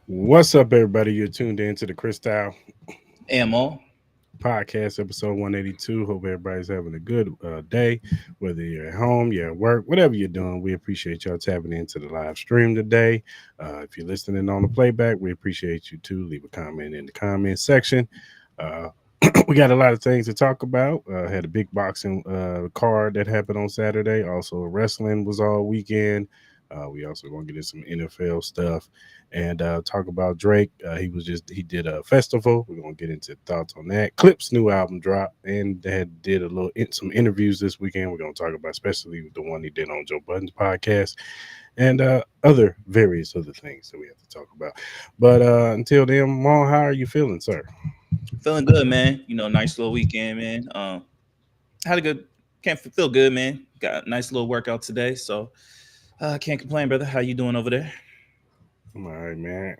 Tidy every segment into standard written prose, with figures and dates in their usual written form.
What's up, everybody? You're tuned in to the Cris Ammo. podcast, episode 182. Hope everybody's having a good day, whether you're at home, you're at work, whatever you're doing. We appreciate y'all tapping into the live stream today. If you're listening on the playback, we appreciate you too. Leave a comment in the comment section. Uh, we got a lot of things to talk about. Had a big boxing card that happened on Saturday. Also, wrestling was all weekend. We also gonna get in some NFL stuff and talk about Drake. He did a festival. We're gonna get into thoughts on that. Clipse new album drop, and they had did a little some interviews this weekend. We're gonna talk about especially the one he did on Joe Budden's podcast and other various other things that we have to talk about. But until then, Maul, how are you feeling, sir? Feeling good, man. Nice little weekend, man. Had a good, can't feel good, man. Got a nice little workout today, so can't complain, brother. How you doing over there? I'm all right, man.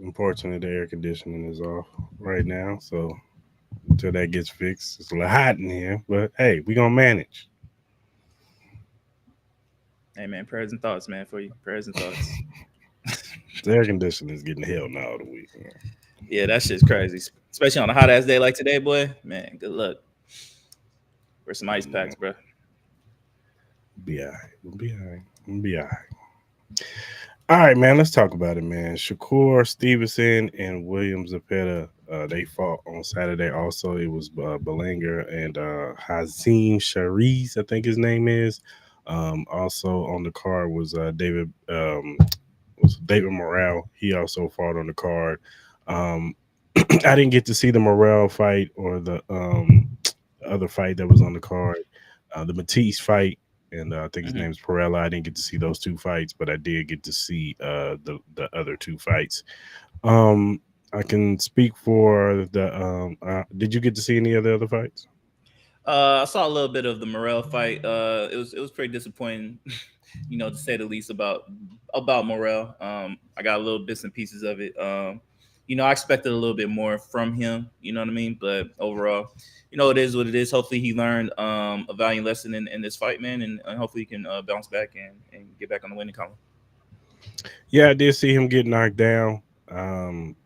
Unfortunately, the air conditioning is off right now, so until that gets fixed, it's a little hot in here. But hey, we gonna manage. Hey, man, prayers and thoughts, man, for you. Prayers and thoughts. The air conditioner is getting hell now the weekend. Yeah, that shit's crazy, especially on a hot ass day like today, boy. Man, good luck. Wear some ice packs, bro. Be all right. We'll be all right. We'll be all right. All right, man. Let's talk about it, man. Shakur, Stevenson, and William Zepeda. They fought on Saturday. Also, it was Belanger and Hazim Shariz, I think his name is. Also on the card was David Morrell. He also fought on the card. Um, I didn't get to see the Morrell fight or the other fight that was on the card, the Matisse fight, and I think his Hmm. name's Perella. I didn't get to see those two fights, but I did get to see the other two fights. Um, I can speak for the. Did you get to see any of the other fights? I saw a little bit of the Morel fight. It was pretty disappointing, to say the least about Morel. I got a little bits and pieces of it. I expected a little bit more from him. You know what I mean? But overall, it is what it is. Hopefully, he learned a valiant lesson in this fight, man, and hopefully he can bounce back and get back on the winning column. Yeah, I did see him get knocked down. Um,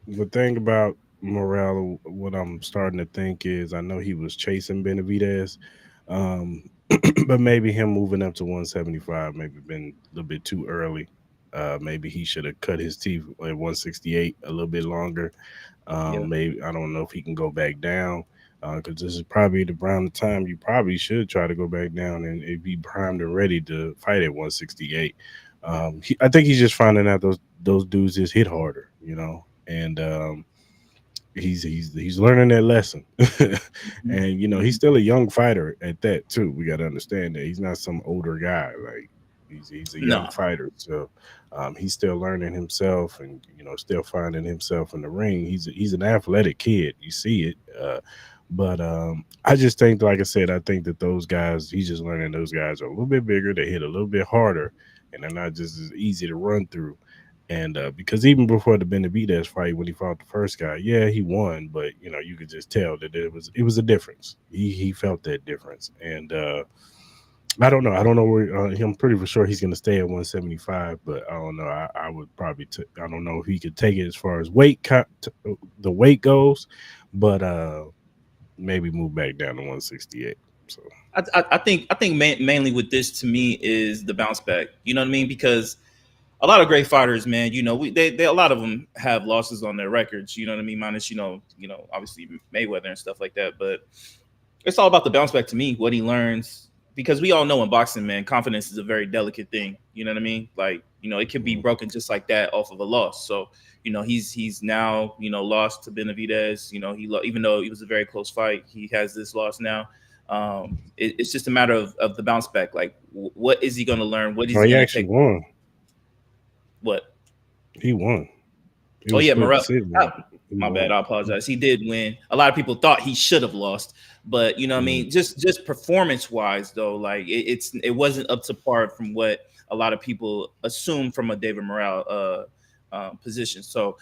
the thing about Morel, what I'm starting to think is, I know he was chasing Benavidez, um, but maybe him moving up to 175 maybe been a little bit too early. Maybe he should have cut his teeth at 168 a little bit longer. Yeah. Maybe I don't know if he can go back down because this is probably the around the time you probably should try to go back down and be primed and ready to fight at 168. I think he's just finding out those dudes just hit harder, and he's learning that lesson. And he's still a young fighter at that too. We got to understand that he's not some older guy. Like he's a young No. fighter, so he's still learning himself, and still finding himself in the ring. He's an athletic kid. You see it. But I just think, like I said, I think that those guys, he's just learning those guys are a little bit bigger. They hit a little bit harder, and they're not just as easy to run through. And because even before the Benavidez fight, when he fought the first guy, yeah, he won, but you could just tell that it was a difference. He felt that difference, and I don't know. I don't know where. I'm pretty for sure he's going to stay at 175, but I don't know. I would probably. I don't know if he could take it as far as the weight goes, but maybe move back down to 168. So I think mainly with this to me is the bounce back. You know what I mean? Because a lot of great fighters, man. They a lot of them have losses on their records. You know what I mean? Minus obviously Mayweather and stuff like that. But it's all about the bounce back to me. What he learns, because we all know in boxing, man, confidence is a very delicate thing. You know what I mean? Like it can be mm, broken just like that off of a loss. So he's now lost to Benavidez. Even though it was a very close fight, he has this loss now. It's just a matter of the bounce back. Like, what is he going to learn? What is oh, he he going to actually take? won. What? He won. It Oh was yeah, split Morel. decision. He My bad. won. I apologize. He did win. A lot of people thought he should have lost, but what I Mm, mean, just performance wise though, like it wasn't up to par from what a lot of people assumed from a David Morale position. So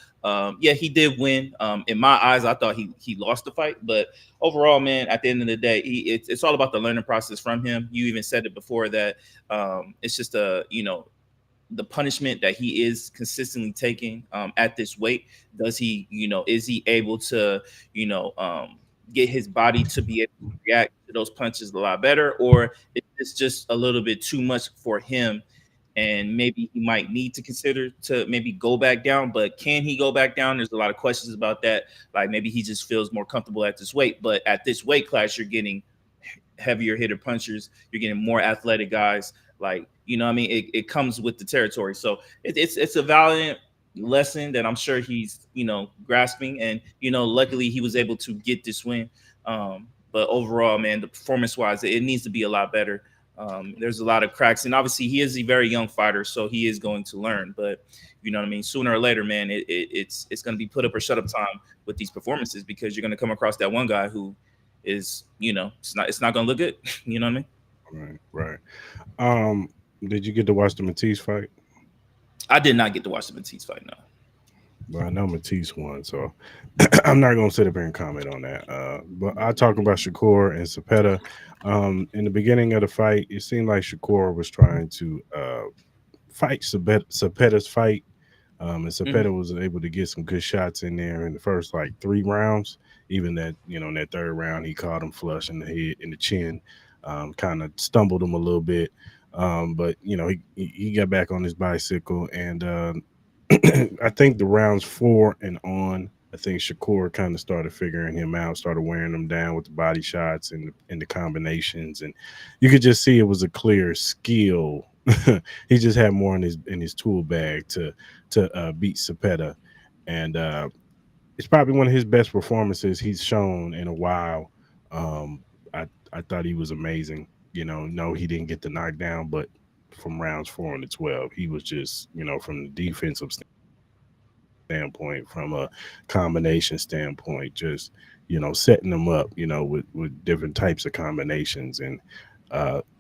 yeah, he did win. In my eyes, I thought he lost the fight, but overall, man, at the end of the day, it's all about the learning process from him. You even said it before that it's just a the punishment that he is consistently taking at this weight. Does he, is he able to, you know, get his body to be able to react to those punches a lot better, or is this just a little bit too much for him? And maybe he might need to consider to maybe go back down, but can he go back down? There's a lot of questions about that. Like maybe he just feels more comfortable at this weight, but at this weight class, you're getting heavier hitter punchers. You're getting more athletic guys. Like, I mean, it comes with the territory. So it's a valiant lesson that I'm sure he's, grasping. And, luckily he was able to get this win. But overall, man, the performance wise, it needs to be a lot better. There's a lot of cracks, and obviously he is a very young fighter, so he is going to learn. But you know what I mean, sooner or later, man, it's going to be put up or shut up time with these performances, because you're going to come across that one guy who is, it's not going to look good. You know what I mean? Right. Did you get to watch the Matisse fight? I did not get to watch the Matisse fight. No. Well, I know Matisse won, so I'm not gonna sit up here and comment on that. But I talk about Shakur and Zepeda. In the beginning of the fight, it seemed like Shakur was trying to fight Zepeda's fight, and Hmm. Zepeda was able to get some good shots in there in the first like 3 rounds. Even that, in that third round, he caught him flush in the head, in the chin, kind of stumbled him a little bit. But he got back on his bicycle, and I think the rounds 4 and on, I think Shakur kind of started figuring him out, started wearing him down with the body shots and the combinations, and you could just see it was a clear skill. He just had more in his tool bag to beat Cepeda, and it's probably one of his best performances he's shown in a while. I thought he was amazing. No, he didn't get the knockdown, but from rounds 4 and 12, he was just, from the defensive standpoint, from a combination standpoint, just setting them up, with different types of combinations, and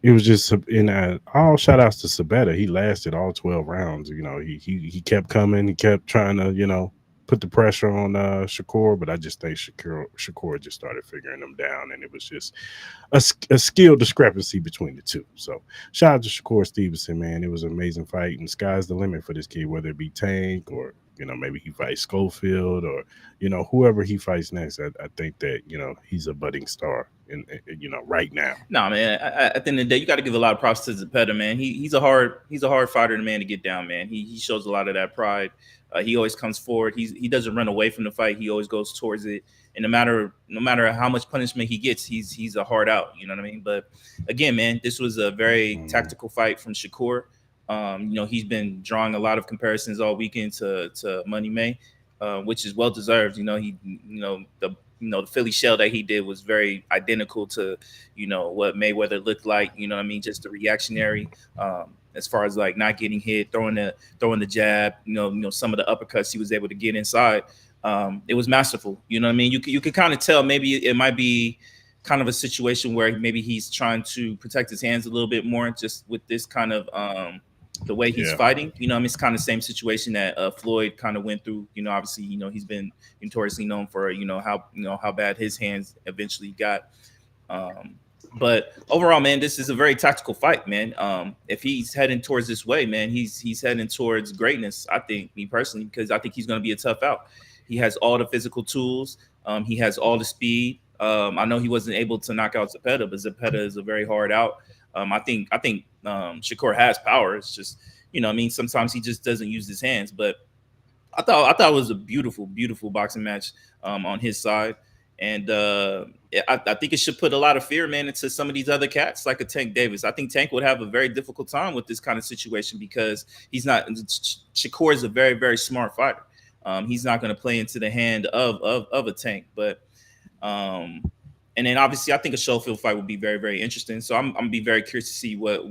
it was just in all shout outs to Sabetta. He lasted all 12 rounds. He kept coming. He kept trying to put the pressure on Shakur, but I just think Shakur just started figuring him down, and it was just a skill discrepancy between the two. So shout out to Shakur Stevenson, man. It was an amazing fight, and sky's the limit for this kid, whether it be Tank or maybe he fights Schofield or whoever he fights next. I think that he's a budding star right now. No, man. At the end of the day, you got to give a lot of props to Zepeda, man. He's a hard fighter, man, to get down, man. He shows a lot of that pride. He always comes forward. He doesn't run away from the fight. He always goes towards it. And no matter how much punishment he gets, he's a hard out. You know what I mean? But again, man, this was a very Mhm. tactical fight from Shakur. He's been drawing a lot of comparisons all weekend to Money May, which is well deserved. The Philly shell that he did was very identical to what Mayweather looked like. You know what I mean? Just the reactionary, as far as like not getting hit, throwing the jab. Some of the uppercuts he was able to get inside. It was masterful. You know what I mean? You could kind of tell maybe it might be kind of a situation where maybe he's trying to protect his hands a little bit more, just with this kind of the way he's Yeah. fighting. I mean, it's kind of the same situation that Floyd kind of went through. Obviously, he's been notoriously known for how bad his hands eventually got. Um, but overall, man, this is a very tactical fight, man. If he's heading towards this way, man, he's heading towards greatness. I think, me personally, because I think he's going to be a tough out. He has all the physical tools. He has all the speed. I know he wasn't able to knock out Zepeda, but Zepeda is a very hard out. I think Shakur has power. It's just I mean, sometimes he just doesn't use his hands. But I thought it was a beautiful, beautiful boxing match on his side, and I think it should put a lot of fear, man, into some of these other cats like a Tank Davis. I think Tank would have a very difficult time with this kind of situation because he's not. Shakur is a very, very smart fighter. He's not going to play into the hand of a Tank, but um, and then obviously I think a Schofield fight would be very, very interesting. So I'm gonna be very curious to see what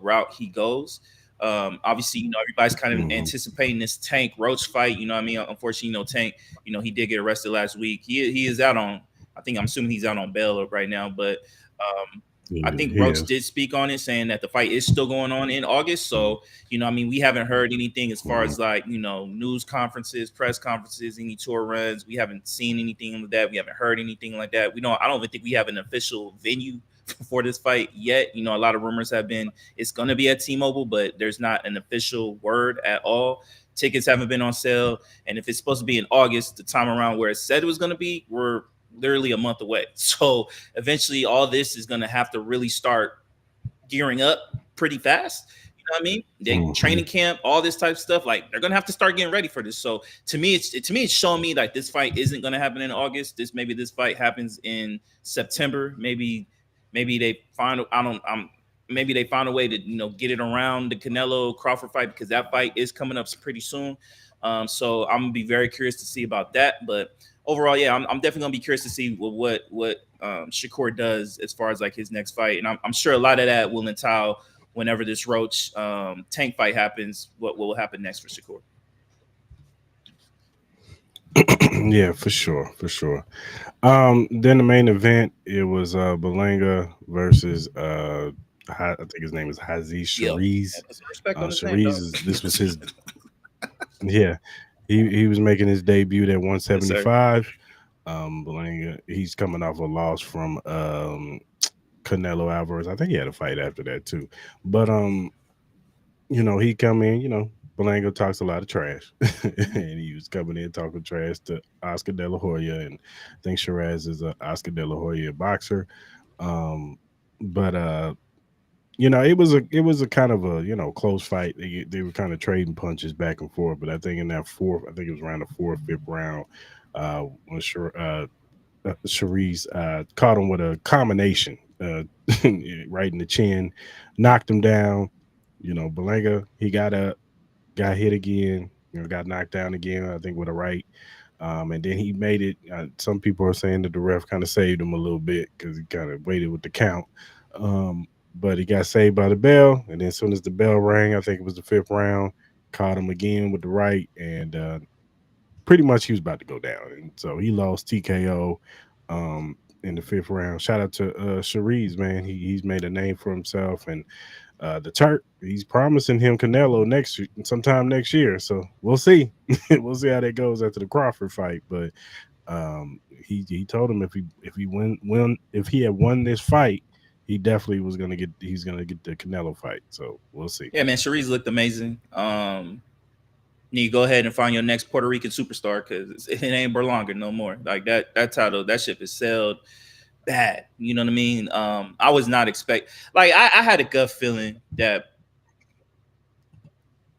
route he goes. Obviously, everybody's kind of Hmm. anticipating this Tank Roach fight. You know what I mean? Unfortunately, Tank, he did get arrested last week. He is out on. I think I'm assuming he's out on bail right now, but um, I Yeah, think he Roach is. did speak on it, saying that the fight is still going on in August. So, I mean, we haven't heard anything as far Mhm. as like, news conferences, press conferences, any tour runs. We haven't seen anything like that. We haven't heard anything like that. I don't even think we have an official venue for this fight yet. A lot of rumors have been it's going to be at T-Mobile, but there's not an official word at all. Tickets haven't been on sale, and if it's supposed to be in August, the time around where it said it was going to be, we're literally a month away. So eventually, all this is going to have to really start gearing up pretty fast. You know what I mean? They training camp, all this type of stuff. Like they're gonna have to start getting ready for this. So to me, it's showing me like this fight isn't gonna happen in August. Maybe this fight happens in September. Maybe they find maybe they find a way to get it around the Canelo Crawford fight, because that fight is coming up pretty soon. So I'm gonna be very curious to see about that. But overall, yeah, I'm definitely gonna be curious to see what Shakur does as far as like his next fight, and I'm sure a lot of that will entail whenever this Roach Tank fight happens. What will happen next for Shakur? Yeah, for sure, for sure. Then the main event, it was Belanga versus I think his name is Haziz Yo, Shariz. put some respect on his name, Shariz dog. is this was his yeah. He was making his debut at Yes, sir. 175. Belanga, he's coming off a loss from Canelo Alvarez. I think he had a fight after that too. But he come in, Belango talks a lot of trash. And he was coming in talking trash to Oscar De La Hoya, and I think Shiraz is a Oscar De La Hoya boxer. Um but it was a kind of a close fight. They were kind of trading punches back and forth, but I think in that fourth, I think it was around the fourth, fifth round, when Sharice caught him with a combination, right in the chin, knocked him down. Belanga, he got up, got hit again, got knocked down again, I think with a right. And then he made it. Some people are saying that the ref kind of saved him a little bit because he kind of waited with the count. Um, but he got saved by the bell. And then as soon as the bell rang, I think it was the fifth round, caught him again with the right. And pretty much he was about to go down. And so he lost TKO in the fifth round. Shout out to Shariz, man. He's made a name for himself. And the Turk, he's promising him Canelo sometime next year. So we'll see. We'll see how that goes after the Crawford fight. But he told him if he had won this fight, he definitely he's gonna get the Canelo fight. So we'll see. Yeah, man, Sharice looked amazing. You go ahead and find your next Puerto Rican superstar, because it ain't Berlanga no more. Like that title, that ship is sailed bad. You know what I mean? I was not expect like I had a gut feeling that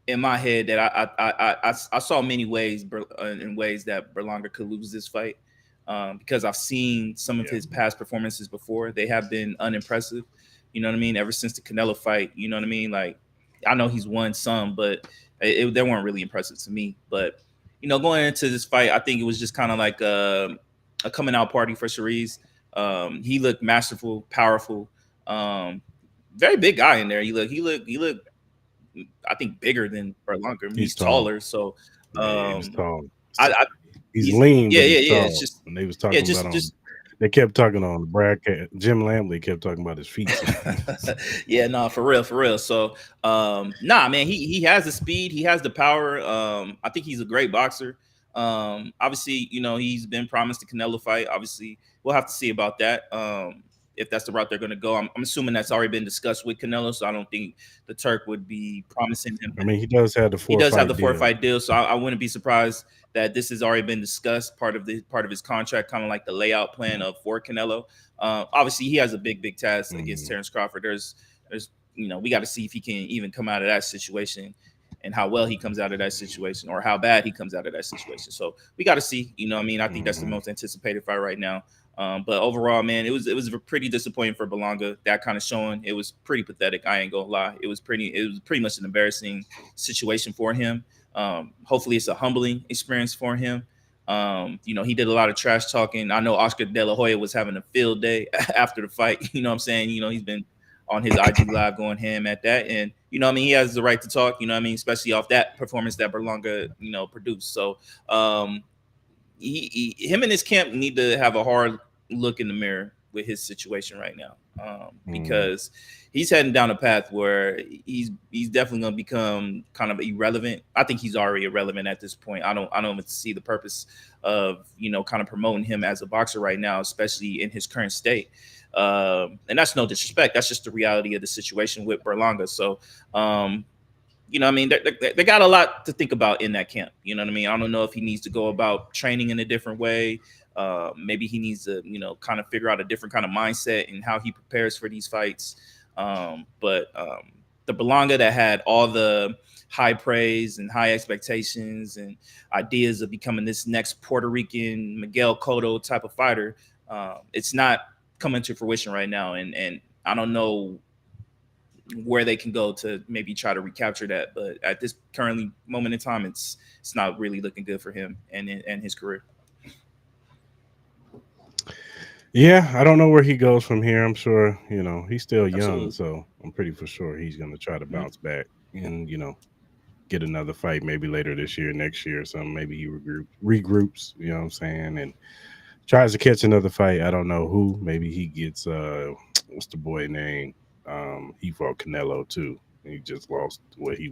in my head that I saw many ways in ways that Berlanga could lose this fight, because I've seen some of his past performances before. They have been unimpressive. You know what I mean? Ever since the Canelo fight, you know what I mean? Like I know he's won some, but they weren't really impressive to me. But going into this fight, I think it was just kind of like a coming out party for Sharice. He looked masterful, powerful, very big guy in there. He looked I think bigger than Berlanga. He's tall. taller, so Yeah, he's tall. I He's lean, yeah, but yeah, he's yeah. tall. It's just And they was yeah, talking about just they kept talking on the broadcast. Jim Lamley kept talking about his feet. yeah, no, for real, for real. So nah, man, he has the speed, he has the power. I think he's a great boxer. Obviously, he's been promised the Canelo fight. Obviously, we'll have to see about that. If that's the route they're going to go, I'm assuming that's already been discussed with Canelo, so I don't think the Turk would be promising him. I mean, he does have the He four does have fight the deal. fight deal, so I wouldn't be surprised that this has already been discussed. Part of his contract, kind of like the layout plan of for Canelo. Obviously, he has a big task against Terrence Crawford. There's we got to see if he can even come out of that situation, and how well he comes out of that situation, or how bad he comes out of that situation. So we got to see. I think that's the most anticipated fight right now. But overall, man, it was pretty disappointing for Belanga. That kind of showing, it was pretty pathetic. I ain't gonna lie. It was pretty much an embarrassing situation for him. Hopefully, it's a humbling experience for him. He did a lot of trash talking. I know Oscar De La Hoya was having a field day after the fight. You know what I'm saying? He's been on his IG live going ham at that, and he has the right to talk. Especially off that performance that Berlanga produced. So him and his camp need to have a hard look in the mirror with his situation right now, because he's heading down a path where he's definitely going to become kind of irrelevant. I think he's already irrelevant at this point. I don't even see the purpose of kind of promoting him as a boxer right now, especially in his current state. And that's no disrespect. That's just the reality of the situation with Berlanga. So, I mean, they got a lot to think about in that camp. You know what I mean? I don't know if he needs to go about training in a different way. Maybe he needs to, kind of figure out a different kind of mindset and how he prepares for these fights. But the Berlanga that had all the high praise and high expectations and ideas of becoming this next Puerto Rican Miguel Cotto type of fighter, it's not coming to fruition right now. And I don't know where they can go to maybe try to recapture that. But at this currently moment in time, it's not really looking good for him and his career. Yeah, I don't know where he goes from here. I'm sure, he's still young, Absolutely. so I'm pretty for sure he's going to try to Mhm. bounce back and, get another fight maybe later this year, next year or something. Maybe he regroups, you know what I'm saying, and tries to catch another fight. I don't know who. Maybe he gets what's the boy name? He fought Canelo too. He just lost what he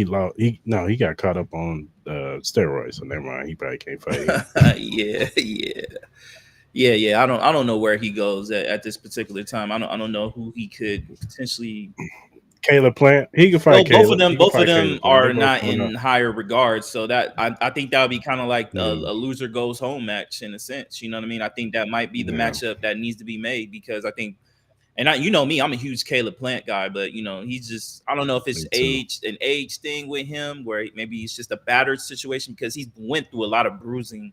lost he got caught up on steroids, so never mind. He probably can't fight him. Yeah, yeah. Yeah. I don't know where he goes at this particular time. I don't know who he could potentially. Caleb Plant. He can fight Well, both of Caleb. them, He can both of fight them Caleb Plant. They are both not coming up. in higher regards. So that I think that would be kind of like Mm, a loser goes home match in a sense. You know what I mean? I think that might be the yeah, matchup that needs to be made because I think, and you know me, I'm a huge Caleb Plant guy, but he's just I don't know if it's me too. an age thing with him where maybe it's just a battered situation because he's went through a lot of bruising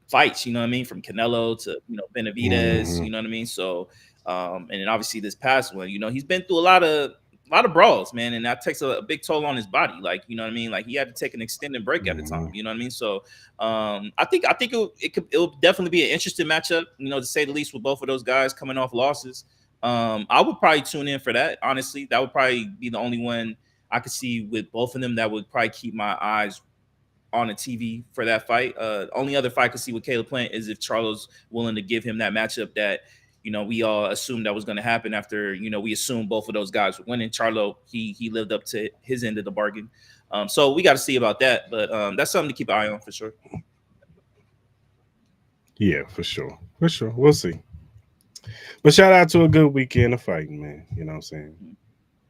fights, you know what I mean, from Canelo to Benavidez, Hmm. you know what I mean. So, and then obviously this past one, he's been through a lot of brawls, man, and that takes a big toll on his body. Like, you know what I mean, like he had to take an extended break at a time, Hmm. you know what I mean. So, I think it'll definitely be an interesting matchup, to say the least, with both of those guys coming off losses. I would probably tune in for that. Honestly, that would probably be the only one I could see with both of them that would probably keep my eyes on a TV for that fight. Only other fight I could see with Caleb Plant is if Charlo's willing to give him that matchup that we all assumed that was going to happen after we assumed both of those guys were winning. Charlo he lived up to his end of the bargain. So we got to see about that, but that's something to keep an eye on for sure. Yeah, for sure. For sure. We'll see. But shout out to a good weekend of fighting, man. You know what I'm saying?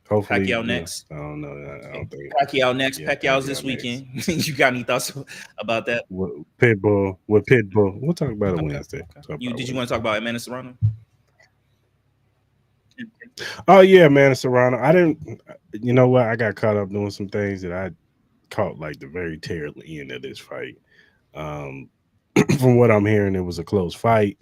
Hopefully, Pacquiao next. I don't know. I don't think. Pacquiao next. Yeah, Pacquiao's this Pacquiao next. weekend. You got any thoughts about that? Pitbull with Pitbull. We'll talk about it Okay. Wednesday. Okay. Talk You about did you want to talk Wednesday. about Amanda Serrano? Oh yeah, man, Serrano. I didn't. You know what? I got caught up doing some things that I caught like the very tail end of this fight. Um, from what I'm hearing, it was a close fight.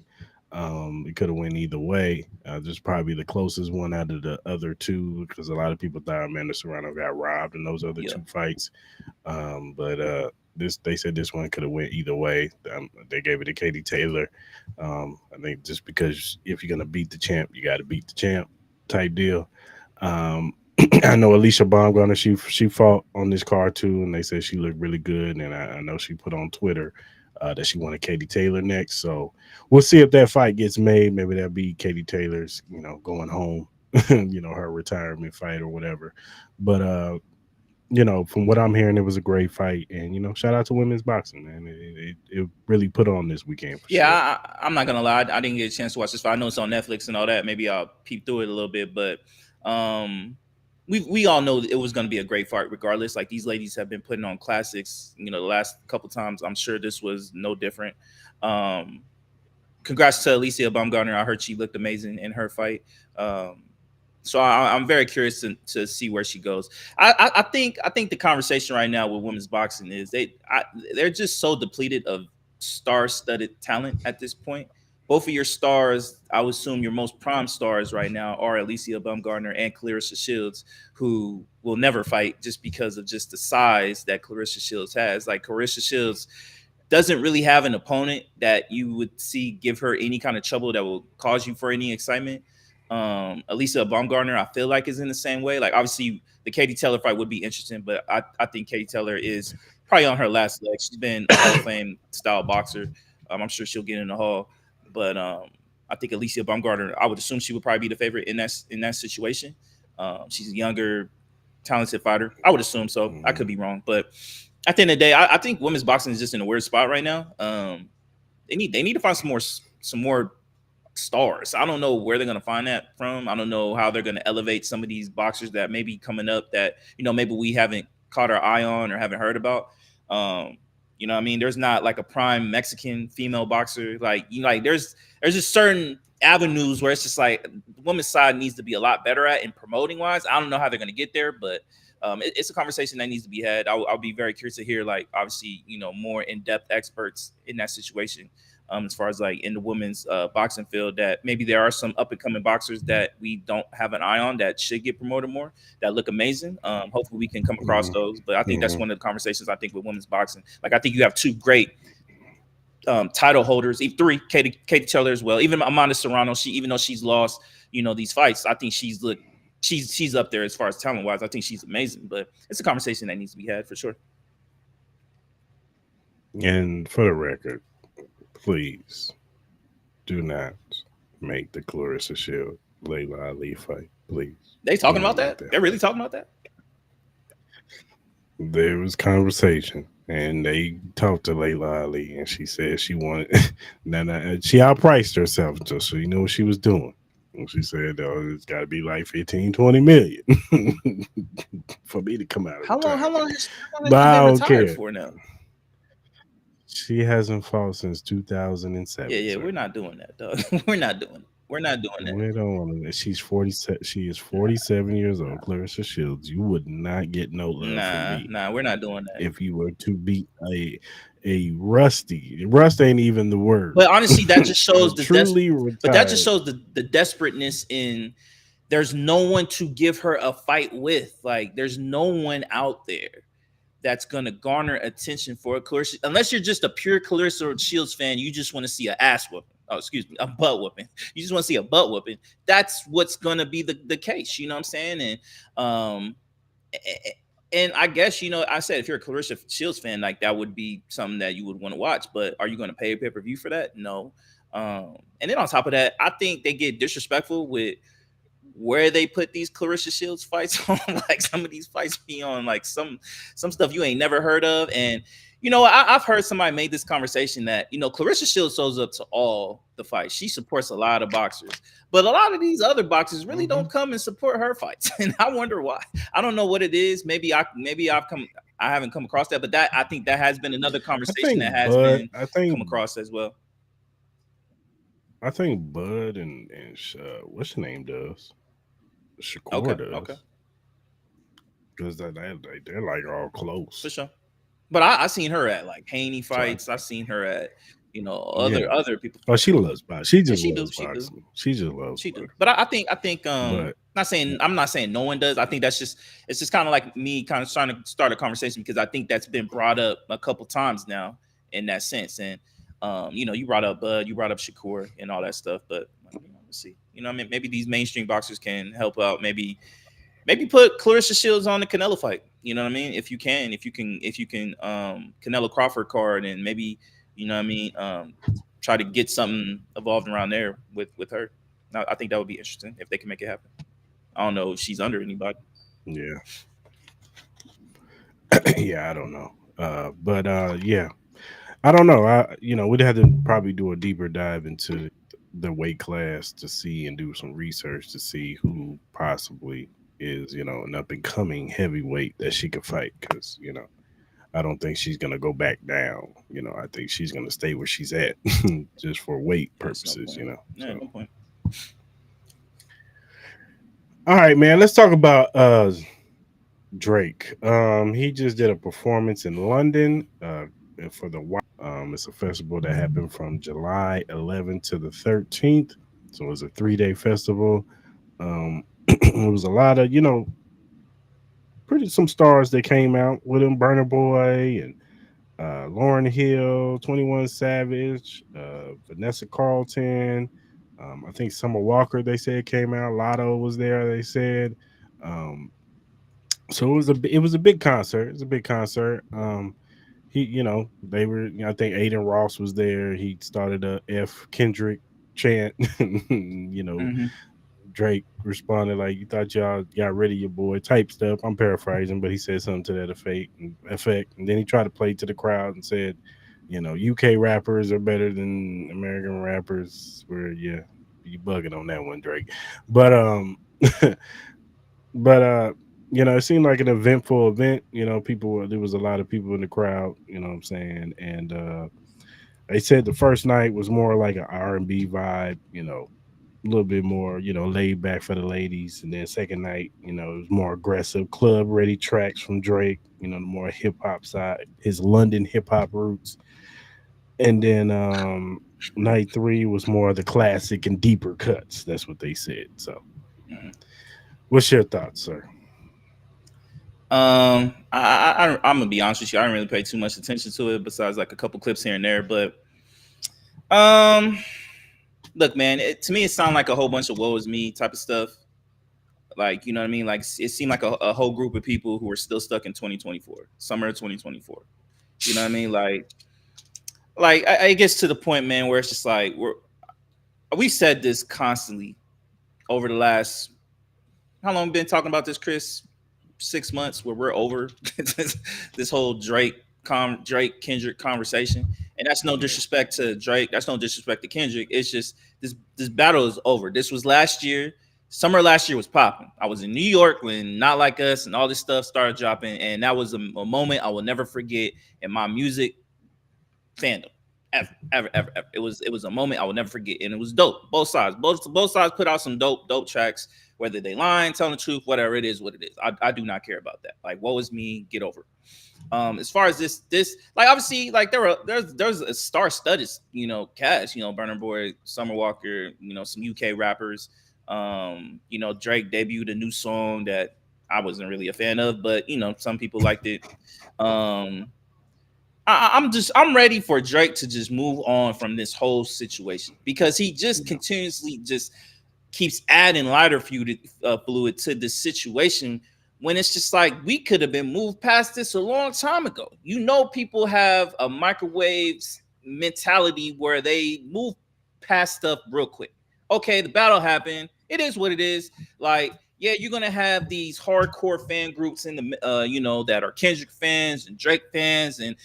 It could have went either way. Just probably the closest one out of the other two because a lot of people thought Amanda Serrano got robbed in those other Yeah. two fights. But this they said this one could have went either way. They gave it to Katie Taylor. I think just because if you're gonna beat the champ, you got to beat the champ type deal. Um, I know Alicia Baumgartner. She fought on this card too, and they said she looked really good. And I know she put on Twitter that she wanted Katie Taylor next. So we'll see if that fight gets made. Maybe that'll be Katie Taylor's, going home, her retirement fight or whatever. But from what I'm hearing, it was a great fight, and shout out to women's boxing, man. It really put on this weekend for Yeah, sure. I'm not gonna lie. I didn't get a chance to watch this fight. I know it's on Netflix and all that. Maybe I'll peep through it a little bit, but um, we all know it was gonna be a great fight regardless. Like these ladies have been putting on classics. The last couple times. I'm sure this was no different. Um, Congrats to Alicia Baumgartner. I heard she looked amazing in her fight. Um, so I'm very curious to see where she goes. I think the conversation right now with women's boxing is they're just so depleted of star-studded talent at this point. Both of your stars, I would assume your most prime stars right now are Alicia Baumgartner and Clarissa Shields, who will never fight just because of just the size that Clarissa Shields has. Like Clarissa Shields doesn't really have an opponent that you would see give her any kind of trouble that will cause you for any excitement. Elisa Baumgartner, I feel like is in the same way. Like obviously the Katie Taylor fight would be interesting, but I think Katie Taylor is probably on her last leg. She's been a Hall of Fame style boxer. I'm sure she'll get in the Hall, but I think Alicia Baumgartner, I would assume she would probably be the favorite in that situation. She's a younger, talented fighter. I would assume so. I Mhm. could be wrong, but at the end of the day, I think women's boxing is just in a weird spot right now. They need to find some more stars. I don't know where they're gonna find that from. I don't know how they're gonna elevate some of these boxers that may be coming up that maybe we haven't caught our eye on or haven't heard about. Um, what I mean? There's not like a prime Mexican female boxer. Like like there's just certain avenues where it's just like the women's side needs to be a lot better at in promoting wise. I don't know how they're gonna get there, but it's a conversation that needs to be had. I'll be very curious to hear, like, obviously, more in-depth experts in that situation, as far as like in the women's boxing field, that maybe there are some up and coming boxers that we don't have an eye on that should get promoted more, that look amazing. Hopefully we can come across those. But I think that's one of the conversations I think with women's boxing. Like, I think you have two great title holders, even three, Katie Taylor as well. Even Amanda Serrano, even though she's lost, these fights, I think she's up there as far as talent wise. I think she's amazing, but it's a conversation that needs to be had for sure. And for the record, please do not make the Clarissa Shield Layla Ali fight. Please. They talking about that? They're really talking about that? There was conversation, and they talked to Layla Ali, and she said she wanted. She outpriced herself, just so you know what she was doing. And she said, "Oh, it's got to be like 15, 20 million for me to come out." How long has she been retired for now? She hasn't fought since 2007. Yeah, we're not doing that, dog. We're not doing it. We're not doing that. We don't want to. She's 47. She is 47 years old. Clarissa Shields. You would not get no love from me. Nah, we're not doing that. If you were to beat a Rusty, Rust ain't even the word. But honestly, that just shows but that just shows the desperateness in. There's no one to give her a fight with. Like, there's no one out there that's gonna garner attention for Clarissa, unless you're just a pure Clarissa Shields fan. You just want to see an ass whooping. Oh, excuse me, a butt whooping. You just want to see a butt whooping. That's what's gonna be the case. You know what I'm saying? And I guess, I said, if you're a Clarissa Shields fan, like, that would be something that you would want to watch. But are you going to pay a pay-per-view for that? No. And then on top of that, I think they get disrespectful with where they put these Clarissa Shields fights on. Like, some of these fights be on like some stuff you ain't never heard of. And I've heard somebody made this conversation that Clarissa Shields shows up to all the fights. She supports a lot of boxers, but a lot of these other boxers really don't come and support her fights. And I wonder why. I don't know what it is. I haven't come across that, but I think that has been another conversation that has come across as well. I think Bud and what's her name does. Shakur does. Okay. Because they're like all close. For sure. But I seen her at like Haney fights. I've seen her at other people. Oh, she loves boxing. She loves boxing. She just loves. She do. But I think I'm not saying no one does. I think it's just kind of like me kind of trying to start a conversation, because I think that's been brought up a couple times now in that sense. And you brought up Bud, you brought up Shakur and all that stuff. But let's see. Maybe these mainstream boxers can help out. Maybe put Clarissa Shields on the Canelo fight. You know what I mean? If you can Canelo Crawford card, and maybe, try to get something evolved around there with her. Now, I think that would be interesting if they can make it happen. I don't know if she's under anybody. Yeah. Yeah, I don't know. But yeah, I don't know. We'd have to probably do a deeper dive into the weight class to see, and do some research to see who possibly is, an up and coming heavyweight that she could fight. Because, I don't think she's going to go back down. I think she's going to stay where she's at just for weight purposes, Yeah, no point. All right, man, let's talk about Drake. He just did a performance in London for the it's a festival that happened from July 11th to the 13th. So it was a 3-day festival. It was a lot of, some stars that came out with him. Burna Boy and Lauryn Hill, 21 Savage, Vanessa Carlton. I think Summer Walker, they said, came out. Lotto was there, they said. So it was a big concert. It was a big concert. They were, I think Aiden Ross was there. He started a F Kendrick chant. Drake responded like, "You thought y'all got rid of your boy," type stuff. I'm paraphrasing, but he said something to that effect. And then he tried to play to the crowd and said, UK rappers are better than American rappers. Where you bugging on that one, Drake. But but it seemed like an eventful event. There was a lot of people in the crowd. You know what I'm saying? And they said the first night was more like an R&B vibe. A little bit more, laid back for the ladies. And then second night, it was more aggressive, club ready tracks from Drake. The more hip hop side, his London hip hop roots. And then night three was more of the classic and deeper cuts. That's what they said. So, Mhm. what's your thoughts, sir? I'm gonna be honest with you. I didn't really pay too much attention to it, besides like a couple clips here and there. But um, look, man, to me it sounded like a whole bunch of "woe is me" type of stuff. Like, you know what I mean? Like, it seemed like a whole group of people who were still stuck in 2024, summer of 2024. You know what I mean? Like it gets to the point, man, where it's just like we've said this constantly over the last, how long we been talking about this, Chris? 6 months, where we're over this whole Drake Kendrick conversation. And that's no Yeah. disrespect to Drake. That's no disrespect to Kendrick. It's just this battle is over. This was last year. Summer last year was popping. I was in New York when Not Like Us and all this stuff started dropping, and that was a moment I will never forget in my music fandom. Ever. It was a moment I will never forget, and it was dope. Both sides put out some dope tracks. Whether they lying, telling the truth, whatever it is, what it is. I do not care about that. Like, woe is me, get over it. As far as this, like, obviously, like, there's a star-studded, cast. Burna Boy, Summer Walker, some UK rappers. Drake debuted a new song that I wasn't really a fan of, but some people liked it. Um, I'm ready for Drake to just move on from this whole situation, because he just continuously just keeps adding fluid to the situation, when it's just like we could have been moved past this a long time ago. People have a microwave mentality where they move past stuff real quick. Okay, the battle happened. It is what it is. Like, yeah, you're gonna have these hardcore fan groups in the that are Kendrick fans and Drake fans, and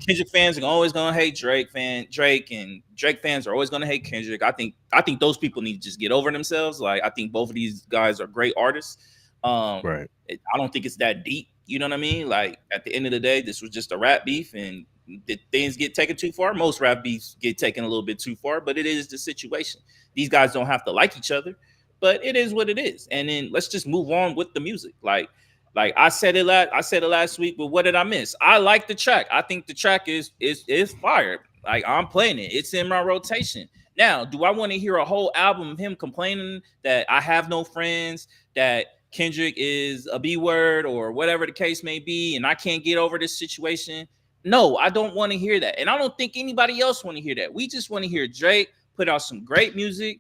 Kendrick fans are always gonna hate Drake, and Drake fans are always gonna hate Kendrick. I think those people need to just get over themselves. Like, I think both of these guys are great artists. Right. I don't think it's that deep. You know what I mean? Like, at the end of the day, this was just a rap beef, and did things get taken too far? Most rap beefs get taken a little bit too far, but it is the situation. These guys don't have to like each other, but it is what it is. And then let's just move on with the music. Like I said it last week, but what did I miss? I like the track. I think the track is fire. Like, I'm playing it. It's in my rotation. Now, do I want to hear a whole album of him complaining that I have no friends, that Kendrick is a B word, or whatever the case may be, and I can't get over this situation? No, I don't want to hear that. And I don't think anybody else want to hear that. We just want to hear Drake put out some great music.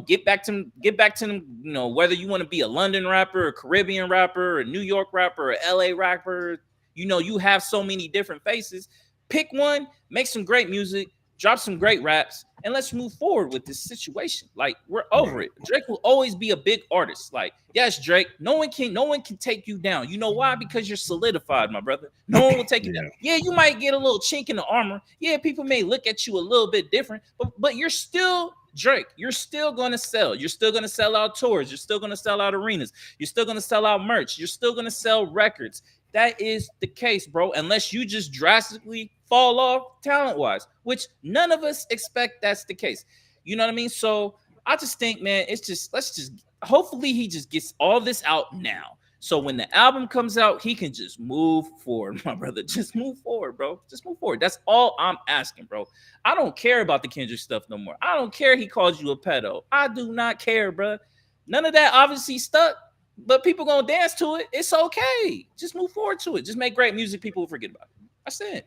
Get back to them, whether you want to be a London rapper, a Caribbean rapper, a New York rapper, a LA rapper. You have so many different faces. Pick one, make some great music, drop some great raps, and let's move forward with this situation. Like, we're over Right. it. Drake will always be a big artist. Like, yes, Drake, no one can take you down. You know why? Because you're solidified, my brother. No one will take you down. Yeah. Yeah, you might get a little chink in the armor. Yeah, people may look at you a little bit different, but you're still Drake. You're still going to sell. You're still going to sell out tours. You're still going to sell out arenas. You're still going to sell out merch. You're still going to sell records. That is the case, bro. Unless you just drastically fall off talent wise, which none of us expect that's the case. You know what I mean? So I just think, man, let's just hopefully he just gets all this out now. So when the album comes out, he can just move forward, my brother. Just move forward, bro. Just move forward. That's all I'm asking, bro. I don't care about the Kendrick stuff no more. I don't care he calls you a pedo. I do not care, bro. None of that obviously stuck, but people gonna dance to it. It's okay. Just move forward to it. Just make great music. People will forget about it. That's it.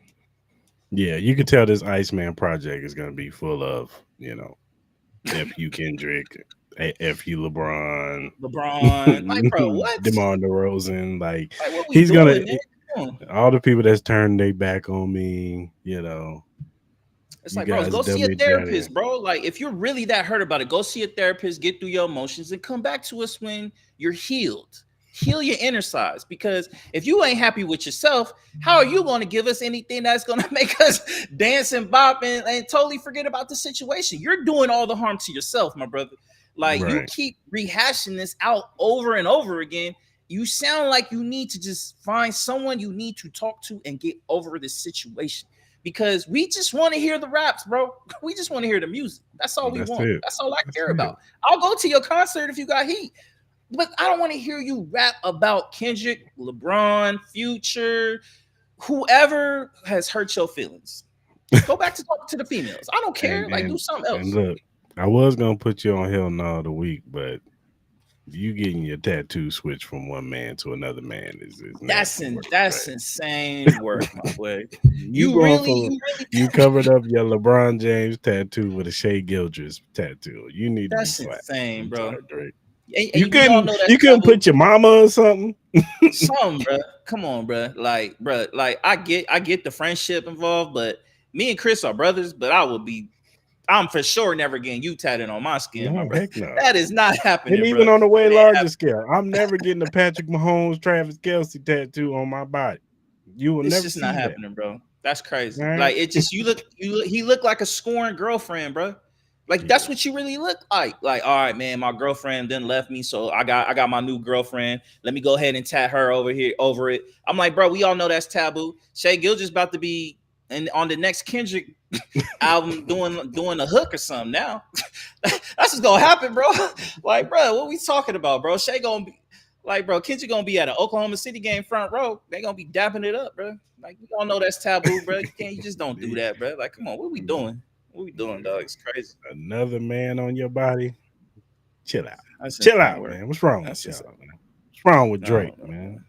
Yeah, you could tell this Iceman project is gonna be full of, FU Kendrick, FU LeBron, LeBron, like, bro, what? DeMar DeRozan. Like, Like, what we he's gonna doing, man? Come on. all the people that's turned their back on me. It's You like, bro, guys go done see a me dirty. therapist, bro. Like, if you're really that hurt about it, go see a therapist, get through your emotions, and come back to us when you're healed. Heal your inner sides, because if you ain't happy with yourself, how are you going to give us anything that's going to make us dance and bop and totally forget about the situation? You're doing all the harm to yourself, my brother. Like, you Right. keep rehashing this out over and over again. You sound like you need to just find someone you need to talk to and get over this situation, because we just want to hear the raps, bro. We just want to hear the music. That's all we That's want. it. That's all I That's care it. about. I'll go to your concert if you got heat, but I don't want to hear you rap about Kendrick, LeBron, Future, whoever has hurt your feelings. Go back to talking to the females. I don't care. Like, do something And else. look, I was gonna put you on Hell No of the Week, but you getting your tattoo switched from one man to another man is nasty work. That's Right? insane work, my boy. You You going really, for you really. you covered up your LeBron James tattaoo with a Shea Gildress tattoo. You need to be That's slapped. insane, I'm bro. sorry, Drake. And we all know You that's couldn't taboo. put your mama or something. Some, bro. Come on, bro. Like I get the friendship involved, but me and Chris are brothers. But I'm for sure never getting you tatted on my skin, my No, bro. heck no. That is not And happening, bro. even on a way It ain't larger happening. scale, I'm never getting a Patrick Mahomes, Travis Kelsey tattoo on my body. You will It's never just not see that. happening, bro. That's All crazy. right. Like, it just he looked like a scorned girlfriend, bro. Like, Yeah. that's what you really look like. Like, all right, man, my girlfriend then left me, so I got my new girlfriend. Let me go ahead and tat her over here over it. I'm like, bro, we all know that's taboo. Shay Gilgeous about to be on the next Kendrick album doing a hook or something now. That's what's gonna happen, bro. Like, bro, what we talking about, bro? Shay gonna be like, bro, Kendrick gonna be at an Oklahoma City game front row. They gonna be dapping it up, bro. Like, we all know that's taboo, bro. You just don't do that, bro. Like, come on, what we doing? What we doing, dog? It's crazy. Another man on your body. Chill out. That's Chill insane out, work. man. What's wrong That's with insane. y'all, man? What's wrong with I Drake, don't know, man? man.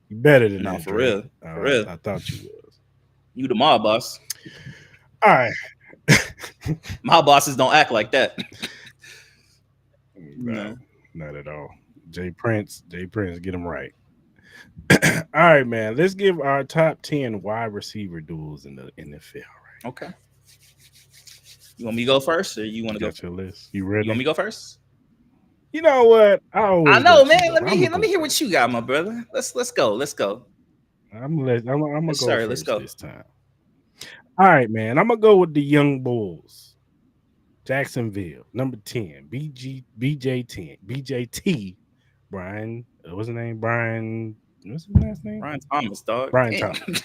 You better than No, that, for Drake. real. For real. I thought you was. You the mob boss. All right. My bosses don't act like that. No, No. not at all. Jay Prince, get him right. All right, man. Let's give our top 10 wide receiver duels in the NFL. Okay. You want me to go first, or you want You to go? got your list. You You want ready? me to go first? You know what? I I always know, let you man. go. Let me I'm hear. gonna Let go me hear what first. you got, my brother. Let's go. Let's go. I'm gonna Yes, go sir. Let's first go. this time. All right, man. I'm gonna go with the young bulls. Jacksonville, number 10, BJ10, BJT, Brian, what's his name? Brian, what's his last name? Ryan Thomas, dog. Brian Damn. Thomas.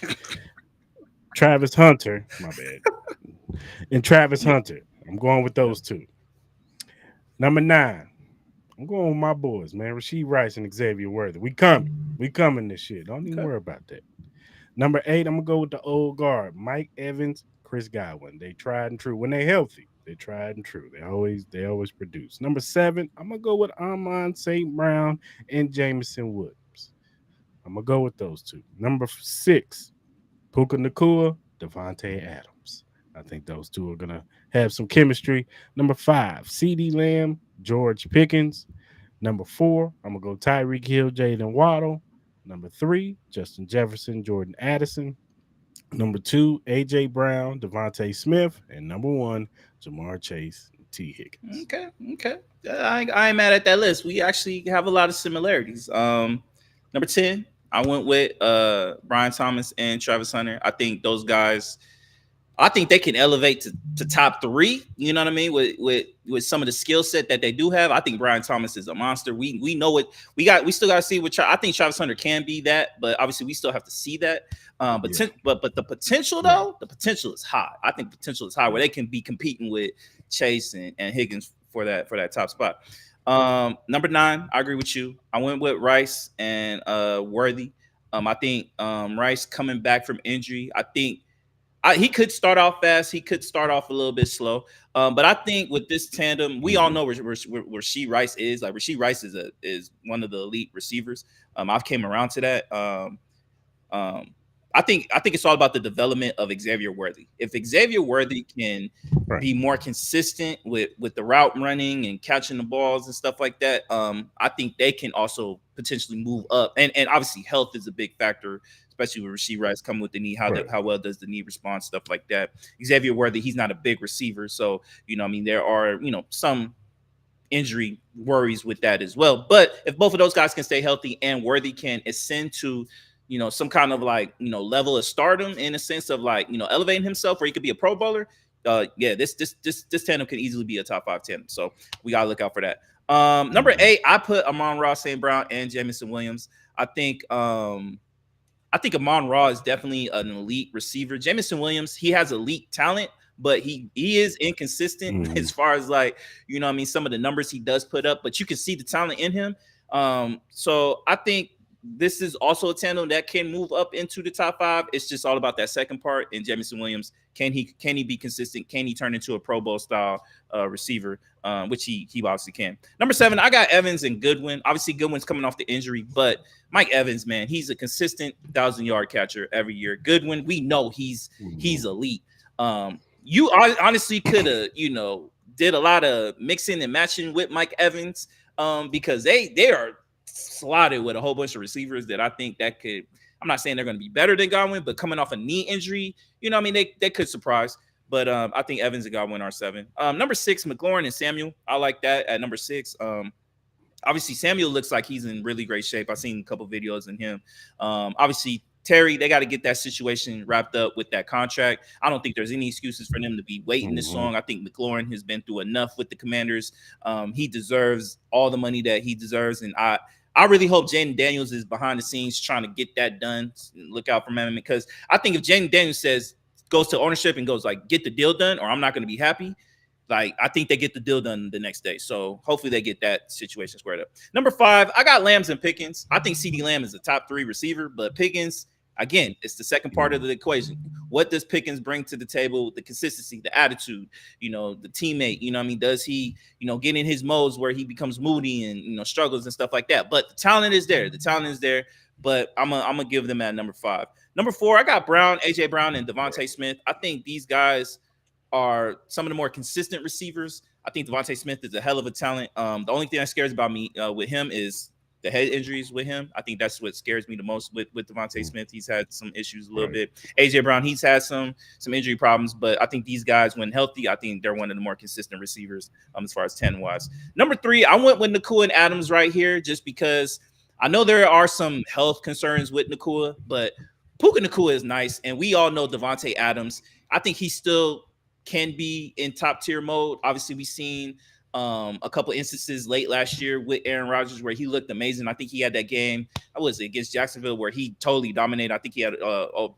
Travis Hunter, my bad. And Travis Yeah. Hunter. I'm going with Yeah. those two. Number 9, I'm going with my boys, man. Rasheed Rice and Xavier Worthy. We coming. We coming this shit. Don't even Okay. worry about that. Number 8, I'm gonna go with the old guard, Mike Evans, Chris Godwin. They tried and true. When they healthy, they tried and true. They always produce. Number 7, I'm gonna go with Amon St. Brown and Jameson Williams. I'm gonna go with those two. Number 6, Puka Nakua, Devontae Adams. I think those two are gonna have some chemistry. Number 5, CD Lamb, George Pickens. Number 4, I'm gonna go Tyreek Hill, Jalen Waddle. Number 3, Justin Jefferson, Jordan Addison. Number 2, AJ Brown, Devontae Smith, and number 1, Jamar Chase, and T. Higgins. Okay. Okay. I ain't mad at that list. We actually have a lot of similarities. Number 10, I went with Brian Thomas and Travis Hunter. I think those guys, I think they can elevate to top 3. You know what I mean? With some of the skill set that they do have, I think Brian Thomas is a monster. We know what we got. We still got to see what I think Travis Hunter can be that, but obviously we still have to see that. Yeah. But the potential Right. though, the potential is high. I think potential is high where they can be competing with Chase and Higgins for that top spot. Number 9, I agree with you. I went with Rice and Worthy. I think Rice coming back from injury. I think he could start off fast. He could start off a little bit slow. But I think with this tandem, we all know where Rasheed Rice is. Like, Rasheed Rice is one of the elite receivers. I've came around to that. Um, I think it's all about the development of Xavier Worthy. If Xavier Worthy can Right. be more consistent with the route running and catching the balls and stuff like that, I think they can also potentially move up. And obviously health is a big factor, especially with Rasheed Rice coming with the knee. Right. How well does the knee respond? Stuff like that. Xavier Worthy, he's not a big receiver, so I mean, there are some injury worries with that as well. But if both of those guys can stay healthy and Worthy can ascend to, some kind of like, level of stardom in a sense of like, elevating himself where he could be a Pro Bowler. Yeah, this tandem can easily be a top 5 tandem. So we gotta look out for that. Number 8, I put Amon-Ra St. Brown and Jameson Williams. I think Amon-Ra is definitely an elite receiver. Jameson Williams, he has elite talent, but he is inconsistent as far as like, some of the numbers he does put up, but you can see the talent in him. So I think this is also a tandem that can move up into the top 5. It's just all about that second part. And Jameson Williams, can he be consistent? Can he turn into a Pro Bowl style receiver? Which he obviously can. Number 7, I got Evans and Goodwin. Obviously, Goodwin's coming off the injury, but Mike Evans, man, he's a consistent 1,000-yard catcher every year. Goodwin, we know he's elite. You honestly could have, did a lot of mixing and matching with Mike Evans because they are slotted with a whole bunch of receivers that I think that could. I'm not saying they're going to be better than Godwin, but coming off a knee injury, they could surprise. But I think Evans and Godwin are 7. Number 6, McLaurin and Samuel. I like that at number 6. Obviously, Samuel looks like he's in really great shape. I've seen a couple videos in him. Obviously, Terry, they got to get that situation wrapped up with that contract. I don't think there's any excuses for them to be waiting this long. I think McLaurin has been through enough with the Commanders. He deserves all the money that he deserves, and I really hope Jaden Daniels is behind the scenes trying to get that done. Look out for him, because I think if Jaden Daniels goes to ownership and goes like, get the deal done, or I'm not going to be happy, like I think they get the deal done the next day. So hopefully they get that situation squared up. Number 5, I got Lambs and Pickens. I think CeeDee Lamb is a top 3 receiver, but Pickens, again, it's the second part of the equation. What does Pickens bring to the table? The consistency, the attitude, the teammate, does he, get in his modes where he becomes moody and, struggles and stuff like that? But the talent is there. But I'm going to give them at number 5. Number 4, I got AJ Brown and Devontae Smith. I think these guys are some of the more consistent receivers. I think Devontae Smith is a hell of a talent. The only thing that scares about me with him is the head injuries with him. I think that's what scares me the most with Devontae Smith. He's had some issues a little bit. AJ Brown, he's had some injury problems, but I think these guys, when healthy, I think they're one of the more consistent receivers as far as 10-wise. Number 3, I went with Nakua and Adams right here just because I know there are some health concerns with Nakua, but Puka Nakua is nice, and we all know Devontae Adams. I think he still can be in top-tier mode. Obviously, we've seen a couple instances late last year with Aaron Rodgers where he looked amazing. I think he had that game, against Jacksonville, where he totally dominated. I think he had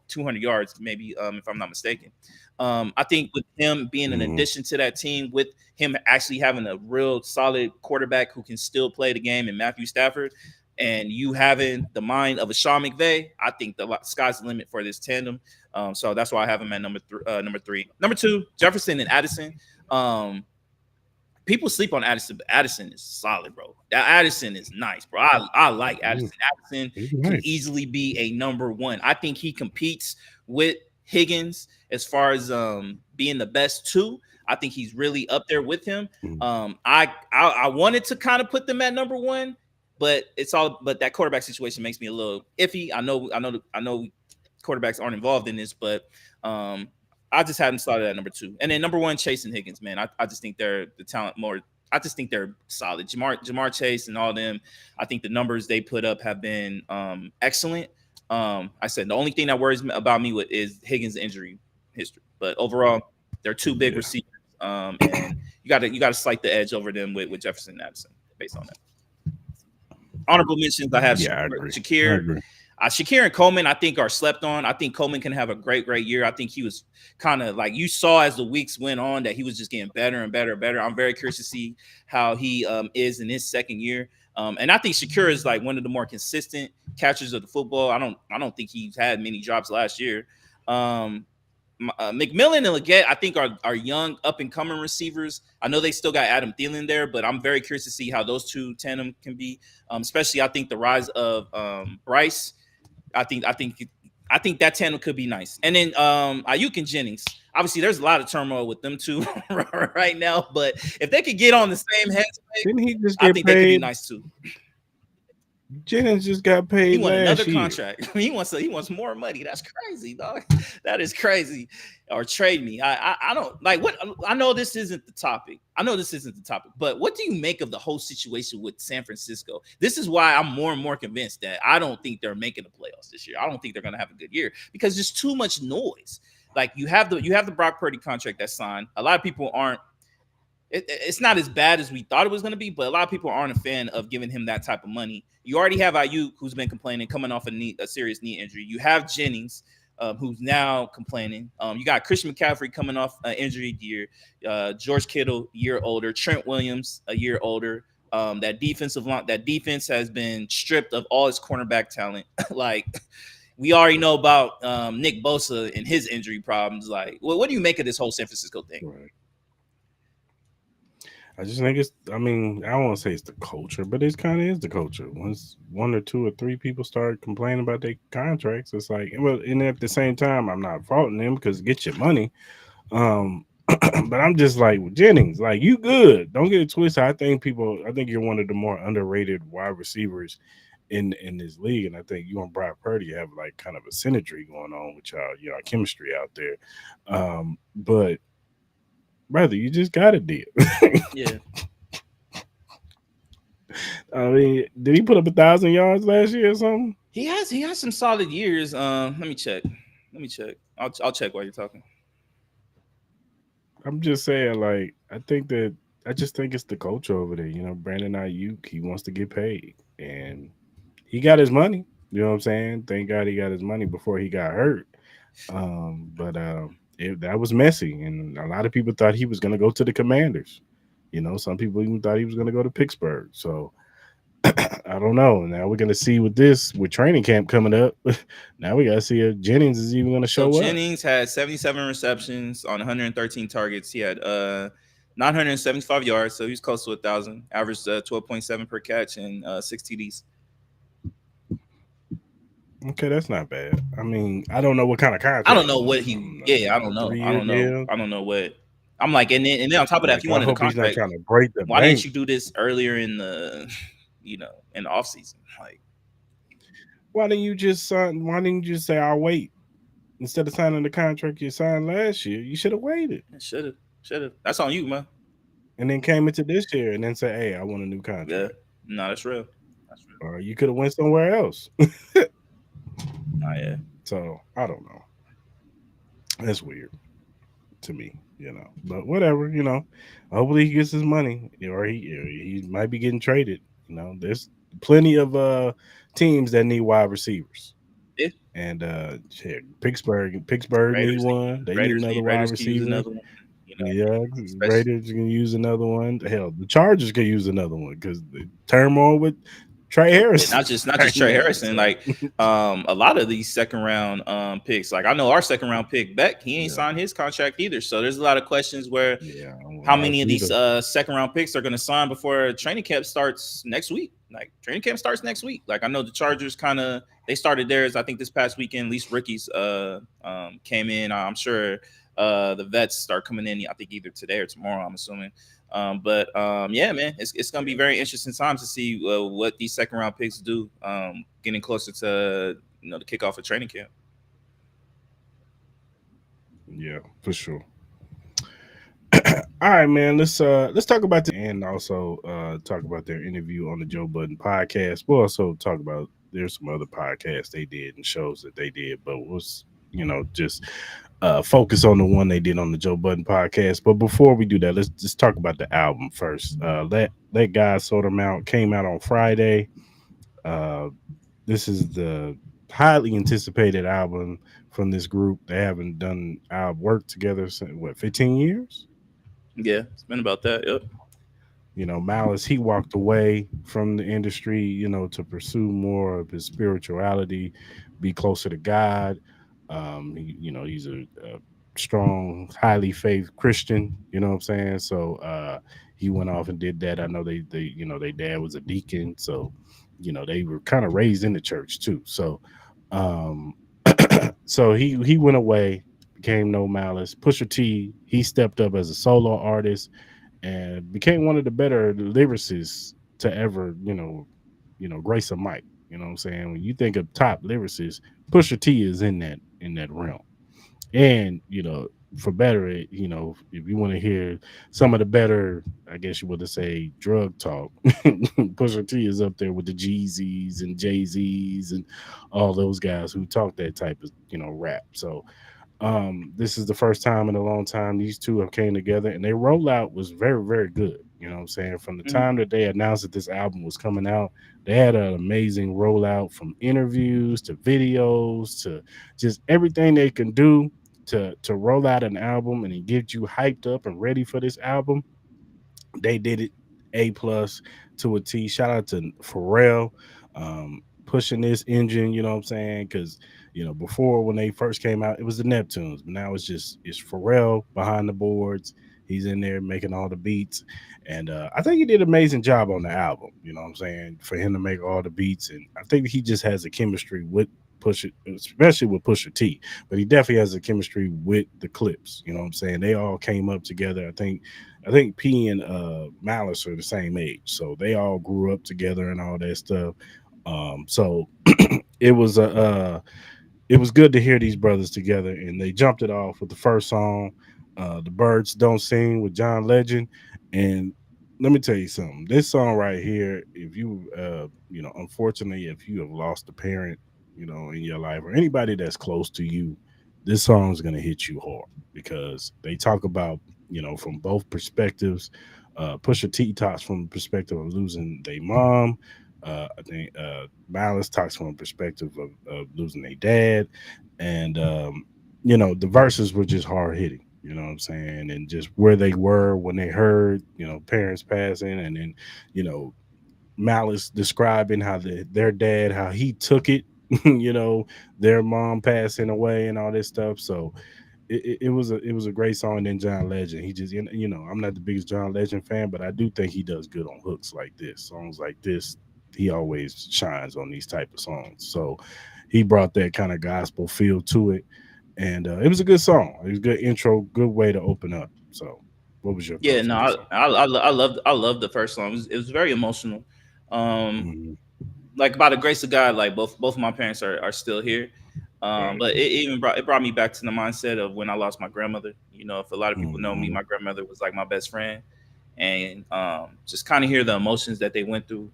200 yards, maybe, if I'm not mistaken. I think with him being an addition to that team, with him actually having a real solid quarterback who can still play the game in Matthew Stafford, and you having the mind of a Sean McVay, I think the sky's the limit for this tandem. So that's why I have him at number 3. Number 2, Jefferson and Addison. People sleep on Addison, but Addison is solid, bro. Addison is nice, bro. I like Addison. Addison can easily be a number 1. I think he competes with Higgins as far as being the best 2. I think he's really up there with him. I wanted to kind of put them at number 1. But that quarterback situation makes me a little iffy. I know quarterbacks aren't involved in this, but I just had them slotted at number 2. And then number 1, Chase and Higgins, man. I just think they're the talent more. I just think they're solid. Jamar Chase and all them, I think the numbers they put up have been excellent. I said the only thing that worries about me is Higgins' injury history. But overall, they're 2 big receivers. And you gotta slight the edge over them with Jefferson and Addison based on that. Honorable mentions, I have Shakur. Shakur and Coleman, I think, are slept on. I think Coleman can have a great year. I think he was kind of like, you saw as the weeks went on that he was just getting better and better and better. I'm very curious to see how he is in his second year. And I think Shakur is like one of the more consistent catchers of the football. I don't think he's had many drops last year. McMillan and Leggett, I think, are young, up-and-coming receivers. I know they still got Adam Thielen there, but I'm very curious to see how those two tandem can be. Especially, I think the rise of Bryce. I think that tandem could be nice. And then Ayuk and Jennings. Obviously, there's a lot of turmoil with them two right now. But if they could get on the same headspace, didn't he just I get think they could be paid? nice too. Jennings just got He paid want another last year. contract. He wants more money. That's crazy, dog. That is crazy. Or trade me. I don't like what I know this isn't the topic. I know this isn't the topic, but what do you make of the whole situation with San Francisco? This is why I'm more and more convinced that I don't think they're making the playoffs this year. I don't think they're gonna have a good year because there's too much noise. Like you have the Brock Purdy contract that's signed. A lot of people aren't it's not as bad as we thought it was going to be, but a lot of people aren't a fan of giving him that type of money. You already have Ayuk, who's been complaining, coming off a serious knee injury. You have Jennings, who's now complaining. You got Christian McCaffrey coming off an injury year. George Kittle, a year older. Trent Williams, a year older. That defense has been stripped of all its cornerback talent. Like we already know about Nick Bosa and his injury problems. Like, well, what do you make of this whole San Francisco thing? Right. I just think it's. I mean, I don't want to say it's the culture, but it kind of is the culture. Once one or two or three people start complaining about their contracts, it's like, well, and at the same time, I'm not faulting them because get your money. Um, but I'm just like Jennings, like you good. Don't get it twisted. I think you're one of the more underrated wide receivers in this league, and I think you and Brock Purdy have like kind of a synergy going on with y'all, chemistry out there. But brother, you just got a deal. Yeah. I mean, did he put up 1,000 yards last year or something? He has some solid years. Let me check. I'll check while you're talking. I'm just saying, like, I just think it's the culture over there. Brandon Ayuk, he wants to get paid, and he got his money. You know what I'm saying? Thank God he got his money before he got hurt. But that was messy, and a lot of people thought he was going to go to the Commanders. Some people even thought he was going to go to Pittsburgh. So I don't know. Now we're going to see with training camp coming up. Now we got to see if Jennings is even going to So show up. Jennings had 77 receptions on 113 targets. He had 975 yards, so he's close to 1,000. Averaged 12.7 per catch and 6 TDs. Okay, that's not bad. I mean, I don't know what kind of I contract don't it know what was. he. Yeah, I don't know. I 3 year don't know. deal. I don't know what. I'm like, and then on top of that, if Like, you I wanted a hope he's not contract, trying to break the why didn't bank. you do this earlier in the, in the off season? Like, Why didn't you just sign? Why didn't you just say I'll wait instead of signing the contract you signed last year? You should have waited should have. That's on you, man. and then came into this year and then say, "Hey, I want a new Yeah, contract." no, that's real. That's real. Or you could have went somewhere else. Oh yeah. So I don't know. That's weird to me. But whatever. Hopefully he gets his money, or he might be getting traded. There's plenty of teams that need wide receivers. Yeah. And shit, Pittsburgh need Raiders one. They need Raiders another need wide Raiders can use receiver. another one. Yeah, Especially Raiders can use another one. Hell, the Chargers can use another one because the turmoil with Trey yeah, Harrison not right just Trey now. Harrison. So Like a lot of these second round picks. Like I know our second round pick Beck, he ain't yeah, signed his contract either. So there's a lot of questions where yeah, how ours many of these neither. second round picks are going to sign before training camp starts next week. Like training camp starts next week. Like I know the Chargers kind of they started theirs. I think this past weekend, at least rookies came in. I'm sure the vets start coming in. I think either today or tomorrow. I'm assuming. But yeah, man, it's gonna be Yeah, very interesting times to see what these second round picks do. Getting closer to the kickoff of training camp. yeah, for sure. All right, man. Let's talk about and also talk about their interview on the Joe Budden podcast. We'll also talk about there's some other podcasts they did and shows that they did, but was just focus on the one they did on the Joe Budden podcast. But before we do that, let's just talk about the album first. Let God Sort 'Em Out came out on Friday. Uh, this is the highly anticipated album from this group. They haven't done work together since what 15 years. Yeah, it's been about that. Yep. Malice, he walked away from the industry, to pursue more of his spirituality, be closer to God. He's a strong, highly faith Christian. You know what I'm saying? So he went off and did that. I know their dad was a deacon, so they were kind of raised in the church too. So, um, so he went away, became No Malice. Pusha T, he stepped up as a solo artist and became one of the better lyricists to ever, Grace of Mike. You know what I'm saying? When you think of top lyricists, Pusha T is in that realm. And for better, if you want to hear some of the better, I guess you would say drug talk, Pusha T is up there with the Jeezys and Jay Z's and all those guys who talk that type of rap. So this is the first time in a long time these two have came together, and their rollout was very, very good. You know what I'm saying? From the Mhm. time that they announced that this album was coming out, they had an amazing rollout, from interviews to videos to just everything they can do to roll out an album and then get you hyped up and ready for this album. They did it A+ to a T. Shout out to Pharrell, pushing this engine. You know what I'm saying? Because before, when they first came out, it was the Neptunes, but now it's Pharrell behind the boards. He's in there making all the beats, and I think he did an amazing job on the album. You know what I'm saying? For him to make all the beats, and I think he just has a chemistry with Pusha, especially with Pusha T. But he definitely has a chemistry with the Clipse. You know what I'm saying? They all came up together. I think P and Malice are the same age, so they all grew up together and all that stuff. So it was it was good to hear these brothers together, and they jumped it off with the first song, "The Birds Don't Sing" with John Legend. And let me tell you something. This song right here, if unfortunately, if you have lost a parent, in your life, or anybody that's close to you, this song is gonna hit you hard because they talk about, from both perspectives. Pusha T talks from the perspective of losing their mom. I think Malice talks from a perspective of losing their dad, and the verses were just hard hitting. You know what I'm saying, and just where they were when they heard parents passing, and then you know Malice describing how their dad, how he took it, you know, their mom passing away and all this stuff. So it was a great song. And then John Legend, he just I'm not the biggest John Legend fan, but I do think he does good on hooks like this, songs like this. He always shines on these type of songs. So he brought that kind of gospel feel to it, and it was a good song. It was a good intro, good way to open up. So, what was your Yeah, thoughts no, on this song? I loved the first song. It was very emotional. Um, Mhm. like by the grace of God, like both of my parents are still here. Right. But it brought me back to the mindset of when I lost my grandmother. If a lot of people know me, Mhm. my grandmother was like my best friend, and just kind of hear the emotions that they went through,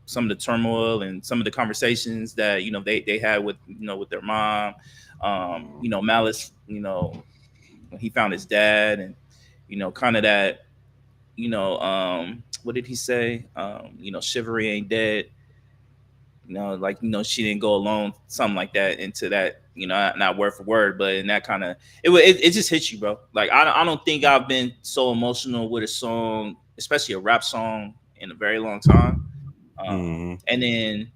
some of the turmoil and some of the conversations that they had with their mom. Malice, when he found his dad, and kind of that, what did he say? Chivalry ain't dead. Like she didn't go alone, something like that, into that. Not word for word, but in that kind of it just hits you, bro. Like I don't think I've been so emotional with a song, especially a rap song, in a very long time. Mhm. And then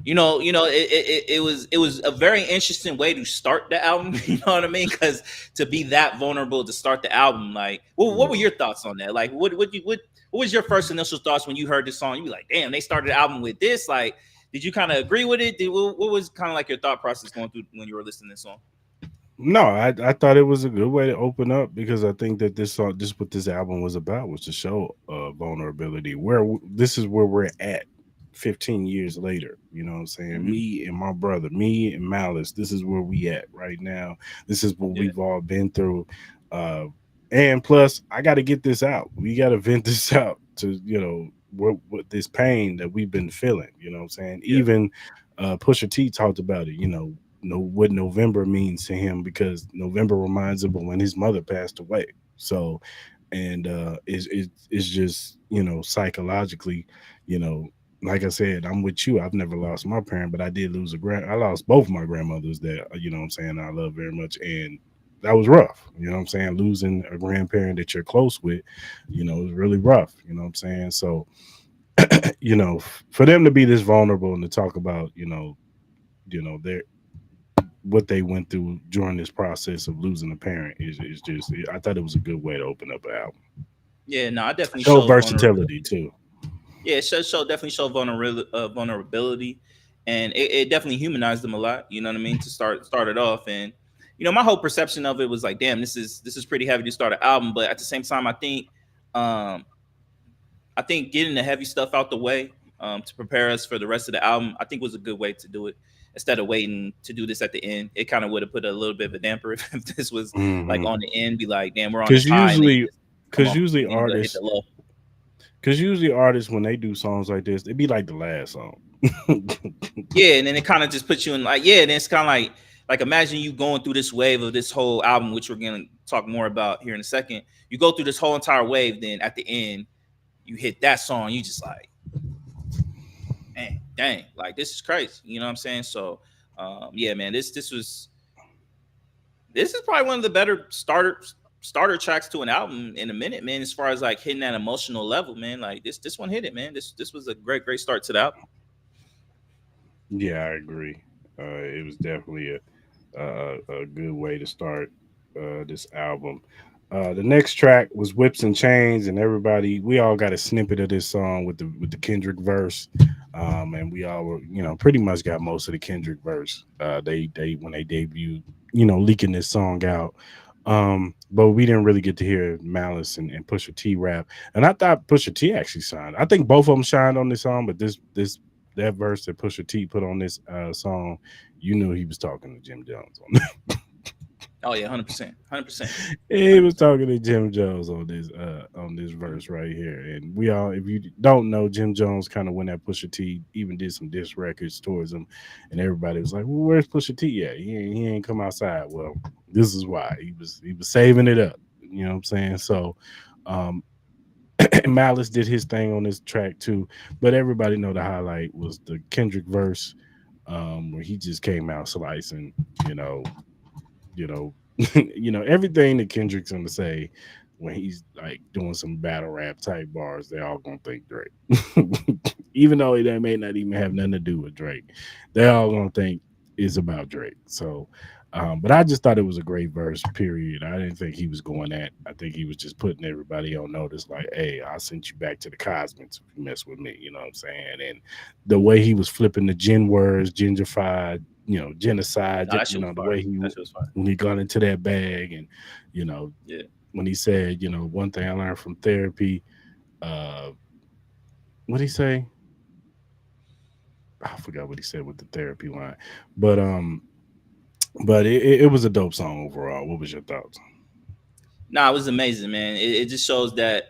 it was a very interesting way to start the album. You know what I mean? Because to be that vulnerable to start the album, like, what were Yeah. your thoughts on that? Like, what was your first initial thoughts when you heard this song? You were like, damn, they started the album with this. Like, did you kind of agree with it? What was kind of like your thought process going through when you were listening to this song? No, I thought it was a good way to open up because I think that this song, just what this album was about, was to show vulnerability. This is where we're at 15 years later. You know what I'm saying? Hmm. Me and my brother, me and Malice, this is where we at right now. This is what Yeah, we've all been through. Uh, and plus, I got to get this out. We got to vent this out to, what this pain that we've been feeling. You know what I'm saying? yeah, Even Pusha T talked about it, what November means to him because November reminds him of when his mother passed away. So, and it's just psychologically, you know, like I said, I'm with you. I've never lost my parent, but I did lose I lost both my grandmothers that what I'm saying, I love very much, and that was rough. You know what I'm saying? Losing a grandparent that you're close with, is really rough. You know what I'm saying? So, for them to be this vulnerable and to talk about, their what they went through during this process of losing a parent is just, I thought it was a good way to open up an album. yeah. No, I definitely Show showed vulnerability. versatility too. Yeah, it definitely show vulnerability, and it definitely humanized them a lot. You know what I mean? To start it off, and my whole perception of it was like, damn, this is pretty heavy to start an album. But at the same time, um, I think getting the heavy stuff out the way, to prepare us for the rest of the album, I think was a good way to do it. Instead of waiting to do this at the end, it kind of would have put a little bit of a damper if this was like Mm-hmm. on the end. Be like, damn, we're on Because this high, and then you usually, just come because off, usually and then you hit the artists, low. because usually artists when they do songs like this, it be like the last song. Yeah, and then it kind of just puts you in like, yeah, and it's kind of like imagine you going through this wave of this whole album, which we're gonna talk more about here in a second. You go through this whole entire wave, then at the end, you hit that song, you just like, man, dang, like this is crazy. You know what I'm saying? So, yeah, man, this is probably one of the better starter tracks to an album in a minute, man. As far as like hitting that emotional level, man, like this one hit it, man. This was a great start to the album. Yeah, I agree. It was definitely a good way to start this album. The next track was "Whips and Chains," and everybody, we all got a snippet of this song with the Kendrick verse, and we all were, pretty much got most of the Kendrick verse. They when they debuted, leaking this song out. But we didn't really get to hear Malice and Pusha T rap, and I thought Pusha T actually shined. I think both of them shined on this song, but this that verse that Pusha T put on this song, you knew he was talking to Jim Jones on. Oh yeah, 100%, 100%, He hundred was percent. talking to Jim Jones on this verse right here, and we all, if you don't know, Jim Jones kind of went at Pusha T, even did some diss records towards him, and everybody was like, "Well, where's Pusha T at? He ain't come outside." Well, this is why he was saving it up. You know what I'm saying? So, um, Malice did his thing on this track too, but everybody know the highlight was the Kendrick verse, where he just came out slicing, you know, you know, everything that Kendrick's gonna say when he's like doing some battle rap type bars, they all gonna think Drake. Even though it may not even have nothing to do with Drake, they all gonna think it's about Drake. So, but I just thought it was a great verse. Period. I didn't think he was going at. I think he was just putting everybody on notice, like, "Hey, I'll send you back to the Cosmins if you mess with me." You know what I'm saying? And the way he was flipping the gen words, gentrified, genocide, No, that shit was the fire. way he That shit was fire. when he got into that bag, and you know Yeah. when he said, one thing I learned from therapy, uh what did he say? I forgot what he said with the therapy line, but it was a dope song overall. What was your thoughts? Nah, it was amazing, man. It just shows that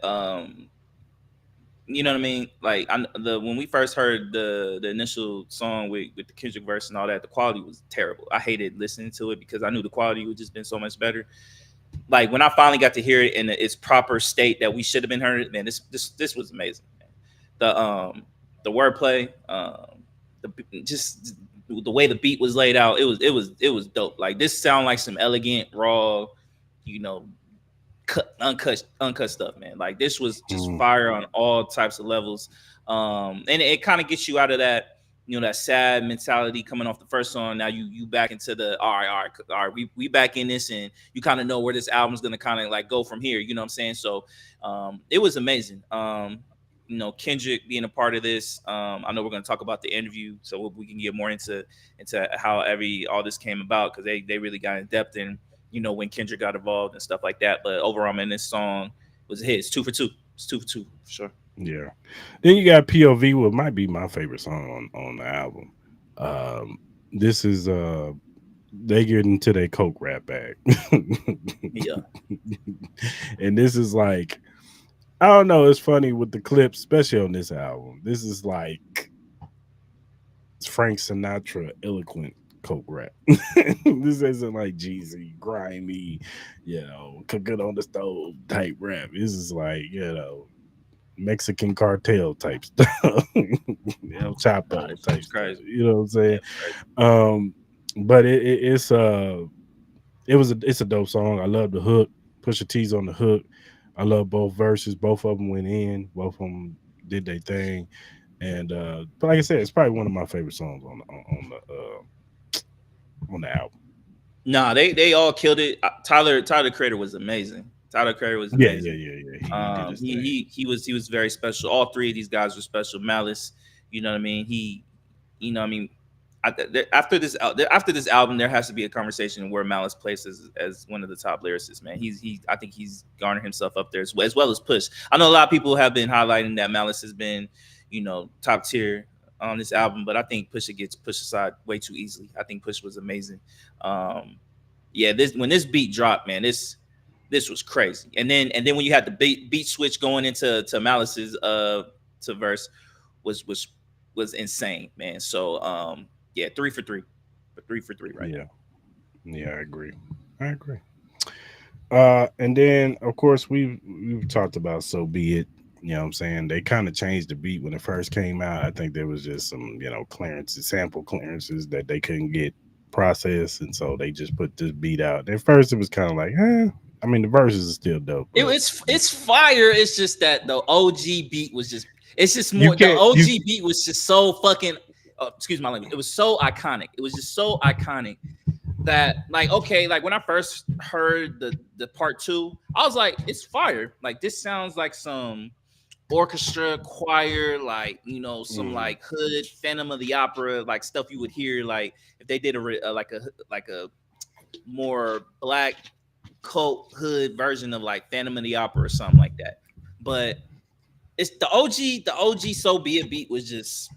you know what I mean. Like the when we first heard the initial song with the Kendrick verse and all that, the quality was terrible. I hated listening to it because I knew the quality would just been so much better. Like when I finally got to hear it in its proper state that we should have been heard, man, this was amazing. Man. The wordplay, just the way the beat was laid out, it was dope. Like this sound like some elegant raw, you know, uncut stuff, man. Like this was just Mm, fire on all types of levels. And it kind of gets you out of that, that sad mentality coming off the first song. Now you back into the all right, we back in this, and you kind of know where this album's gonna kind of like go from here. You know what I'm saying? So it was amazing. Kendrick being a part of this. I know we're gonna talk about the interview, so we can get more into how all this came about, because they really got in depth in when Kendrick got involved and stuff like that. But overall, man, this song was a hit. It's 2 for 2. It's 2 for 2 for sure. yeah. Then you got POV, what might be my favorite song on the album. This is they get into their coke rap bag. Yeah. And this is like, I don't know, it's funny with the clips, especially on this album. This is like Frank Sinatra eloquent coke rap. This isn't like Jeezy, grimy, cooking on the stove type rap. This is like, Mexican cartel type stuff, Nah, Chapo this type shit's stuff. crazy. You know what I'm Yeah, saying? it's crazy. Um, but it's a dope song. I love the hook. Pusha T's on the hook. I love both verses. Both of them went in. Both of them did their thing. And but like I said, it's probably one of my favorite songs on the album. Nah, they all killed it. Tyler Creator was amazing. Tyler Creator was Yeah, yeah, amazing. yeah, yeah. He did his thing. He was very special. All three of these guys were special. Malice, you know what I mean. You know what I mean. After this album, there has to be a conversation where Malice places as one of the top lyricists. Man, I think he's garnered himself up there as well as Push. I know a lot of people have been highlighting that Malice has been, top tier on this album, but I think Pusha gets pushed aside way too easily. I think Push was amazing. Um, yeah, this when this beat dropped, man, this was crazy. And then when you had the beat switch going into Malice's to verse was insane, man. So yeah, 3 for 3, but 3 for 3 right Yeah, now. yeah, I agree. I agree. And then of course we've talked about So Be It. You know what I'm saying? They kind of changed the beat when it first came out. I think there was just some, clearances, sample clearances that they couldn't get processed, and so they just put this beat out. At first, it was kind of like, I mean, the verses are still dope, but It's fire. It's just that the OG beat was just it's just you more the can't you OG beat was just so fucking excuse my language. It was so iconic. It was just so iconic that like okay, like when I first heard the part two, I was like, it's fire. Like this sounds like some orchestra choir, like some mm, like hood Phantom of the Opera, like stuff you would hear like if they did like a more black cult hood version of like Phantom of the Opera or something like that. But it's the OG So Be It beat was just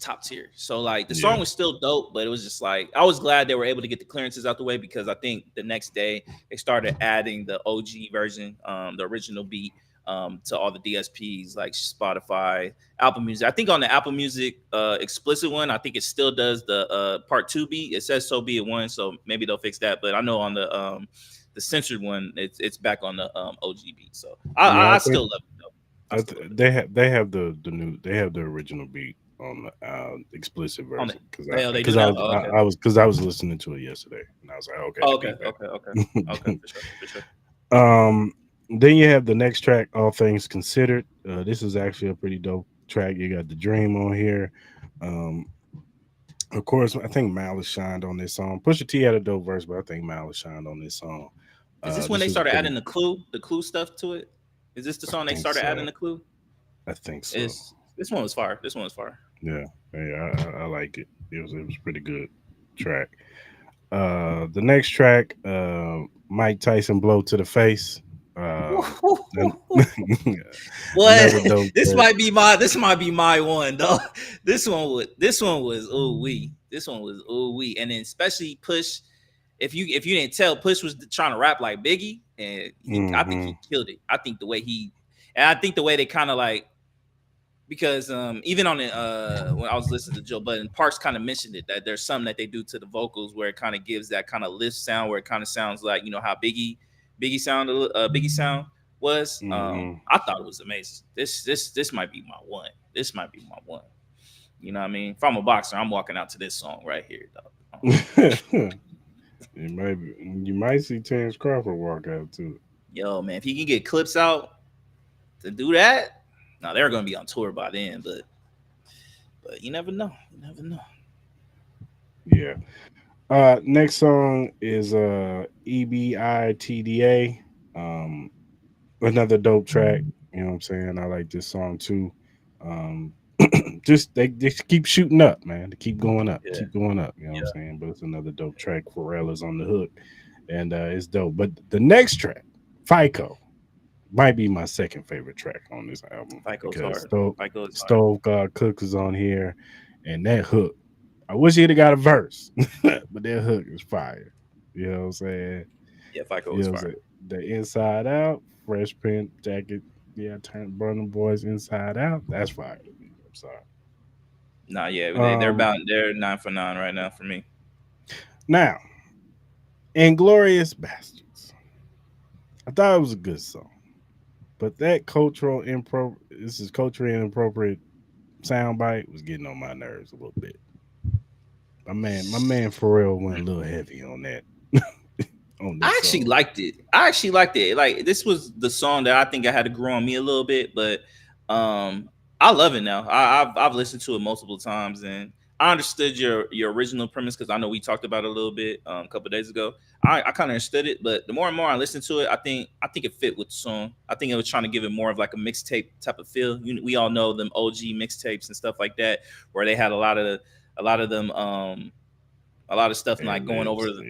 top tier. So like the yeah, song was still dope, but it was just like I was glad they were able to get the clearances out the way because I think the next day they started adding the OG version, the original beat, to all the DSPs like Spotify, Apple Music. I think on the Apple Music explicit one, I think it still does the part two beat. It says So Be It one, so maybe they'll fix that. But I know on the censored one, it's back on the OG beat. So I, yeah. I, I still love it though. I still love it They have the original beat on the explicit on it. version because They do now. Oh, okay. I was listening to it yesterday and I was like, okay, Oh, the okay, beat okay, okay, okay, back. for sure, for sure. um, then you have the next track, All Things Considered. This is actually a pretty dope track. You got the Dream on here. Um, of course, I think Malice shined on this song. Pusha T had a dope verse, but I think Malice shined on this song. Is this when This they was a started pretty. adding the clue stuff to it? Is this the I song they think started adding so. the clue? I think so. Is this one was fire? This one was fire. Yeah, yeah, I like it. It was pretty good track. The next track, Mike Tyson blow to the face. Um, an- What? another dope This track. might be my one though. This one was ooh wee. This one was ooh wee. And then especially Push. If you didn't tell, Push was trying to rap like Biggie, and I think Hmm. he killed it. I think the way they kind of like because even on the when I was listening to Joe Budden, Parks kind of mentioned it that there's something that they do to the vocals where it kind of gives that kind of lift sound where it kind of sounds like how Biggie sound was. Hmm. I thought it was amazing. This might be my one. This might be my one. You know what I mean? If I'm a boxer, I'm walking out to this song right here, dog. You might see Terrence Crawford walk out too. Yo, man, if he can get Clipse out to do that, now they're gonna be on tour by then, but you never know. You never know. Yeah. Next song is EBITDA. Um, Another dope track. You know what I'm saying? I like this song too. Um, just they just keep shooting up, man. They Yeah, keep going up. You know what I'm yeah. saying? But it's another dope track. Pharrell is on the hook, and it's dope. But the next track, FICO, might be my second favorite track on this album FICO's because hard. FICO is hard. Stove God Cook is on here, and that hook. I wish he'd have got a verse, but that hook is fire. You know what I'm saying? Yeah, FICO You is know what I'm fire. saying? The Inside Out, Fresh Print Jacket. Yeah, turn Burning Boys Inside Out. That's fire to me. I'm sorry. Nah, yeah, Um, they're 9 for 9 right now for me. Now, Inglorious Bastards. I thought it was a good song, but that this is culturally inappropriate soundbite was getting on my nerves a little bit. My man Pharrell went a little heavy on that on I this actually song. liked it. I actually liked it. Like this was the song that I think I had to grow on me a little bit, but I love it now. I've listened to it multiple times and I understood your original premise because I know we talked about it a little bit a couple of days ago. I kind of understood it, but the more and more I listened to it, I think it fit with the song. I think it was trying to give it more of like a mixtape type of feel. We all know them OG mixtapes and stuff like that, where they had a lot of them a lot of stuff Ad like going over libs,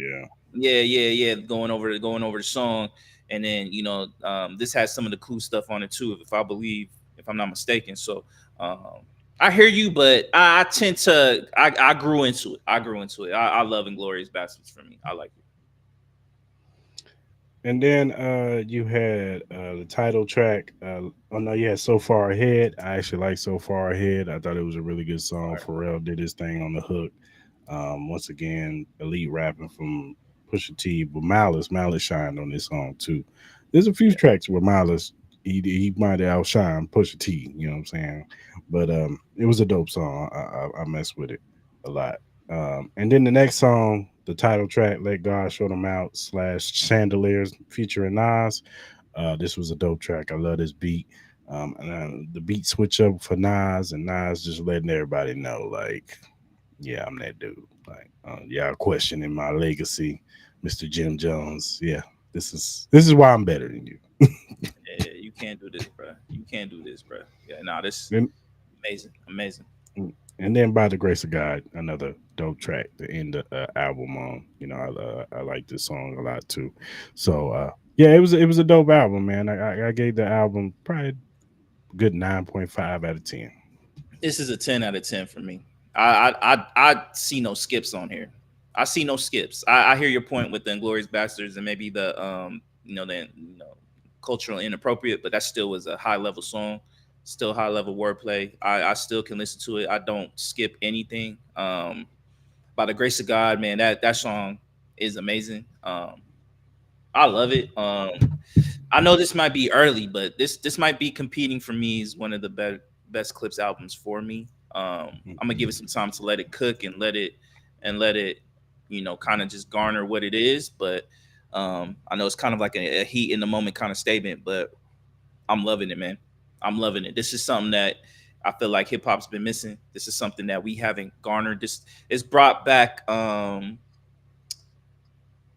yeah. yeah, going over the song, and then this has some of the cool stuff on it too, if I'm not mistaken. So, Um, I hear you, but I tend to I grew into it. I grew into it. I love Inglorious Bastards for me. I like it. And then you had the title track. Oh no, you had So Far Ahead. I actually like So Far Ahead. I thought it was a really good song. Fire. Pharrell did his thing on the hook. Once again, elite rapping from Pusha T, but Malice shined on this song too. There's a few Yeah. tracks where Malice he might have outshined Pusha T. You know what I'm saying? But it was a dope song. I mess with it a lot. And then the next song, the title track, "Let God Show Them Out" slash Chandeliers featuring Nas. This was a dope track. I love this beat. The beat switch up for Nas, and Nas just letting everybody know, like, yeah, I'm that dude. Like, y'all questioning my legacy, Mr. Jim Jones. Yeah, this is why I'm better than you. Yeah, you can't do this, bro. You can't do this, bro. Yeah, nah, this And, amazing, amazing. and then by the grace of God, another dope track to end the album on. You know, I like this song a lot too. So yeah, it was a dope album, man. I gave the album probably a good 9.5 out of 10. This is a 10 out of 10 for me. I see no skips on here. I see no skips. I hear your point with the Inglorious Bastards and maybe the cultural inappropriate, but that still was a high level song, still high level wordplay. I still can listen to it. I don't skip anything. By the grace of God, man, that song is amazing. I love it. I know this might be early, but this might be competing for me as one of the best Clipse albums for me. I'm gonna give it some time to let it cook and let it, kind of just garner what it is. But I know it's kind of like a heat in the moment kind of statement, but I'm loving it, man. I'm loving it. This is something that I feel like hip hop's been missing. This is something that we haven't garnered. This it's brought back.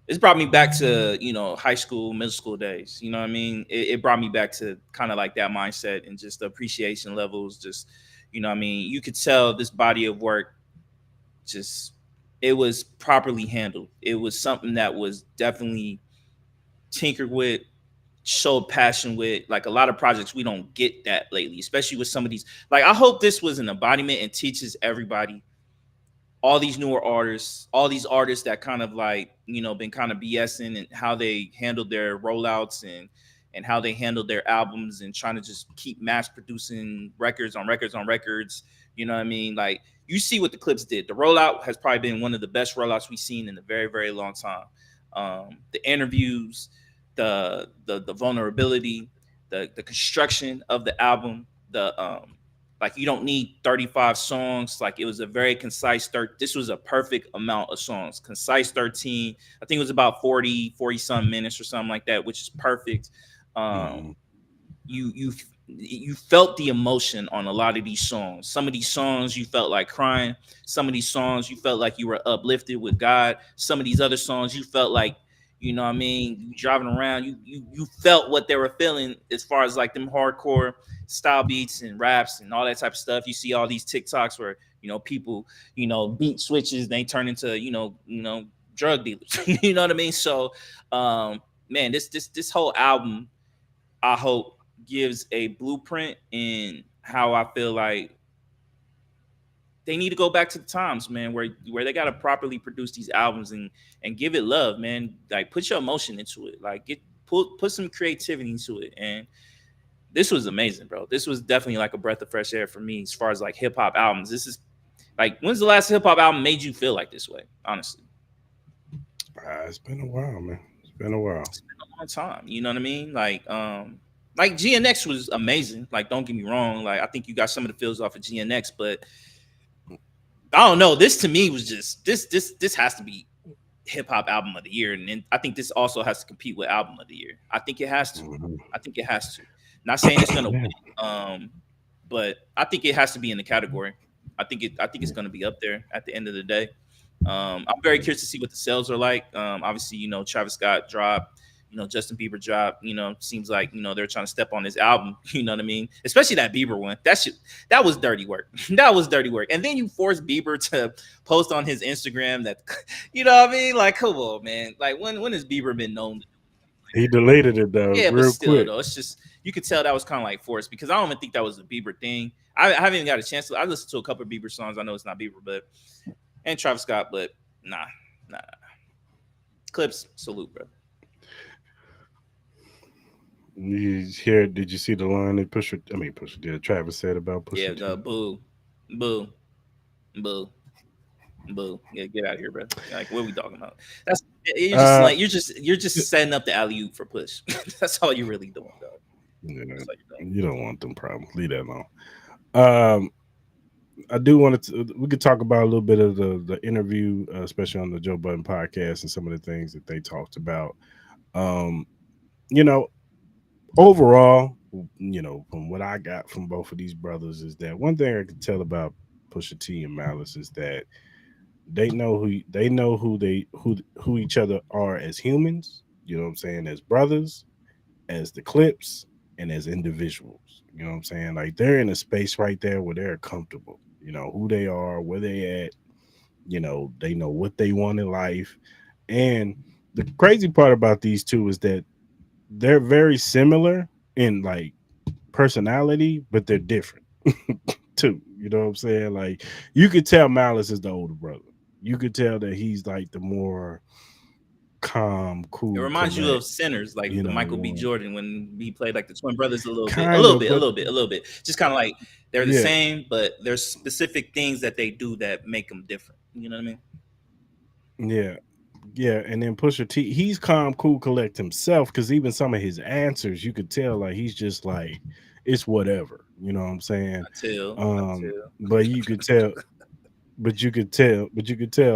It's brought me back to high school, middle school days. You know what I mean? It brought me back to kind of like that mindset and just the appreciation levels. Just what I mean, you could tell this body of work just it was properly handled. It was something that was definitely tinkered with, showed passion with. Like a lot of projects, we don't get that lately, especially with some of these. Like I hope this was an embodiment and teaches everybody, all these newer artists, all these artists that kind of like, been kind of BSing and how they handled their rollouts and how they handled their albums and trying to just keep mass producing records on records on records. You know what I mean? Like you see what the Clipse did. The rollout has probably been one of the best rollouts we've seen in a very, very long time. The interviews, the vulnerability, the construction of the album, the like you don't need 35 songs. Like it was a very concise this was a perfect amount of songs. Concise 13. I think it was about 40 some minutes or something like that, which is perfect. Mm-hmm. Um you felt the emotion on a lot of these songs. Some of these songs you felt like crying. Some of these songs you felt like you were uplifted with God. Some of these other songs you felt like, what I mean, you driving around, you felt what they were feeling as far as like them hardcore style beats and raps and all that type of stuff. You see all these TikToks where, people, beat switches, they turn into, drug dealers. You know what I mean? So man, this whole album, I hope gives a blueprint in how I feel like they need to go back to the times, man, where they gotta properly produce these albums and give it love, man. Like put your emotion into it. Like put some creativity into it. And this was amazing, bro. This was definitely like a breath of fresh air for me as far as like hip hop albums. This is like, when's the last hip hop album made you feel like this way? Honestly, It's been a while, man. It's been a while. it's been a long time. You know what I mean? Like GNX was amazing. Like, don't get me wrong. Like, I think you got some of the feels off of GNX, but I don't know. This to me was just this has to be hip hop album of the year, and then I think this also has to compete with album of the year. I think it has to. Mhm. I think it has to. Not saying it's gonna Yeah. win, but I think it has to be in the category. I think it's gonna be up there at the end of the day. I'm very curious to see what the sales are like. Obviously, Travis Scott dropped, Justin Bieber dropped. Seems like they're trying to step on his album. You know what I mean? Especially that Bieber one. That was dirty work. That was dirty work. And then you force Bieber to post on his Instagram that, you know what I mean? Like, come on, man. Like, when has Bieber been known? He deleted it though Yeah, but real still quick. though, it's just you could tell that was kind of like forced because I don't even think that was a Bieber thing. I haven't even got a chance to. I listened to a couple of Bieber songs. I know it's not Bieber, but and Travis Scott, but nah, nah. Clipse, salute, bro. You hear? Did you see the line that Pusha? I mean, Pusha did. Travis said about Yeah, Pusha T. boo, boo, boo, boo. Yeah, get out of here, bro. Like, what are we talking about? That's you're just Uh, like you're just setting up the alley oop for push. That's all you're really doing, dog. you know, That's all you're doing. you don't want them problems. Leave that alone. Um, I do want to. We could talk about a little bit of the interview, especially on the Joe Budden podcast, and some of the things that they talked about. Um, you know, overall, from what I got from both of these brothers is that one thing I could tell about Pusha T and Malice is that they know who each other are as humans. You know what I'm saying? As brothers, as the Clipse, and as individuals. You know what I'm saying? Like they're in a space right there where they're comfortable. You know who they are, where they at. They know what they want in life. And the crazy part about these two is that they're very similar in like personality, but they're different too. You know what I'm saying? Like you could tell Malice is the older brother. You could tell that he's like the more calm, It cool, reminds you collect, of Sinners, like the Michael B. one. Jordan when he played like the twin brothers a little bit, a Kind little of, bit, a but little bit, a little bit. Just kind of like they're the yeah, same, but there's specific things that they do that make them different. You know what I mean? yeah, yeah. And then Pusha T, he's calm, cool, collect himself because even some of his answers, you could tell like he's just like it's whatever. You know what I'm saying? Until But you could tell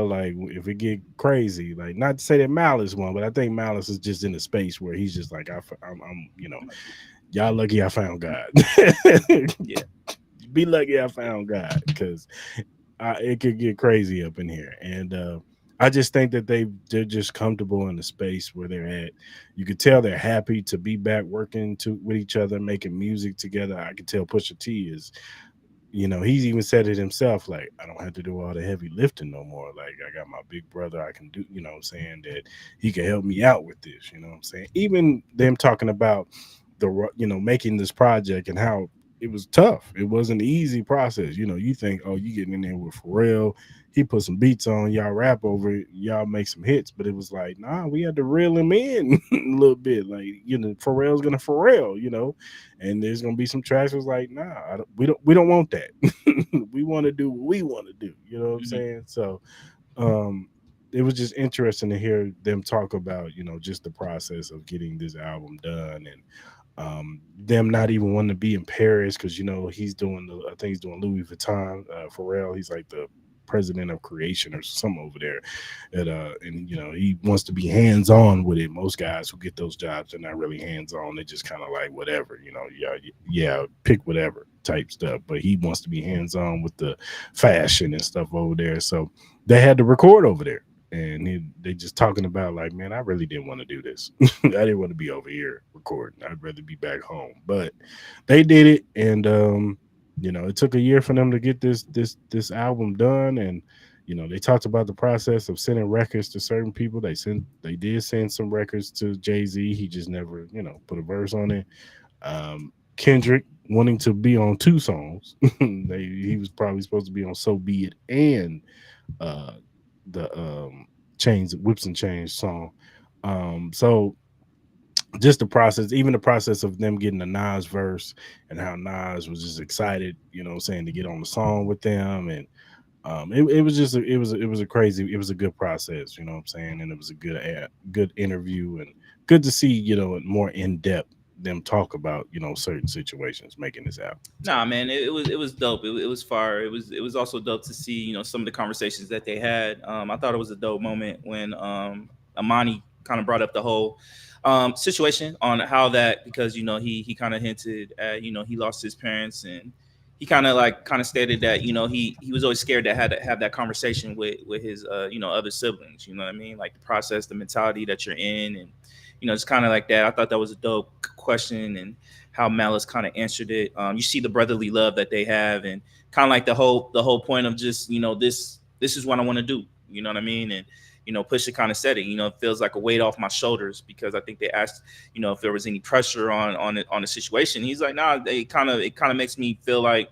like if it get crazy, like not to say that Malice won, but I think Malice is just in a space where he's just like I'm y'all lucky I found God. yeah. Be lucky I found God because it could get crazy up in here. And I just think that they're just comfortable in the space where they're at. You could tell they're happy to be back working with each other, making music together. I could tell Pusha T is, he's even said it himself, like, I don't have to do all the heavy lifting no more. Like, I got my big brother, I can do, what I'm saying, that he can help me out with this, what I'm saying. Even them talking about making this project and how it was tough. It wasn't an easy process. You think, oh, you getting in there with Pharrell, he put some beats on, y'all rap over it, y'all make some hits, but it was like, nah, we had to reel him in a little bit. Like, Pharrell's gonna Pharrell, and there's gonna be some tracks was like, nah, we don't want that. We want to do what we want to do. You know what I'm Hmm. saying? So um it was just interesting to hear them talk about, just the process of getting this album done and them not even wanting to be in Paris because I think he's doing Louis Vuitton. Pharrell, he's like the president of creation or something over there. And he wants to be hands on with it. Most guys who get those jobs are not really hands on. They just kind of like whatever, yeah, pick whatever type stuff. But he wants to be hands on with the fashion and stuff over there. So they had to record over there. And they just talking about like, man, I really didn't want to do this. I didn't want to be over here recording. I'd rather be back home. But they did it, and it took a year for them to get this album done. And they talked about the process of sending records to certain people. They did send some records to Jay-Z. He just never put a verse on it. Kendrick wanting to be on two songs. He was probably supposed to be on So Be It and uh the chains whips and chains song. So just the process, even the process of them getting the Nas verse and how Nas was just excited, saying to get on the song with them. And it was just it was a good process, you know what I'm saying. And it was a good interview and good to see, more in depth them talk about, certain situations making this album. Nah, So man, it was dope. It was fire. It was also dope to see some of the conversations that they had. I thought it was a dope moment when Amani kind of brought up the whole situation on how that because he kind of hinted at he lost his parents and he kind of stated that he was always scared to have that conversation with his other siblings. You know what I mean? Like the process, the mentality that you're in, and it's kind of like that. I thought that was a dope question and how Malice kind of answered it. You see the brotherly love that they have, and kind of like the whole point of just this is what I want to do. You know what I mean? And Pusha kind of said it. It feels like a weight off my shoulders, because I think they asked, if there was any pressure on the situation. He's like, nah, it kind of makes me feel like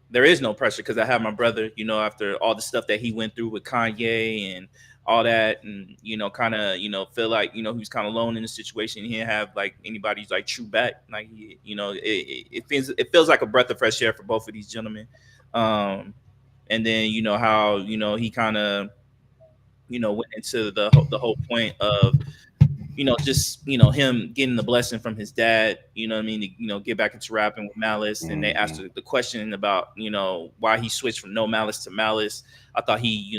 there is no pressure, because I have my brother, after all the stuff that he went through with Kanye and all that, and kind of feel like he was kind of alone in the situation. He didn't have like anybody's like true back. Like it feels like a breath of fresh air for both of these gentlemen. And then how he kind of went into the whole point of just him getting the blessing from his dad, what I mean, to get back into rapping with Malice. And they asked the question about why he switched from No Malice to Malice. I thought he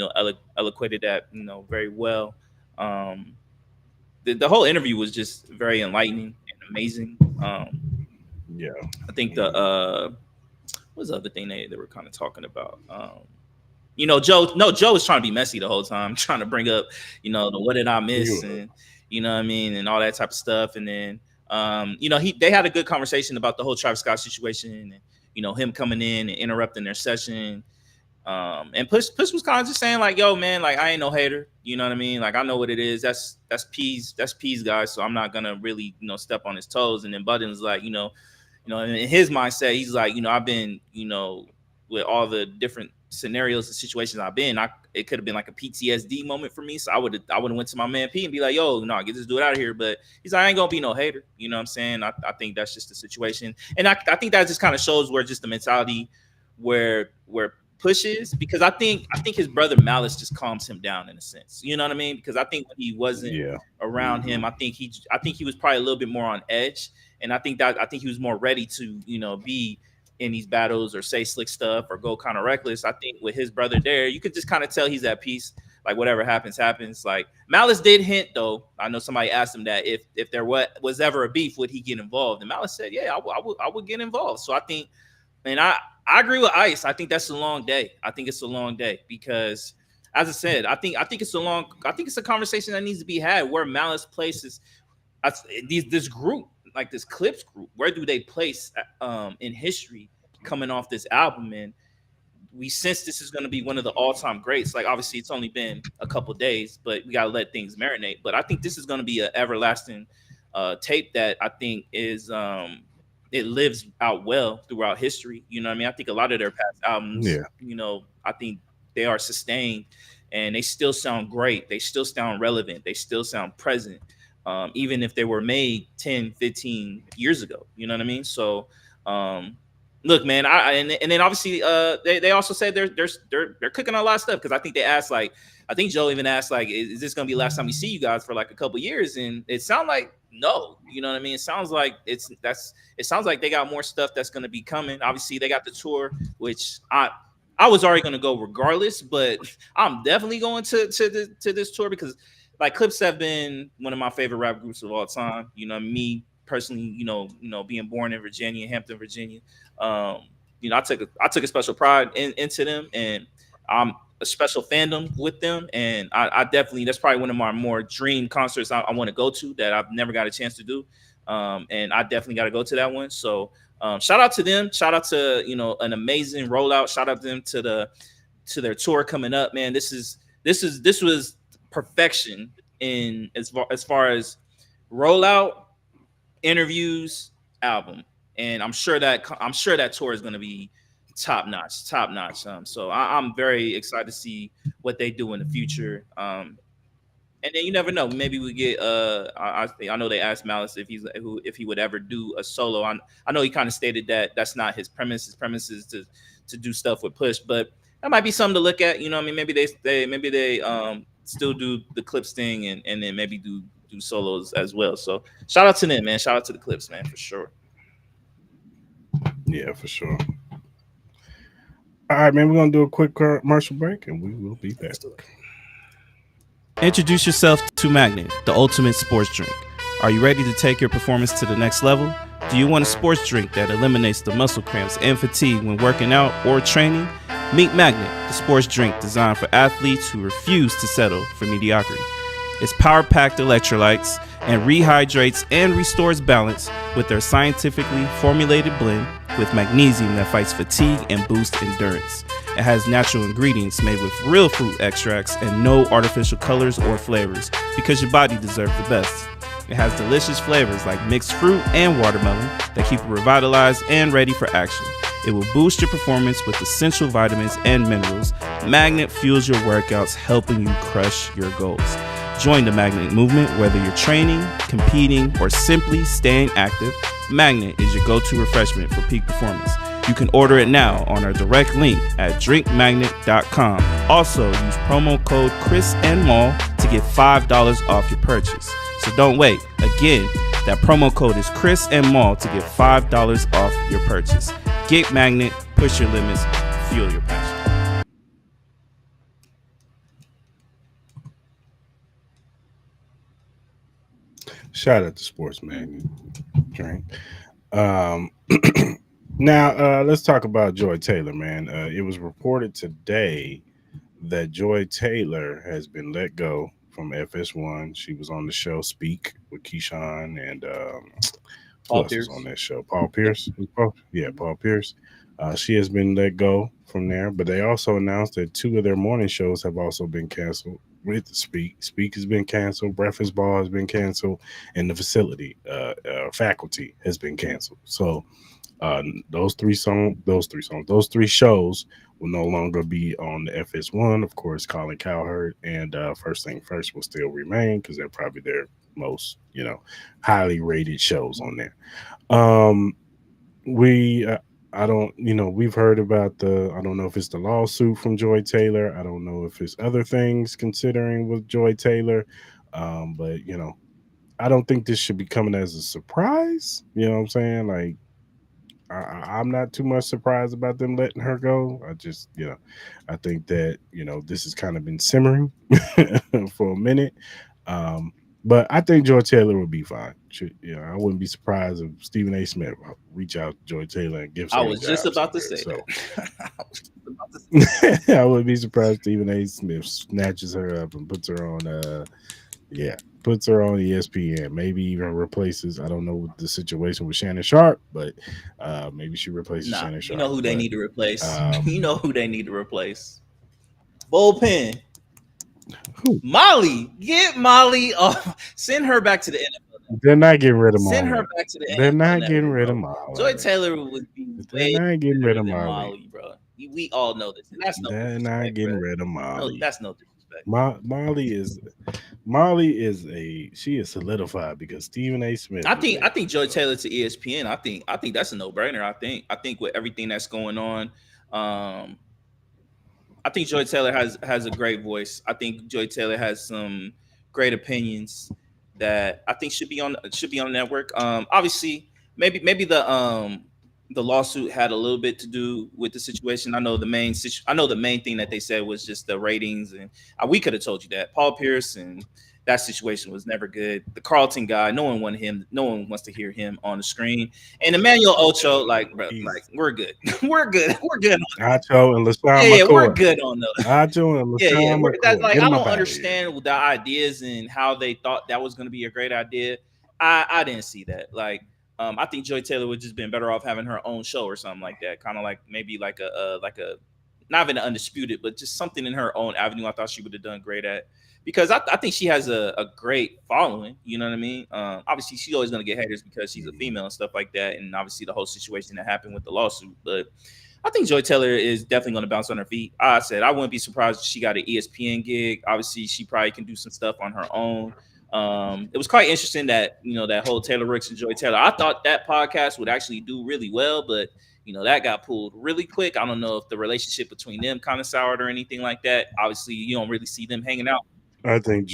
eloquated that very well. The whole interview was just very enlightening and amazing. Yeah, I think what was the other thing they were kind of talking about? Joe was trying to be messy the whole time, trying to bring up the what did I miss, and what I mean, and all that type of stuff. And then they had a good conversation about the whole Travis Scott situation, and him coming in and interrupting their session. And Push was kind of just saying like, yo, man, like I ain't no hater, what I mean? Like I know what it is. That's P's guys, so I'm not gonna really step on his toes. And then Budden was like, in his mindset, he's like, I've been, with all the different scenarios and situations I've been, it could have been like a PTSD moment for me. So I would have went to my man P and be like, yo, no, get this dude out of here. But he's like, I ain't gonna be no hater. You know what I'm saying? I think that's just the situation. And I think that just kind of shows where just the mentality where Push is, because I think his brother Malice just calms him down in a sense. You know what I mean? Because I think when he wasn't around him, I think he was probably a little bit more on edge. And I think he was more ready to, be in these battles or say slick stuff or go kind of reckless. I think with his brother there, you could just kind of tell he's at peace. Like whatever happens. Like Malice did hint though. I know somebody asked him that if there was ever a beef, would he get involved? And Malice said, yeah, I would get involved. So I think, and I agree with Ice. I think that's a long day. I think it's a long day because, as I said, I think it's a conversation that needs to be had where Malice places this group, like this Clipse group. Where do they place in history coming off this album? And we sense this is going to be one of the all-time greats. Like obviously it's only been a couple days, but we got to let things marinate. But I think this is going to be an everlasting tape that I think is it lives out well throughout history. You know what I mean? I think a lot of their past albums, I think they are sustained and they still sound great. They still sound relevant. They still sound present. Even if they were made 10, 15 years ago, you know what I mean? So, look, man, and then obviously they also said they're cooking on a lot of stuff, because I think they asked, like, I think Joe even asked, like, is this gonna be the last time we see you guys for like a couple years? And it sounds like no, you know what I mean? It sounds like it sounds like they got more stuff that's gonna be coming. Obviously, they got the tour, which I was already gonna go regardless, but I'm definitely going to this tour because like Clipse have been one of my favorite rap groups of all time. Me personally, being born in Virginia, Hampton, Virginia, I took a special pride into them, and I'm a special fandom with them. And I definitely, that's probably one of my more dream concerts I want to go to that I've never got a chance to do. And I definitely got to go to that one. So shout out to them. Shout out to, an amazing rollout. Shout out to them to their tour coming up, man. This was perfection in as far as rollout, interviews, album, and I'm sure that tour is going to be top notch. So I'm very excited to see what they do in the future. And then you never know, maybe we get I know they asked Malice if he would ever do a solo. I know he kind of stated that that's not his premise. His premise is to do stuff with Push, but that might be something to look at. I mean, maybe they still do the Clipse thing and then maybe do solos as well. So shout out to them, man. Shout out to the Clipse, man, for sure. Yeah, for sure. All right, man, we're gonna do a quick commercial break and we will be back. Introduce yourself to Magnet, the ultimate sports drink. Are you ready to take your performance to the next level? Do you want a sports drink that eliminates the muscle cramps and fatigue when working out or training? Meet Magnet, the sports drink designed for athletes who refuse to settle for mediocrity. It's power-packed electrolytes and rehydrates and restores balance with their scientifically formulated blend with magnesium that fights fatigue and boosts endurance. It has natural ingredients made with real fruit extracts and no artificial colors or flavors because your body deserves the best. It has delicious flavors like mixed fruit and watermelon that keep you revitalized and ready for action. It will boost your performance with essential vitamins and minerals. Magnet fuels your workouts, helping you crush your goals. Join the Magnet movement whether you're training, competing, or simply staying active. Magnet is your go-to refreshment for peak performance. You can order it now on our direct link at drinkmagnet.com. Also, use promo code Cris Mal to get $5 off your purchase. So don't wait. Again, that promo code is Cris Mal to get $5 off your purchase. Get Magnet, push your limits, fuel your passion. Shout out to Sports Magnet. Drink. Now, let's talk about Joy Taylor, man. It was reported today that Joy Taylor has been let go from FS1. She was on the show Speak with Keyshawn and who Paul else was Pierce. on that show? Paul Pierce. Paul Pierce. She has been let go from there, but they also announced that 2 of their morning shows have also been canceled. With Speak, Speak has been canceled. Breakfast Ball has been canceled, and the facility faculty has been canceled. So those three shows will no longer be on the FS1. Of course, Colin Cowherd and First Thing First will still remain because they're probably their most, highly rated shows on there. We I don't, we've heard about I don't know if it's the lawsuit from Joy Taylor. I don't know if it's other things considering with Joy Taylor. But I don't think this should be coming as a surprise. You know what I'm saying? Like, I'm not too much surprised about them letting her go. I just, I think that, this has kind of been simmering for a minute. But I think Joy Taylor would be fine. I wouldn't be surprised if Stephen A. Smith reach out to Joy Taylor and give I some. was just about to say so. that. I wouldn't be surprised if Stephen A. Smith snatches her up and puts her on puts her on ESPN. Maybe even replaces. I don't know the situation with Shannon Sharp, but maybe she replaces Shannon Sharp. You know who they need to replace. You know who they need to replace. Bullpen. Who? Molly. Get Molly off. Send her back to the NFL. They're not getting rid of Molly. Send her back to the NFL. They're not getting rid of Molly. Joy Taylor would be They're not getting rid of Molly, bro. We all know this. And that's no They're not getting rid of Molly. No, that's no disrespect. Molly is she is solidified because Stephen A. Smith. I think Joy Taylor to ESPN. I think that's a no brainer. I think with everything that's going on, I think Joy Taylor has a great voice. I think Joy Taylor has some great opinions that I think should be on the network. Obviously, maybe the lawsuit had a little bit to do with the situation. I know the main thing that they said was just the ratings, and we could have told you that Paul Pierce and that situation was never good. The Carlton guy, no one wanted him. No one wants to hear him on the screen. And Emmanuel Ocho, we're good. we're good. We're good. Acho and LaShawn yeah, we're good on those. Acho and LaShawn McCoy. I don't understand the ideas and how they thought that was going to be a great idea. I didn't see that. I think Joy Taylor would just been better off having her own show or something like that. Kind of like maybe like a not even an undisputed, but just something in her own avenue. I thought she would have done great at. Because I think she has a great following, you know what I mean? Obviously, she's always going to get haters because she's a female and stuff like that, and obviously the whole situation that happened with the lawsuit. But I think Joy Taylor is definitely going to bounce on her feet. I said I wouldn't be surprised if she got an ESPN gig. Obviously, she probably can do some stuff on her own. It was quite interesting that that whole Taylor Rooks and Joy Taylor. I thought that podcast would actually do really well, but that got pulled really quick. I don't know if the relationship between them kind of soured or anything like that. Obviously, you don't really see them hanging out. I think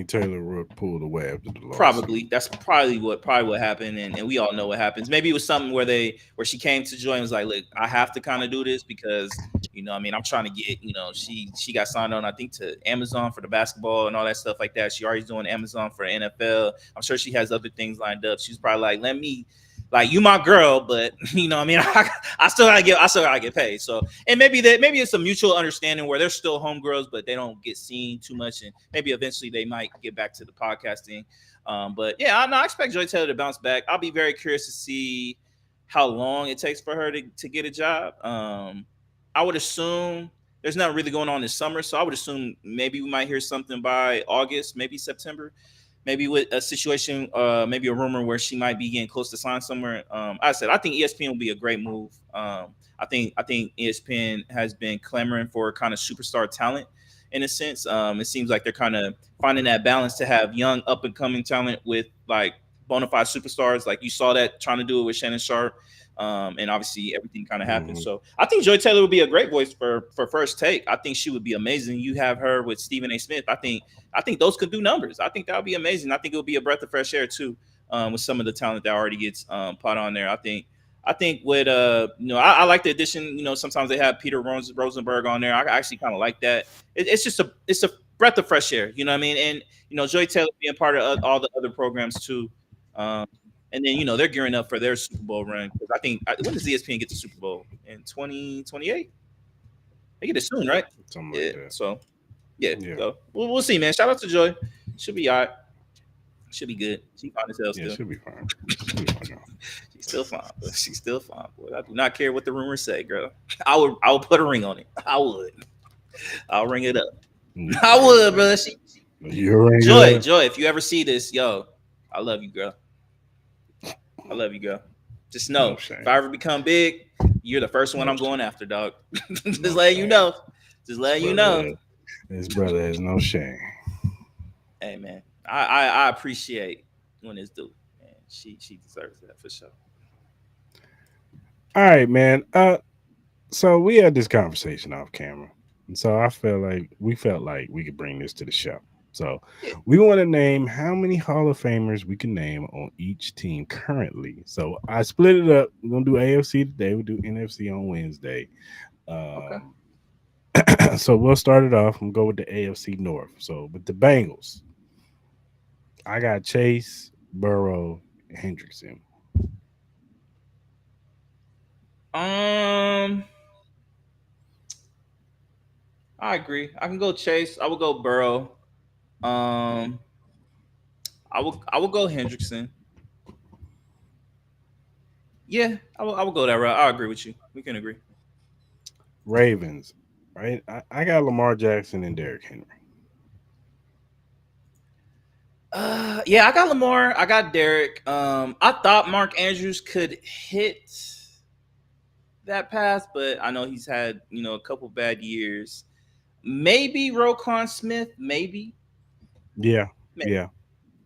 Taylor Rook pulled away after the loss. Probably that's probably what happened, and we all know what happens. Maybe it was something where she came to Joy and was like, "Look, I have to kind of do this because I'm trying to get she got signed on I think to Amazon for the basketball and all that stuff like that. She already doing Amazon for the NFL. I'm sure she has other things lined up. She's probably like, let me." Like you, my girl, but I still gotta get paid. So, and maybe it's a mutual understanding where they're still homegirls, but they don't get seen too much, and maybe eventually they might get back to the podcasting. But yeah, I expect Joy Taylor to bounce back. I'll be very curious to see how long it takes for her to get a job. I would assume there's not really going on this summer, so I would assume maybe we might hear something by August, maybe September, maybe with a situation, maybe a rumor where she might be getting close to sign somewhere. I think ESPN will be a great move. I think ESPN has been clamoring for kind of superstar talent in a sense. It seems like they're kind of finding that balance to have young up and coming talent with like bona fide superstars. Like you saw that trying to do it with Shannon Sharp. And obviously everything kind of happened. Mhm. So I think Joy Taylor would be a great voice for First Take. I think she would be amazing. You have her with Stephen A. Smith. I think those could do numbers. I think that would be amazing. I think it would be a breath of fresh air too, with some of the talent that already gets put on there. I think with I like the addition. Sometimes they have Peter Rosenberg on there. I actually kind of like that. It's a breath of fresh air. You know what I mean? And Joy Taylor being part of all the other programs too. Um, and then they're gearing up for their Super Bowl run because when does ESPN get the Super Bowl in 2028? They get it soon, right? Something Yeah. like that. So yeah. Yeah. So we'll see, man. Shout out to Joy. Should be all right. Should be good. She fine as hell Yeah, still. she'll be fine. She'll be fine now. She's still fine. But she's still fine, boy. I do not care what the rumors say, girl. I would put a ring on it. I would. I'll ring it up. I would, brother. You're Joy. If you ever see this, yo, I love you, girl. I love you, girl. Just know, No shame. if I ever become big, you're the first one No I'm going after, dog. Just No letting you shame. know. Just letting you know. His brother has no shame. Hey, man, I appreciate when it's due, man. She deserves that for sure. All right, man. So we had this conversation off camera, and so we felt like we could bring this to the show. So Yeah. we want to name how many Hall of Famers we can name on each team currently. So I split it up. We're gonna do AFC today. We'll do NFC on Wednesday. Okay. So we'll start it off and go with the AFC North. So with the Bengals, I got Chase, Burrow, Hendrickson. I agree. I can go Chase. I will go Burrow. Um, I will go Hendrickson. Yeah, I will go that route. I agree with you. We can agree. Ravens, right? I got Lamar Jackson and Derrick Henry. Yeah, I got Lamar. I got Derek. I thought Mark Andrews could hit that path, but I know he's had a couple bad years. Maybe Roquan Smith. Maybe. Yeah, Maybe. yeah.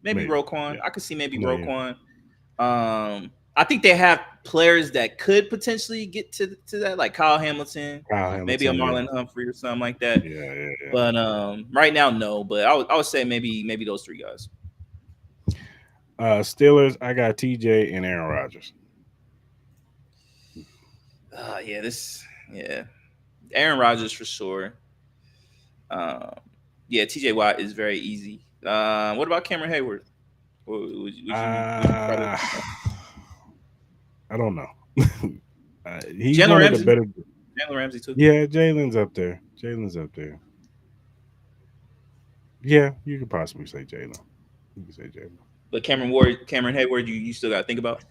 Maybe Maybe, Roquan. yeah. I could see maybe No, yeah. Roquan. I think they have players that could potentially get to that, like Kyle Hamilton, maybe a Hamilton, Marlon Humphrey or something like that. Yeah. But right now, no. But I would say maybe those three guys. Steelers, I got TJ and Aaron Rodgers. Yeah, Aaron Rodgers for sure. Yeah, TJ Watt is very easy. What about Cameron Hayward? Would you I don't know. He's Jalen one Ramsey? of the better. Jalen Ramsey too. Yeah, Jalen's up there. Yeah, you could possibly say Jalen. You could say Jalen. But Cameron Hayward, you still got to think about.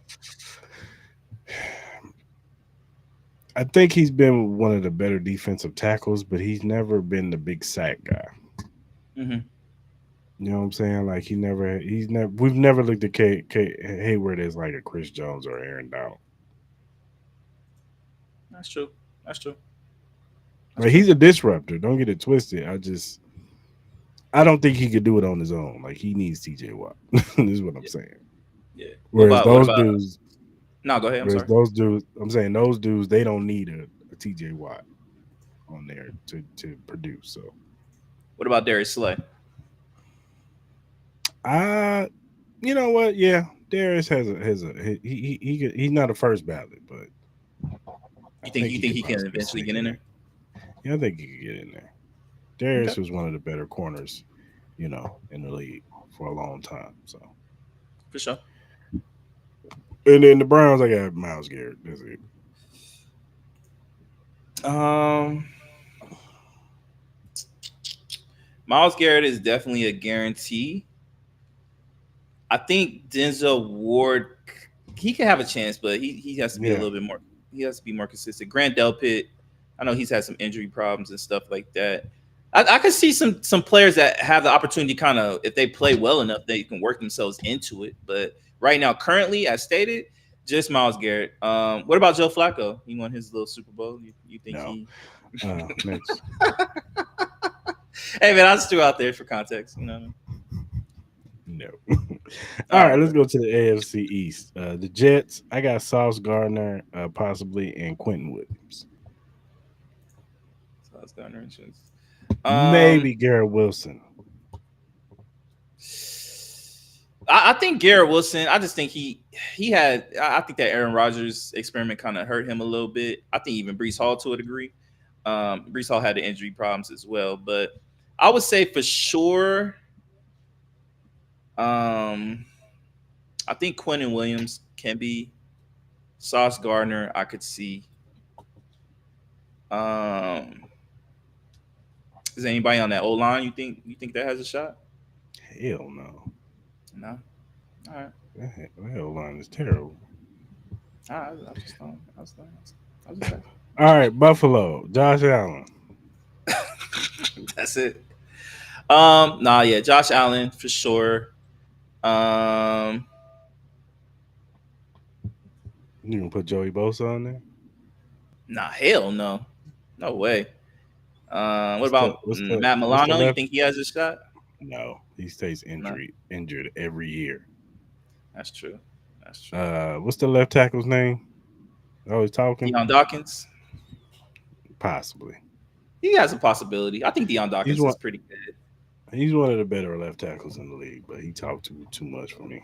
I think he's been one of the better defensive tackles, but he's never been the big sack guy. Mm-hmm. You know what I'm saying? Like we've never looked at Hayward as like a Chris Jones or Aaron Donald. That's true. Like he's a disruptor. Don't get it twisted. I don't think he could do it on his own. Like he needs TJ Watt. This is what I'm saying. Yeah. Whereas those dudes, no, go ahead. I'm sorry. those dudes, I'm saying those dudes, they don't need a TJ Watt on there to produce. So, what about Darius Slay? You know what? Yeah, Darius he's not a first ballot, but you think he can eventually get in there? Yeah, I think he can get in there. Darius was one of the better corners, in the league for a long time. So for sure. And then the Browns, I got Myles Garrett. That's it. Myles Garrett is definitely a guarantee. I think Denzel Ward, he can have a chance, but he has to be a little bit more. He has to be more consistent. Grant Delpit, I know he's had some injury problems and stuff like that. I could see some players that have the opportunity, kind of, if they play well enough, they can work themselves into it. But right now, currently, as stated, just Myles Garrett. What about Joe Flacco? He won his little Super Bowl. You think No. he? Next. Hey man, I just threw out there for context. You know what I mean? No. All right, let's go to the AFC East. The Jets. I got Sauce Gardner, possibly, and Quentin Williams. Sauce Gardner. Maybe Garrett Wilson. I think Garrett Wilson. I just think he had. I think that Aaron Rodgers experiment kind of hurt him a little bit. I think even Breece Hall to a degree. Breece Hall had the injury problems as well, but I would say for sure. I think Quentin Williams can be. Sauce Gardner, I could see. Is anybody on that O line you think that has a shot? Hell no. No. All right. That O line is terrible. All right. I was just All right, Buffalo. Josh Allen. That's it. Yeah, Josh Allen for sure. You gonna put Joey Bosa on there? Nah, hell no. No way. What about Matt Milano? You think he has a shot? No, he stays injured every year. That's true. What's the left tackle's name? Always talking. Deion Dawkins. Possibly. He has a possibility. I think Deion Dawkins is pretty good. He's one of the better left tackles in the league, but he talked too much for me.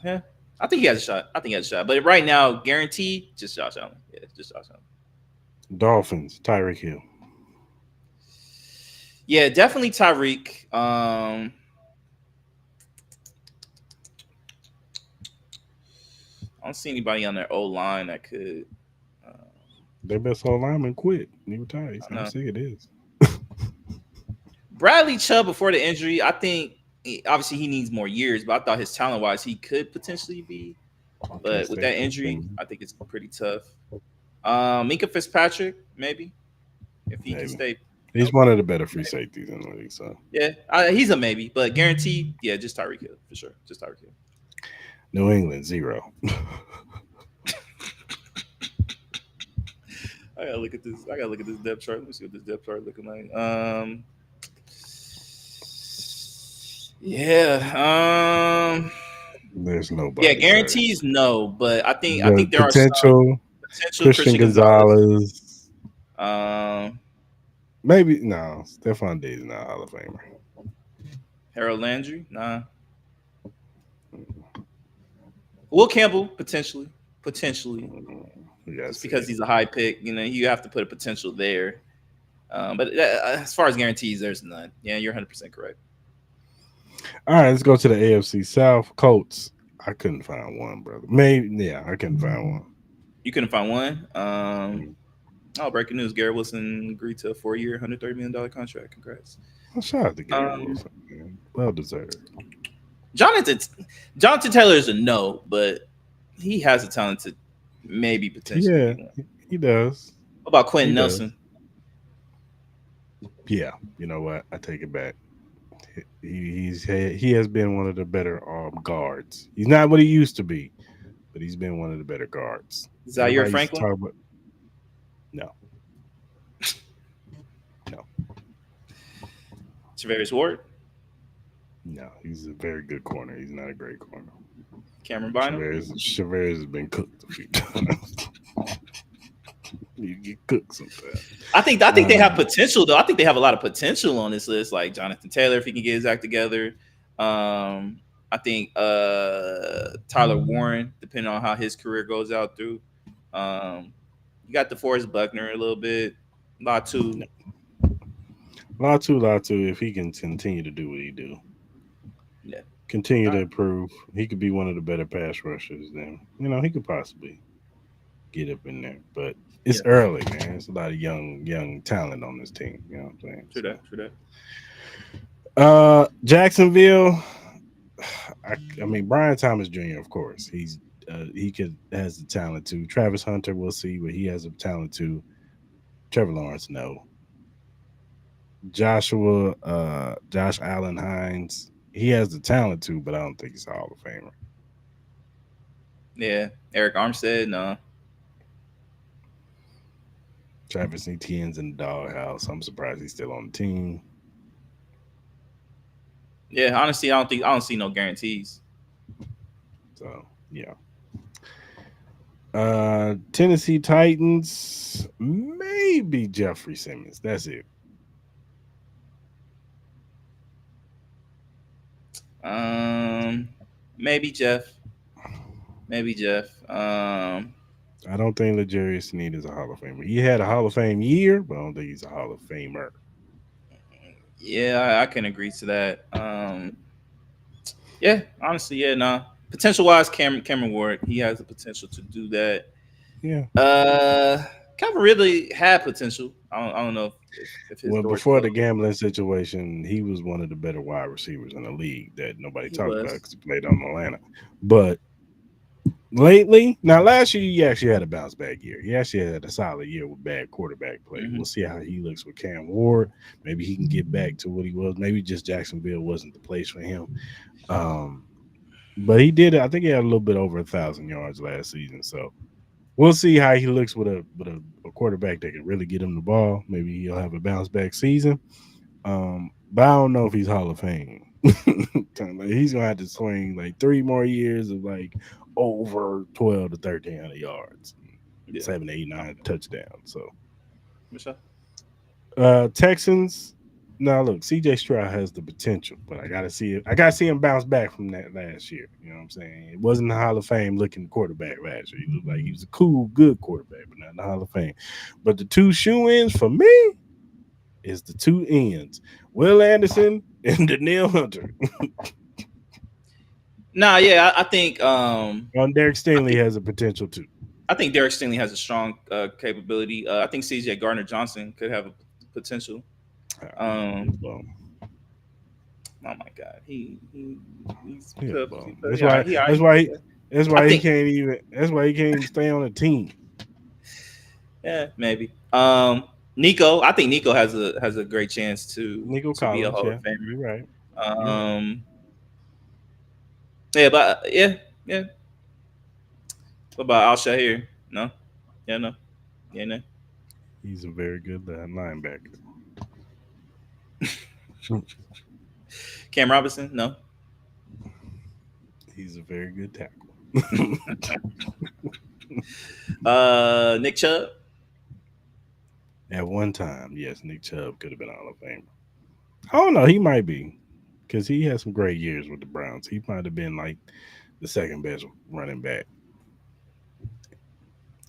Yeah, I think he has a shot. But right now, guaranteed, just Josh Allen. Yeah, just Josh Allen. Dolphins, Tyreek Hill. Yeah, definitely Tyreek. I don't see anybody on their O line that could. Their best O lineman quit. He retired. I'm sick it is. Bradley Chubb before the injury, I think obviously he needs more years, but I thought his talent wise he could potentially be. But with that injury, I think it's pretty tough. Minka Fitzpatrick, maybe, if he can stay. He's one of the better free safeties in the league. So yeah, he's a maybe, but guaranteed, yeah, just Tyreek Hill for sure. Just Tyreek Hill. New England 0. I gotta look at this depth chart. Let me see what this depth chart looking like. There's nobody. Yeah, guarantees no, but I think there potential, are some Christian Gonzalez. Maybe no. Stephon Diggs not Hall of Famer. Harold Landry, nah. Will Campbell potentially. Just because he's a high pick, you have to put a potential there. But as far as guarantees, there's none. Yeah, you're 100% correct. All right, let's go to the AFC South. Colts. I couldn't find one, brother. I couldn't find one. You couldn't find one? Breaking news. Garrett Wilson agreed to a 4-year, $130 million contract. Congrats. Well, shout out to Garrett Wilson, man. Well deserved. Jonathan Taylor is a no, but he has the talent to maybe potentially. Yeah, he does. What about Quentin Nelson? Yeah, you know what? I take it back. He has been one of the better guards. He's not what he used to be, but he's been one of the better guards. Zaire Franklin? No. Travarius Ward? No, he's a very good corner. He's not a great corner. Cameron Bynum? Travarius has been cooked a few times. You get cooked sometimes. I think they have potential though. I think they have a lot of potential on this list, like Jonathan Taylor if he can get his act together. I think Tyler Warren, depending on how his career goes out through. You got DeForest Buckner a little bit. Latu, if he can continue to do what he do. Yeah. Continue to improve. He could be one of the better pass rushers. Then he could possibly get up in there, but it's early, man. It's a lot of young talent on this team. You know what I'm saying? True that. Jacksonville. I mean, Brian Thomas Jr. Of course, he's he could has the talent to. Travis Hunter, we'll see, but he has the talent to. Trevor Lawrence, no. Josh Allen Hines, he has the talent to, but I don't think he's a Hall of Famer. Yeah, Eric Armstead, no. Travis Etienne's in the doghouse. I'm surprised he's still on the team. Yeah, honestly, I don't see no guarantees. So yeah. Tennessee Titans, maybe Jeffrey Simmons. That's it. Um, maybe Jeff. Maybe Jeff. I don't think L'Jarius Sneed is a Hall of Famer. He had a Hall of Fame year, but I don't think he's a Hall of Famer. Yeah, I can agree to that. Yeah, honestly, yeah, nah. Potential wise, Cameron Ward, he has the potential to do that. Yeah. Calvin really had potential. I don't know if his Well, door's before the closed. gambling situation, he was one of the better wide receivers in the league that nobody He talked about was. because he played on Atlanta. But lately, now last year he actually had a bounce back year. He actually had a solid year with bad quarterback play. Mhm. We'll see how he looks with Cam Ward. Maybe he can get back to what he was. Maybe just Jacksonville wasn't the place for him. Um, but he did. I think he had a little bit over 1,000 yards last season. So we'll see how he looks with a quarterback that can really get him the ball. Maybe he'll have a bounce back season. But I don't know if he's Hall of Fame. Like, he's gonna have to swing like 3 more years of like over 12 to 1,300 yards, Yeah. 7, 8, 9 touchdowns. So Michelle? Texans. Now look, CJ Stroud has the potential, but I gotta see it. I gotta see him bounce back from that last year. You know what I'm saying? It wasn't the Hall of Fame looking quarterback last year. He looked like he was a cool, good quarterback, but not in the Hall of Fame. But the two shoe ins for me is the two ends: Will Anderson and Danielle Hunter. Nah, yeah, I think Derek I Stingley think has a potential too. I think Derek Stingley has a strong capability. I think CJ Gardner Johnson could have a potential. He a Um, bum. oh my God, he's He a put, bum. he, all right, he all right. That's I why he think can't even that's why he can't even stay on a team. yeah, maybe. I think Nico has a great chance Nico to be a Collins, Hall of yeah. Famer. You're right. You're right. Um, yeah, but yeah. What about Al Shahir? No, yeah, no, yeah, no. He's a very good linebacker. Cam Robinson? No. He's a very good tackle. Nick Chubb? At one time, yes, Nick Chubb could have been Hall of Famer. I don't know. He might be because he had some great years with the Browns. He might have been like the second best running back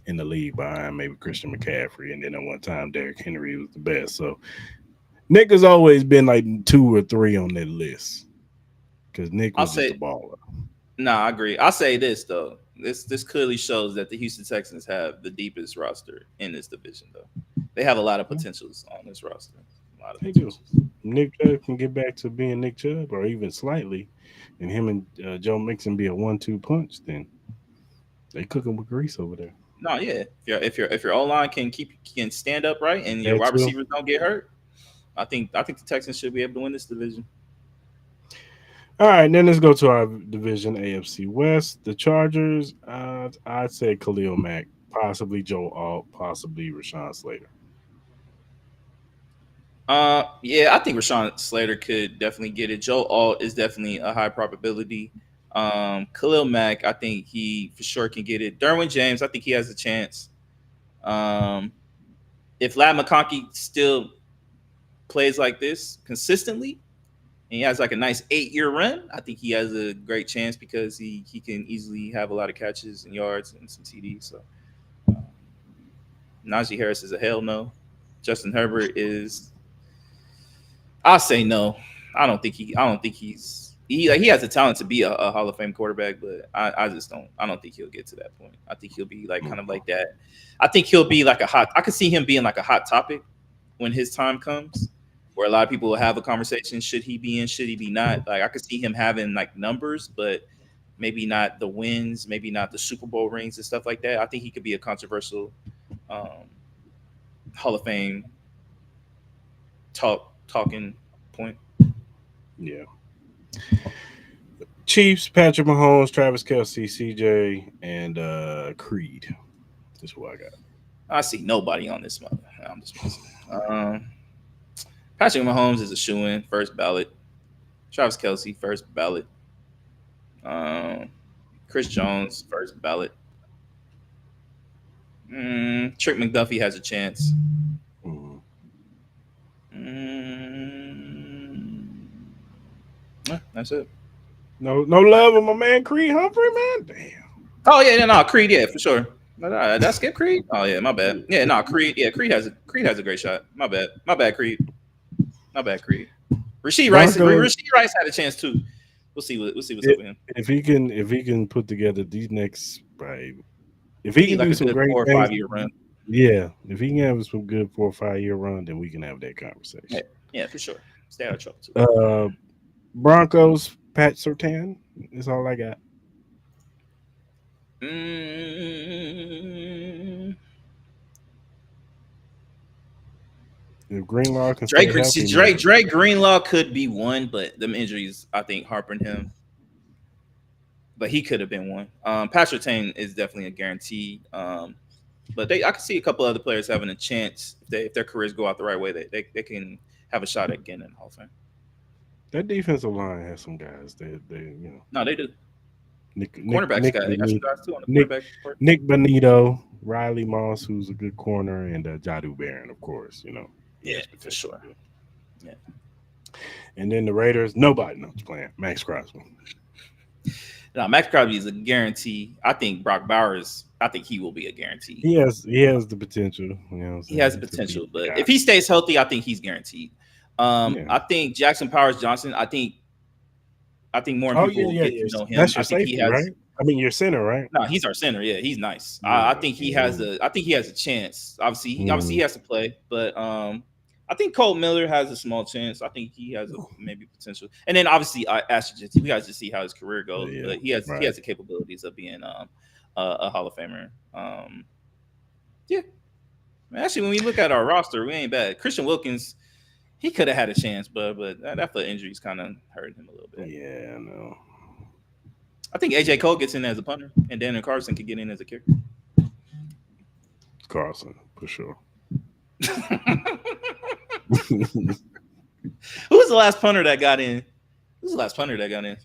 in the league behind maybe Christian McCaffrey. And then at one time, Derrick Henry was the best. So Nick has always been like 2 or 3 on that list because Nick I'll was just a say baller. no. I agree. I'll say this though. This clearly shows that the Houston Texans have the deepest roster in this division. Though they have a lot of potentials on this roster. A lot of They do. potentials. Nick Chubb can get back to being Nick Chubb or even slightly, and him and Joe Mixon be a 1-2 punch, then they cooking with grease over there. No, yeah. If your O line can stand up right and your That wide too. receivers don't get hurt, I think the Texans should be able to win this division. All right, then let's go to our division, AFC West. The Chargers, I'd say Khalil Mack, possibly Joe Alt, possibly Rashawn Slater. Yeah, I think Rashawn Slater could definitely get it. Joe Alt is definitely a high probability. Khalil Mack, I think he for sure can get it. Derwin James, I think he has a chance. Um, if Lad McConkey still plays like this consistently, and he has like a nice 8-year run, I think he has a great chance because he can easily have a lot of catches and yards and some TDs. So Najee Harris is a hell no. Justin Herbert is. I'll say no. I don't think he has the talent to be a Hall of Fame quarterback, but I just don't. I don't think he'll get to that point. I think he'll be like kind of like that. I think he'll be like a hot. I could see him being like a hot topic when his time comes, where a lot of people will have a conversation. Should he be in? Should he be not? Like I could see him having like numbers, but maybe not the wins, maybe not the Super Bowl rings and stuff like that. I think he could be a controversial Hall of Fame talking point. Yeah. Chiefs, Patrick Mahomes, Travis Kelce, CJ, and Creed. That's who I got. I see nobody on this one. I'm just messing. Patrick Mahomes is a shoo-in, first ballot. Travis Kelce, first ballot. Chris Jones, first ballot. Trick McDuffie has a chance. That's it. No love of my man Creed Humphrey, man. Damn. Oh yeah, no, Creed, yeah, for sure. Did I skip Creed? Oh yeah, my bad. Yeah, no, Creed. Yeah, Creed has a great shot. My bad, Creed. Rasheed Rice had a chance too. We'll see what's up with him. If he can put together these next, right? If he can like do some great 4 or 5 year run. Yeah, if he can have some good 4 or 5 year run, then we can have that conversation. Yeah, for sure. Stay out of trouble too. Broncos, Pat Surtain. That's all I got. If Greenlaw can Drake Greenlaw could be one, but them injuries I think harping him. But he could have been one. Pat Surtain is definitely a guarantee. But I can see a couple other players having a chance if their careers go out the right way. They can have a shot at getting in the Hall of Fame. That defensive line has some guys. They No, they do. Cornerbacks got some guys too on the quarterback part. Nick Bonito, Riley Moss, who's a good corner, and Jadu Barron, of course. Yeah, for sure. Yeah. And then the Raiders, nobody knows playing. Max Crosby. No, Max Crosby is a guarantee. I think Brock Bowers. I think he will be a guarantee. He has the potential. He has the potential, but if he stays healthy, I think he's guaranteed. I think Jackson Powers Johnson. I think more people get to know him. That's your safety, right? I mean, your center, right? No, he's our center. Yeah, he's nice. I think he has a chance. Obviously, he has to play, but I think Cole Miller has a small chance. I think he has maybe potential. And then obviously Ashton, we got to see how his career goes. Yeah, but he has the capabilities of being a Hall of Famer. Yeah. Actually, when we look at our roster, we ain't bad. Christian Wilkins, he could have had a chance, but that foot injuries kind of hurt him a little bit. Yeah, I know. I think AJ Cole gets in as a punter, and Daniel Carlson could get in as a kicker. Carlson, for sure. Who was the last punter that got in? Who's the last punter that got in?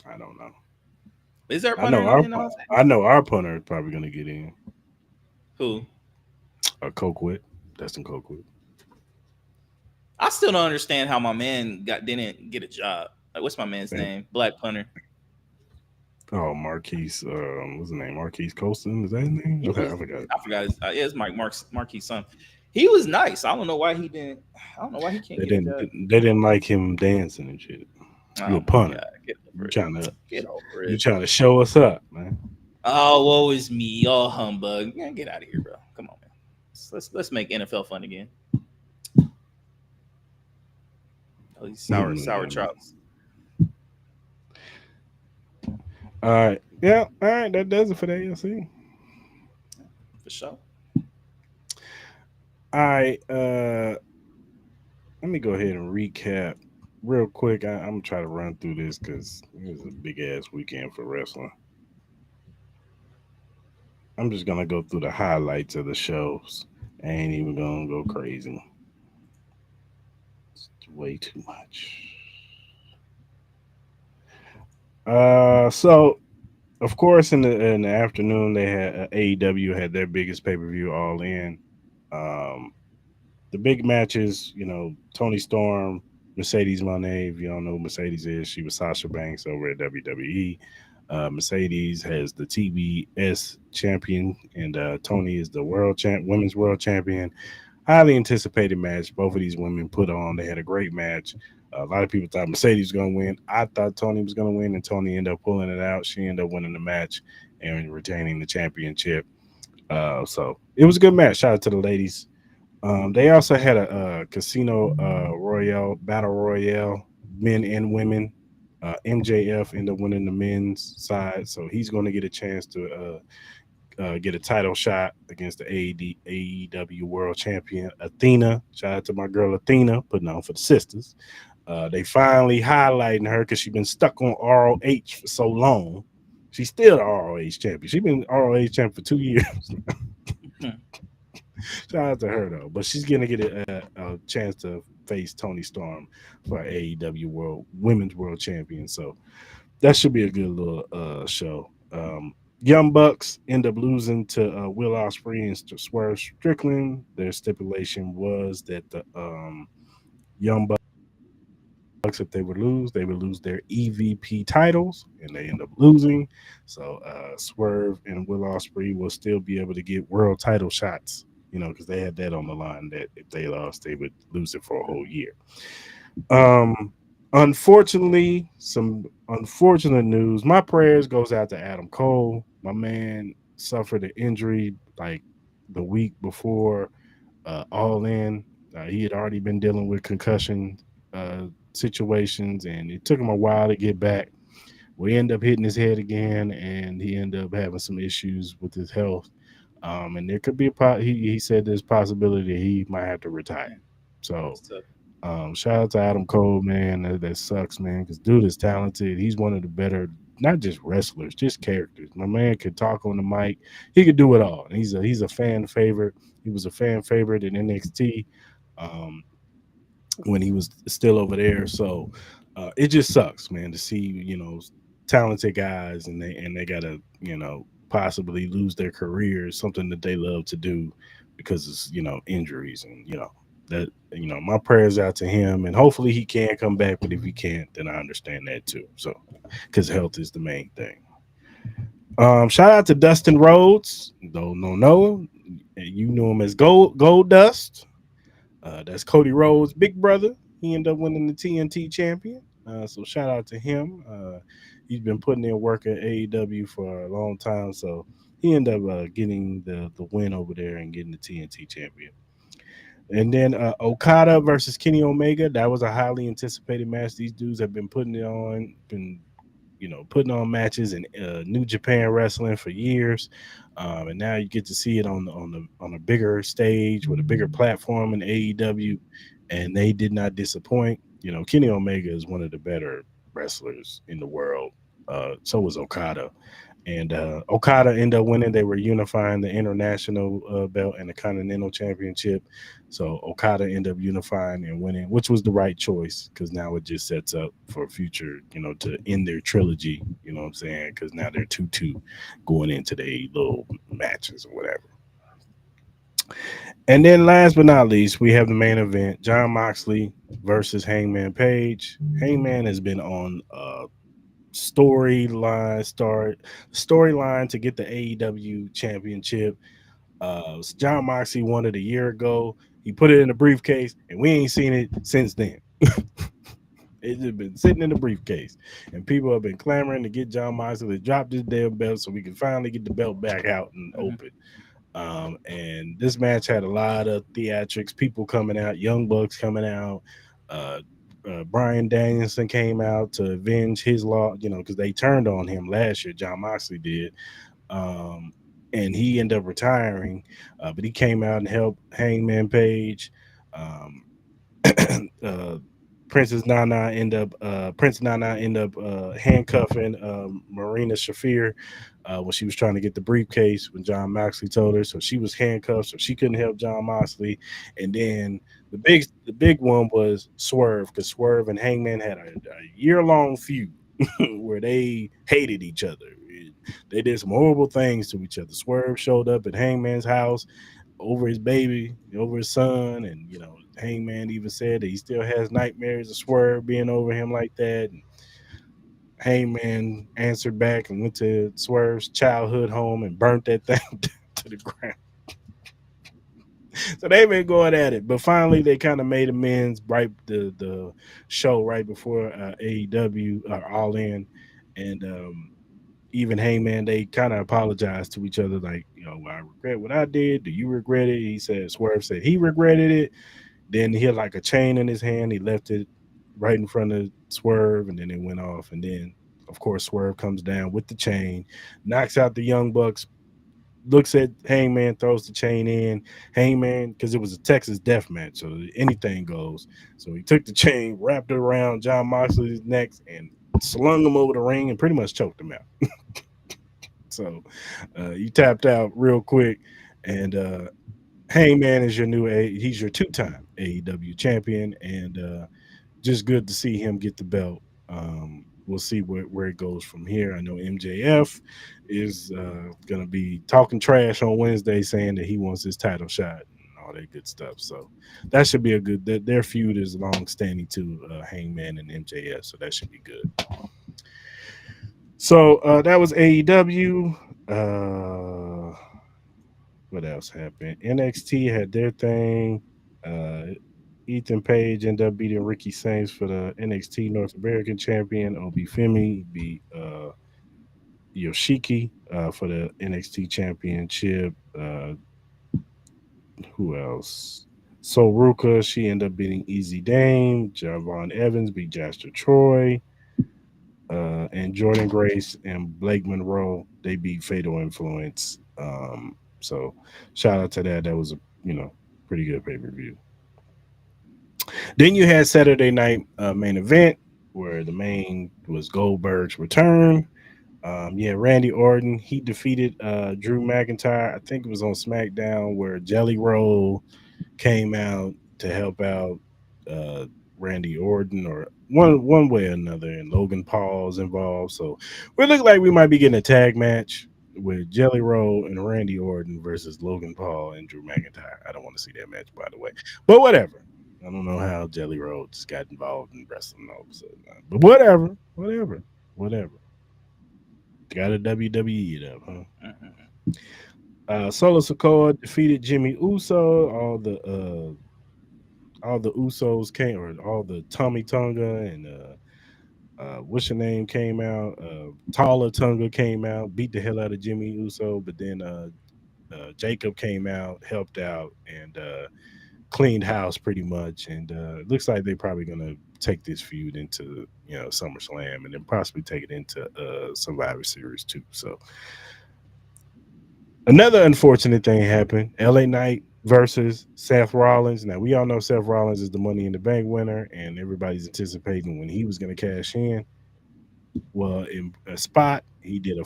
I don't know. Is there a punter? I know our punter is probably going to get in. Who? Colquitt. Dustin Colquitt. I still don't understand how my man didn't get a job. Like, what's my man's name? Black punter. Oh, Marquise. What's his name? Marquise Colston. Is that his name? Okay, I forgot. It's Marquise son. He was nice. I don't know why he didn't. I don't know why he can't. They didn't like him dancing and shit. You a punter. You're trying to show us up, man. Oh, woe is me. Oh, humbug. Man, get out of here, bro. Come on, man. Let's make NFL fun again. Oh, these sour trouts. All right. Yeah. All right. That does it for the AFC. For sure. All right. Let me go ahead and recap real quick. I'm going to try to run through this because it was a big ass weekend for wrestling. I'm just going to go through the highlights of the shows. I ain't even going to go crazy. It's way too much. So of course in the afternoon they had AEW had their biggest pay-per-view All In. The big matches, Toni Storm, Mercedes Moné. If you don't know who Mercedes is, she was Sasha Banks over at WWE. Mercedes has the TBS champion, and Toni is the women's world champion. Highly anticipated match. Both of these women put on. They had a great match. A lot of people thought Mercedes was going to win. I thought Toni was going to win, and Toni ended up pulling it out. She ended up winning the match and retaining the championship. So it was a good match. Shout out to the ladies. They also had a Casino Royale, Battle Royale, men and women MJF ended up winning the men's side, so he's going to get a chance to get a title shot against the AEW World Champion Athena. Shout out to my girl Athena, putting on for the sisters. They finally highlighting her because she's been stuck on ROH for so long. She's still the ROH champion. She's been ROH champion for 2 years. Shout out to her though, but she's gonna get a chance to face Tony Storm for AEW Women's World Champion. So that should be a good little show. Young Bucks end up losing to Will Ospreay and Swerve Strickland. Their stipulation was that the Young Bucks, if they would lose their EVP titles, and they end up losing. So Swerve and Will Ospreay will still be able to get world title shots, because they had that on the line that if they lost, they would lose it for a whole year. Unfortunately, some unfortunate news. My prayers goes out to Adam Cole. My man suffered an injury like the week before All In. He had already been dealing with concussion situations, and it took him a while to get back. We end up hitting his head again, and he ended up having some issues with his health. And there could be he said there's possibility that he might have to retire. So shout out to Adam Cole, man. That sucks, man, because dude is talented. He's one of the better, not just wrestlers, just characters. My man could talk on the mic. He could do it all. And he's a fan favorite. He was a fan favorite in NXT when he was still over there. So it just sucks, man, to see talented guys and they gotta possibly lose their careers, something that they love to do because it's injuries and that my prayers out to him, and hopefully he can come back, but if he can't, then I understand that too. So because health is the main thing. Shout out to Dustin Rhodes. No, you knew him as Gold Dust. That's Cody Rhodes' big brother. He ended up winning the TNT champion. So shout out to him. He's been putting in work at AEW for a long time, so he ended up getting the win over there and getting the TNT champion. And then Okada versus Kenny Omega. That was a highly anticipated match. These dudes have been putting putting on matches in New Japan Wrestling for years, and now you get to see it on a bigger stage with a bigger platform in AEW, and they did not disappoint. Kenny Omega is one of the better wrestlers in the world. So was Okada. And Okada ended up winning. They were unifying the international belt and the Continental Championship. So Okada ended up unifying and winning, which was the right choice because now it just sets up for future, to end their trilogy. You know what I'm saying? Because now they're 2-2 going into the little matches or whatever. And then last but not least, we have the main event, Jon Moxley versus Hangman Page. Hangman has been on storyline to get the AEW championship. Jon Moxley won it a year ago. He put it in a briefcase, and we ain't seen it since then. It's just been sitting in the briefcase, and people have been clamoring to get Jon Moxley to drop this damn belt so we can finally get the belt back out and open. And this match had a lot of theatrics, people coming out, Young Bucks coming out. Bryan Danielson came out to avenge his loss, because they turned on him last year. Jon Moxley did. And he ended up retiring, but he came out and helped Hangman Page. Princess Nana ended up handcuffing Marina Shafir when she was trying to get the briefcase when Jon Moxley told her. So she was handcuffed, so she couldn't help Jon Moxley. And then the big one was Swerve, because Swerve and Hangman had a year-long feud where they hated each other. They did some horrible things to each other. Swerve showed up at Hangman's house over his baby, over his son, and Hangman even said that he still has nightmares of Swerve being over him like that. And Hangman answered back and went to Swerve's childhood home and burnt that thing to the ground. So they've been going at it, but finally they kind of made amends right the show right before AEW All In, and even Hangman, they kind of apologized to each other, like, I regret what I did. Do you regret it? He said, Swerve said he regretted it. Then he had like a chain in his hand. He left it right in front of Swerve, and then it went off. And then, of course, Swerve comes down with the chain, knocks out the Young Bucks, looks at Hangman, throws the chain in. Hangman, because it was a Texas death match, so anything goes. So he took the chain, wrapped it around John Moxley's neck, and slung him over the ring and pretty much choked him out. So you tapped out real quick, and Hangman is your he's your two-time AEW champion, and just good to see him get the belt. We'll see where it goes from here. I know MJF is going to be talking trash on Wednesday, saying that he wants his title shot and all that good stuff. So that should be a good. Their feud is long standing too, Hangman and MJF. So that should be good. So that was AEW. What else happened? NXT had their thing. Ethan Page ended up beating Ricky Saints for the NXT North American champion. Obi Femi beat Yoshiki for the NXT championship. Who else? So Ruka, she ended up beating Easy Dame. Javon Evans beat Jasper Troy. And Jordan Grace and Blake Monroe, they beat Fatal Influence. So shout out to that. That was a pretty good pay-per-view. Then you had Saturday night main event where the main was Goldberg's return. Randy Orton, he defeated Drew McIntyre. I think it was on SmackDown where Jelly Roll came out to help out Randy Orton, or one way or another, and Logan Paul's involved. So we look like we might be getting a tag match with Jelly Roll and Randy Orton versus Logan Paul and Drew McIntyre. I don't want to see that match, by the way, but whatever. I don't know how Jelly Roll just got involved in wrestling all of a sudden, but whatever. Got a WWE it up, huh? Solo Sikoa defeated Jimmy Uso. All the Usos came, or all the Tommy Tonga and what's your name came out. Tala Tonga came out, beat the hell out of Jimmy Uso, but then Jacob came out, helped out, and cleaned house pretty much. And it looks like they're probably gonna take this feud into SummerSlam, and then possibly take it into Survivor Series too. So another unfortunate thing happened. LA Knight versus Seth Rollins. Now we all know Seth Rollins is the Money in the Bank winner, and everybody's anticipating when he was going to cash in. Well, in a spot, he did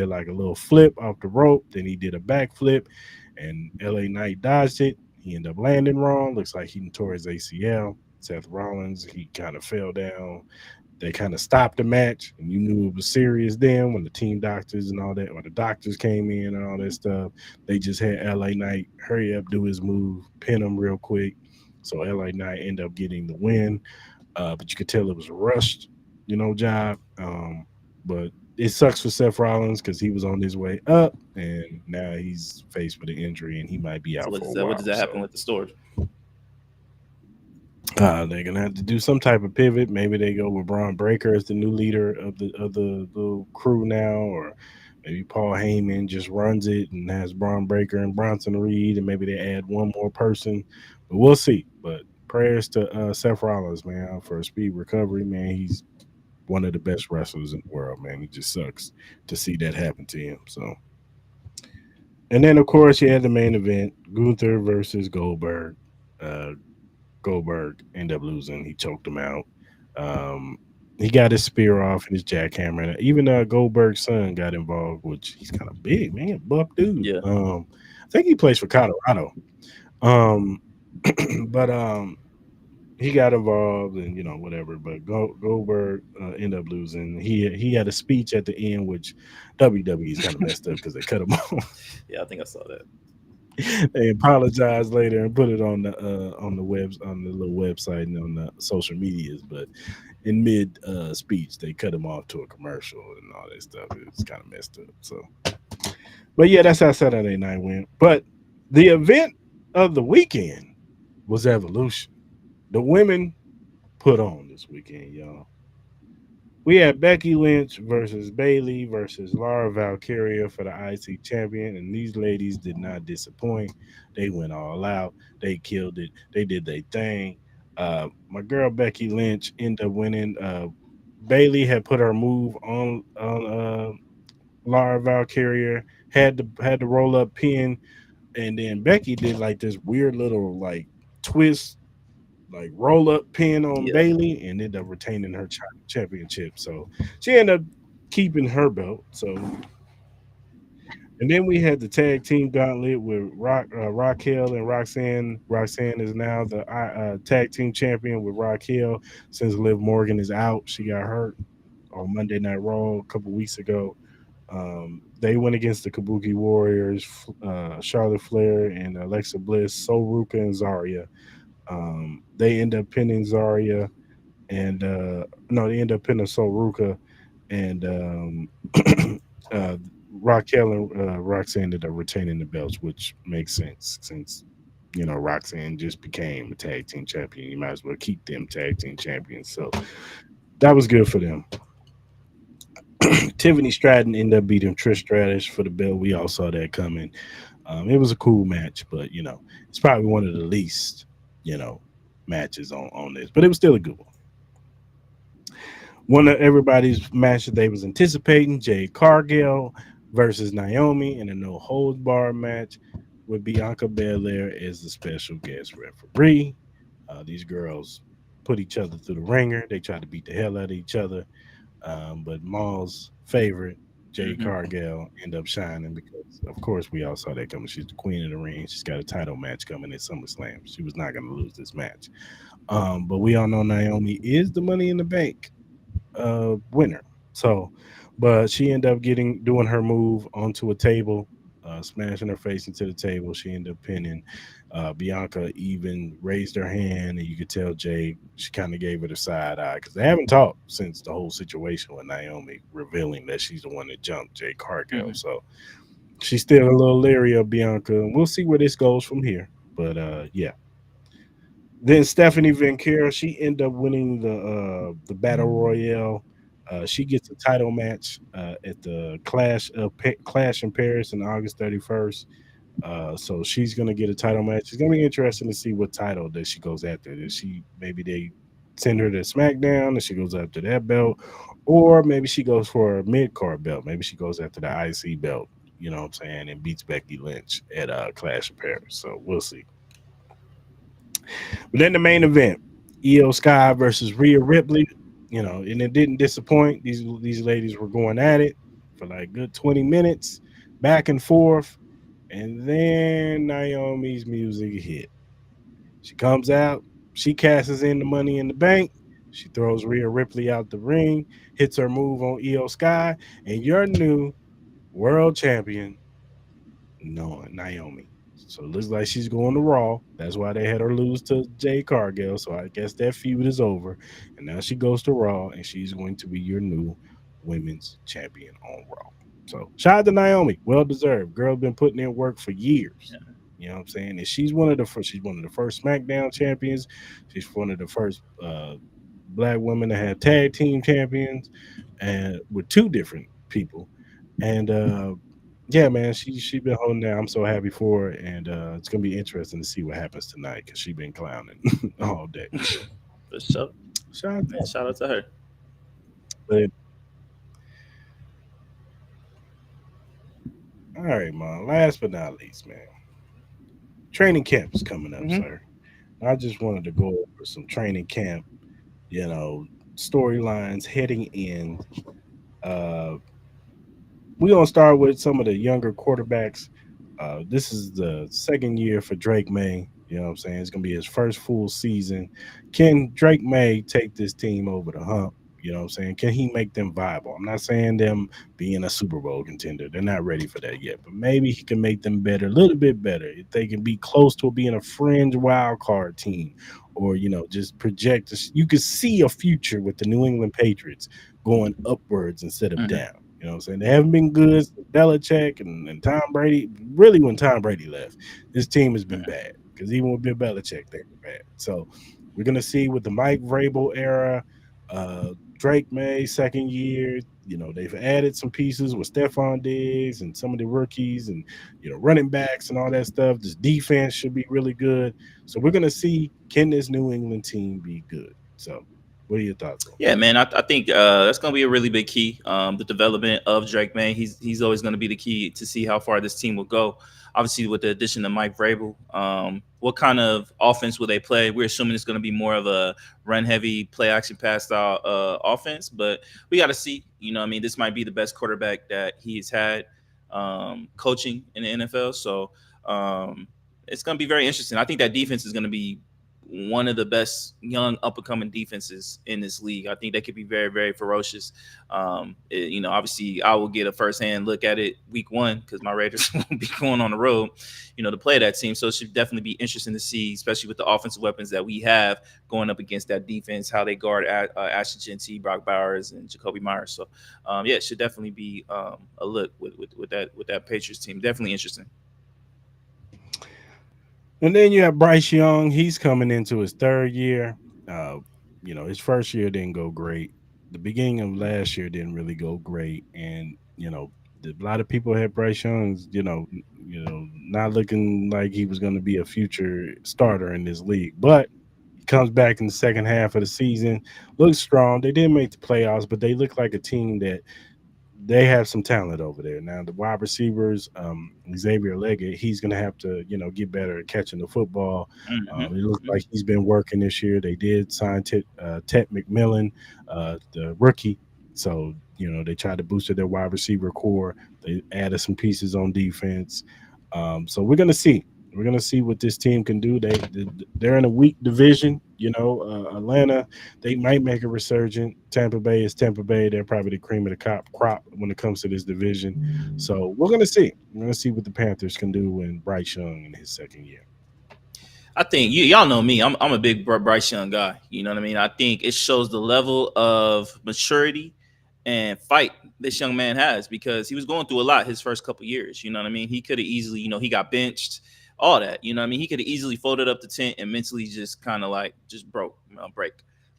like a little flip off the rope, then he did a backflip, and LA Knight dodged it. He ended up landing wrong. Looks like he tore his ACL. Seth Rollins, he kind of fell down. They kind of stopped the match, and you knew it was serious then when the team doctors and all that, or the doctors came in and all that stuff. They just had LA Knight hurry up, do his move, pin him real quick. So LA Knight ended up getting the win. But you could tell it was a rushed, job. But it sucks for Seth Rollins because he was on his way up, and now he's faced with an injury, and he might be out for a while. What does that happen with the stores? They're gonna have to do some type of pivot. Maybe they go with Braun Breaker as the new leader of the crew now, or maybe Paul Heyman just runs it and has Braun Breaker and Bronson Reed, and maybe they add one more person. But we'll see. But prayers to Seth Rollins, man, for a speed recovery, man. He's one of the best wrestlers in the world, man. It just sucks to see that happen to him. So, and then of course you had the main event: Gunther versus Goldberg. Goldberg ended up losing. He choked him out. He got his spear off and his jackhammer. And even Goldberg's son got involved, which he's kind of big, man, buff dude. Yeah. I think he plays for Colorado. But he got involved and whatever. But Goldberg ended up losing. He had a speech at the end, which WWE's kind of messed up because they cut him off. Yeah, I think I saw that. They apologized later and put it on the little website and on the social medias, but in mid speech they cut him off to a commercial and all that stuff. It was kind of messed up. So, but yeah, that's how Saturday night went. But the event of the weekend was Evolution. The women put on this weekend, y'all. We had Becky Lynch versus Bayley versus Laura Valkyria for the IC champion, and these ladies did not disappoint. They went all out. They killed it. They did their thing. My girl Becky Lynch ended up winning. Bailey had put her move on Lara Valkyria, had the roll up pin, and then Becky did like this weird little like twist, like roll up pin on Yeah. Bailey, and ended up retaining her championship. So she ended up keeping her belt. So, and then we had the tag team gauntlet with Raquel and Roxanne. Roxanne is now the tag team champion with Raquel since Liv Morgan is out. She got hurt on Monday Night Raw a couple weeks ago. They went against the Kabuki Warriors, Charlotte Flair and Alexa Bliss, Sol Ruka and Zarya. They end up pinning Zarya and no, they end up pinning Sol Ruka and uh, Raquel and Roxanne ended up retaining the belts, which makes sense since Roxanne just became a tag team champion. You might as well keep them tag team champions. So that was good for them. Tiffany Stratton ended up beating Trish Stratus for the belt. We all saw that coming. It was a cool match, but it's probably one of the least you know matches on this, but it was still a good one. One of everybody's match that they was anticipating: Jade Cargill versus Naomi in a no holds bar match with Bianca Belair as the special guest referee. These girls put each other through the ringer. They tried to beat the hell out of each other. But Maul's favorite, Jade Hmm. Cargill, end up shining because, of course, we all saw that coming. She's the queen of the ring. She's got a title match coming at SummerSlam. She was not going to lose this match. But we all know Naomi is the Money in the Bank winner. So, but she ended up doing her move onto a table, smashing her face into the table. She ended up pinning. Bianca even raised her hand, and you could tell Jade, she kind of gave it a side eye because they haven't talked since the whole situation with Naomi revealing that she's the one that jumped Jade Cargill. Hmm. So she's still a little leery of Bianca, and we'll see where this goes from here. But yeah, then Stephanie Vancouver, she ended up winning the battle royale. She gets a title match at the Clash in Paris on August 31st. So she's gonna get a title match. It's gonna be interesting to see what title that she goes after. Does she maybe they send her to SmackDown and she goes after that belt, or maybe she goes for a mid card belt. Maybe she goes after the IC belt. You know what I'm saying, and beats Becky Lynch at Clash of Paris. So we'll see. But then the main event, Io Sky versus Rhea Ripley, and it didn't disappoint. These ladies were going at it for like good 20 minutes, back and forth, and then Naomi's music hit. She comes out, she cashes in the Money in the Bank. She throws Rhea Ripley out the ring, hits her move on Io Sky, and your new world champion, no, Naomi. So it looks like she's going to Raw. That's why they had her lose to Jay Cargill. So I guess that feud is over. And now she goes to Raw and she's going to be your new women's champion on Raw. So shout out to Naomi. Well deserved. Girl been putting in work for years. Yeah. You know what I'm saying? And she's one of the first SmackDown champions. She's one of the first black women to have tag team champions and with two different people. And yeah, man, she been holding down. I'm so happy for her, and it's gonna be interesting to see what happens tonight because she been clowning all day. So For sure. shout out to Man, her. shout out to her. But all right, man. Last but not least, man, training camp is coming up, Hmm. sir. I just wanted to go over some training camp, you know, storylines heading in. Uh, we're gonna start with some of the younger quarterbacks. This is the second year for Drake May. You know what I'm saying? It's gonna be his first full season. Can Drake May take this team over the hump? You know what I'm saying? Can he make them viable? I'm not saying them being a Super Bowl contender. They're not ready for that yet. But maybe he can make them better, a little bit better. If they can be close to being a fringe wild card team, or just project. You could see a future with the New England Patriots going upwards instead of Hmm. down. You know what I'm saying? They haven't been good since Belichick and Tom Brady. Really, when Tom Brady left, this team has been bad because even with Bill Belichick, they were bad. So we're gonna see with the Mike Vrabel era, Drake May second year. they've added some pieces with Stephon Diggs and some of the rookies and running backs and all that stuff. This defense should be really good. So we're gonna see, can this New England team be good? So what are your thoughts on Yeah, man, I think that's going to be a really big key. The development of Drake, man, he's always going to be the key to see how far this team will go. Obviously, with the addition of Mike Vrabel, what kind of offense will they play? We're assuming it's going to be more of a run heavy, play action pass style offense, but we got to see. I mean, this might be the best quarterback that he's had coaching in the NFL. So it's going to be very interesting. I think that defense is going to be one of the best young up and coming defenses in this league. I think they could be very, very ferocious. Obviously, I will get a first hand look at it week one because my Raiders will be going on the road, to play that team. So it should definitely be interesting to see, especially with the offensive weapons that we have going up against that defense, how they guard Ashton Genty, Brock Bowers, and Jacoby Myers. So it should definitely be a look with that Patriots team. Definitely interesting. And then you have Bryce Young. He's coming into his third year. His first year didn't go great. The beginning of last year didn't really go great, and a lot of people had Bryce Young's, not looking like he was going to be a future starter in this league. But he comes back in the second half of the season, looks strong. They didn't make the playoffs, but they look like a team that they have some talent over there. Now the wide receivers, Xavier Leggett, he's going to have to, get better at catching the football. It looks like he's been working this year. They did sign Ted McMillan, the rookie. So, they tried to boost their wide receiver core. They added some pieces on defense. So we're going to see. We're going to see what this team can do. They're in a weak division. Atlanta, they might make a resurgence. Tampa Bay is Tampa Bay. They're probably the cream of the crop when it comes to this division. So we're going to see. We're going to see what the Panthers can do when Bryce Young in his second year. I think y'all know me. I'm a big Bryce Young guy. You know what I mean? I think it shows the level of maturity and fight this young man has because he was going through a lot his first couple years. You know what I mean? He could have easily, he got benched, all that. You know what I mean? He could have easily folded up the tent and mentally just kind of just break.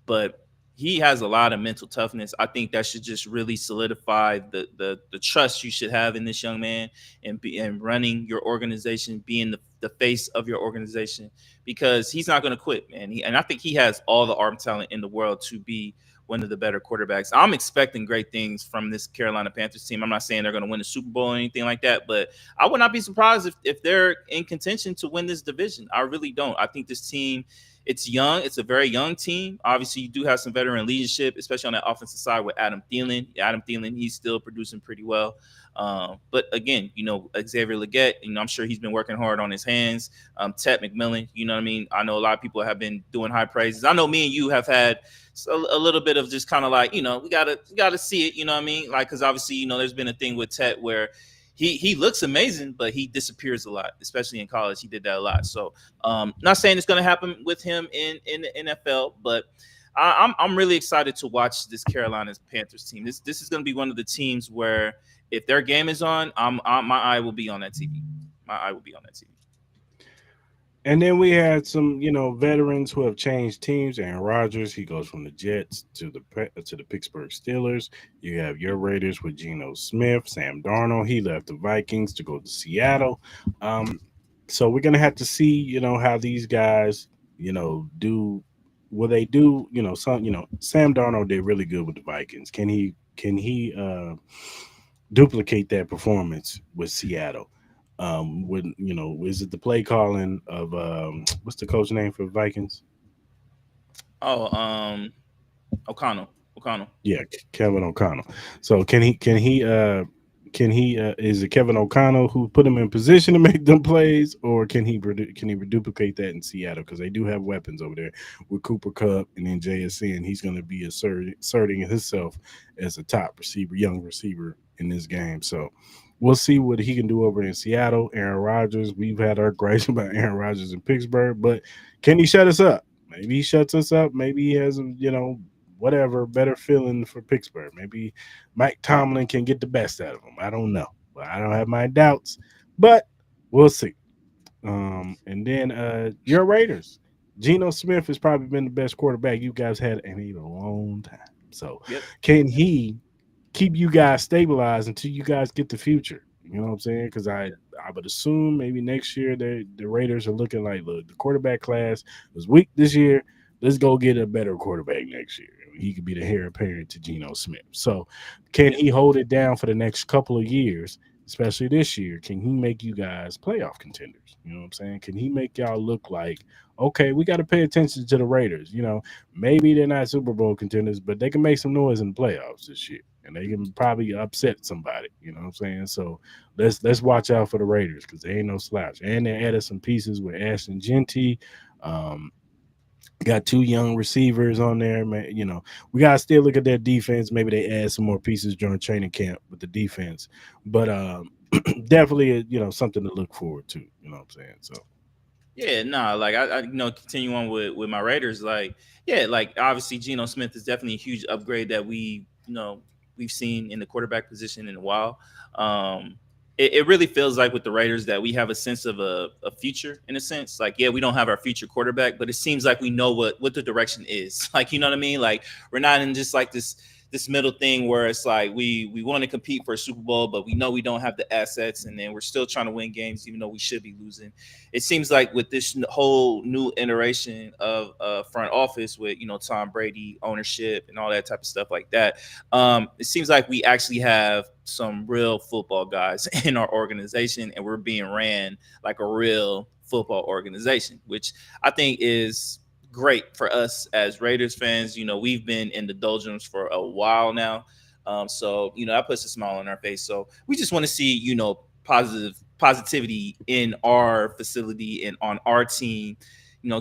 But he has a lot of mental toughness. I think that should just really solidify the trust you should have in this young man and running your organization, being the face of your organization, because he's not going to quit, man. And I think he has all the arm talent in the world to be one of the better quarterbacks. I'm expecting great things from this Carolina Panthers team. I'm not saying they're going to win the Super Bowl or anything like that, but I would not be surprised if they're in contention to win this division. I really don't. I think this team, it's young. It's a very young team. Obviously, you do have some veteran leadership, especially on that offensive side with Adam Thielen. He's still producing pretty well. But again, Xavier Leggett, I'm sure he's been working hard on his hands. Ted McMillan, you know what I mean? I know a lot of people have been doing high praises. I know me and you have had a little bit of just kind of we gotta see it, you know what I mean? Because obviously, there's been a thing with Ted where he looks amazing, but he disappears a lot, especially in college. He did that a lot. So not saying it's going to happen with him in the NFL, but I'm really excited to watch this Carolina Panthers team. This is going to be one of the teams where if their game is on, my eye will be on that TV. My eye will be on that TV. And then we had some, veterans who have changed teams. Aaron Rodgers, he goes from the Jets to the Pittsburgh Steelers. You have your Raiders with Geno Smith, Sam Darnold. He left the Vikings to go to Seattle. So we're gonna have to see, how these guys, do. Will they do? Sam Darnold did really good with the Vikings. Can he duplicate that performance with Seattle? Is it the play calling of what's the coach name for Vikings? Oh, O'Connell. Yeah, Kevin O'Connell. So can he is it Kevin O'Connell who put him in position to make them plays, or can he duplicate that in Seattle? Because they do have weapons over there with Cooper Kupp and then JSN. He's going to be asserting himself as a top receiver, young receiver in this game. So we'll see what he can do over in Seattle. Aaron Rodgers, we've had our gripes about Aaron Rodgers in Pittsburgh, but can he shut us up? Maybe he shuts us up. Maybe he has whatever, better feeling for Pittsburgh. Maybe Mike Tomlin can get the best out of him. I don't know. But I don't have my doubts. But we'll see. And then your Raiders. Geno Smith has probably been the best quarterback you guys had in a long time. So can he keep you guys stabilized until you guys get the future. You know what I'm saying? Because I would assume maybe next year the Raiders are looking like, look, the quarterback class was weak this year. Let's go get a better quarterback next year. He could be the heir apparent to Geno Smith. So, can Yeah. he hold it down for the next couple of years, especially this year? Can he make you guys playoff contenders? You know what I'm saying? Can he make y'all look like, okay, we got to pay attention to the Raiders? You know, maybe they're not Super Bowl contenders, but they can make some noise in the playoffs this year, and they can probably upset somebody. You know what I'm saying? So let's watch out for the Raiders because they ain't no slouch. And they added some pieces with Ashton Genty. Um, got two young receivers on there, man. You know, we gotta still look at their defense. Maybe they add some more pieces during training camp with the defense, but definitely, something to look forward to. You know what I'm saying? So Yeah, nah, like I continue on with my Raiders. Like, yeah, like obviously Geno Smith is definitely a huge upgrade that we've seen in the quarterback position in a while. It really feels like with the Raiders that we have a sense of a future in a sense. Like, yeah, we don't have our future quarterback, but it seems like we know what the direction is. Like, you know what I mean? Like, we're not in just like this middle thing where it's like we want to compete for a Super Bowl, but we know we don't have the assets, and then we're still trying to win games even though we should be losing. It seems like with this whole new iteration of front office with Tom Brady ownership and all that type of stuff like that, it seems like we actually have some real football guys in our organization, and we're being ran like a real football organization, which I think is great for us as Raiders fans. We've been in the doldrums for a while now. So that puts a smile on our face. So we just want to see, positivity in our facility and on our team,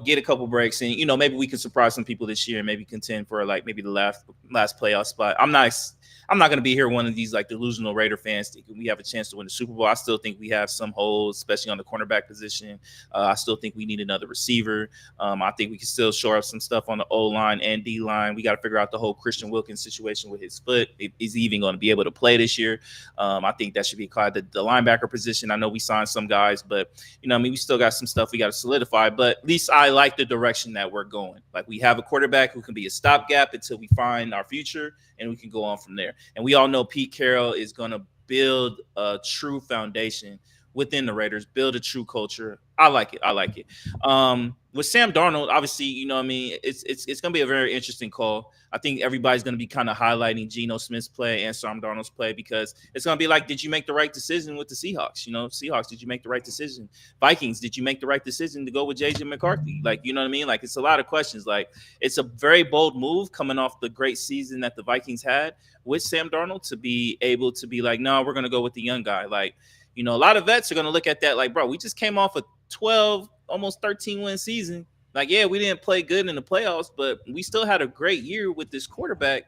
get a couple breaks, and, maybe we can surprise some people this year and maybe contend for like maybe the last playoff spot. I'm not going to be here one of these like delusional Raider fans thinking we have a chance to win the Super Bowl. I still think we have some holes, especially on the cornerback position. I still think we need another receiver. I think we can still shore up some stuff on the O line and D line. We got to figure out the whole Christian Wilkins situation with his foot. Is he even going to be able to play this year? I think that should be caught the linebacker position. I know we signed some guys, but we still got some stuff we got to solidify. But at least I like the direction that we're going. Like, we have a quarterback who can be a stopgap until we find our future, and we can go on from there. And we all know Pete Carroll is going to build a true foundation within the Raiders, build a true culture. I like it. With Sam Darnold, obviously, it's going to be a very interesting call. I think everybody's going to be kind of highlighting Geno Smith's play and Sam Darnold's play because it's going to be like, did you make the right decision with the Seahawks? Seahawks, did you make the right decision? Vikings, did you make the right decision to go with JJ McCarthy? Like, you know what I mean? Like, it's a lot of questions. Like, it's a very bold move coming off the great season that the Vikings had with Sam Darnold to be able to be like, no, we're going to go with the young guy. Like, a lot of vets are going to look at that like, bro, we just came off a 12, almost 13 win season. Like, yeah, we didn't play good in the playoffs, but we still had a great year with this quarterback.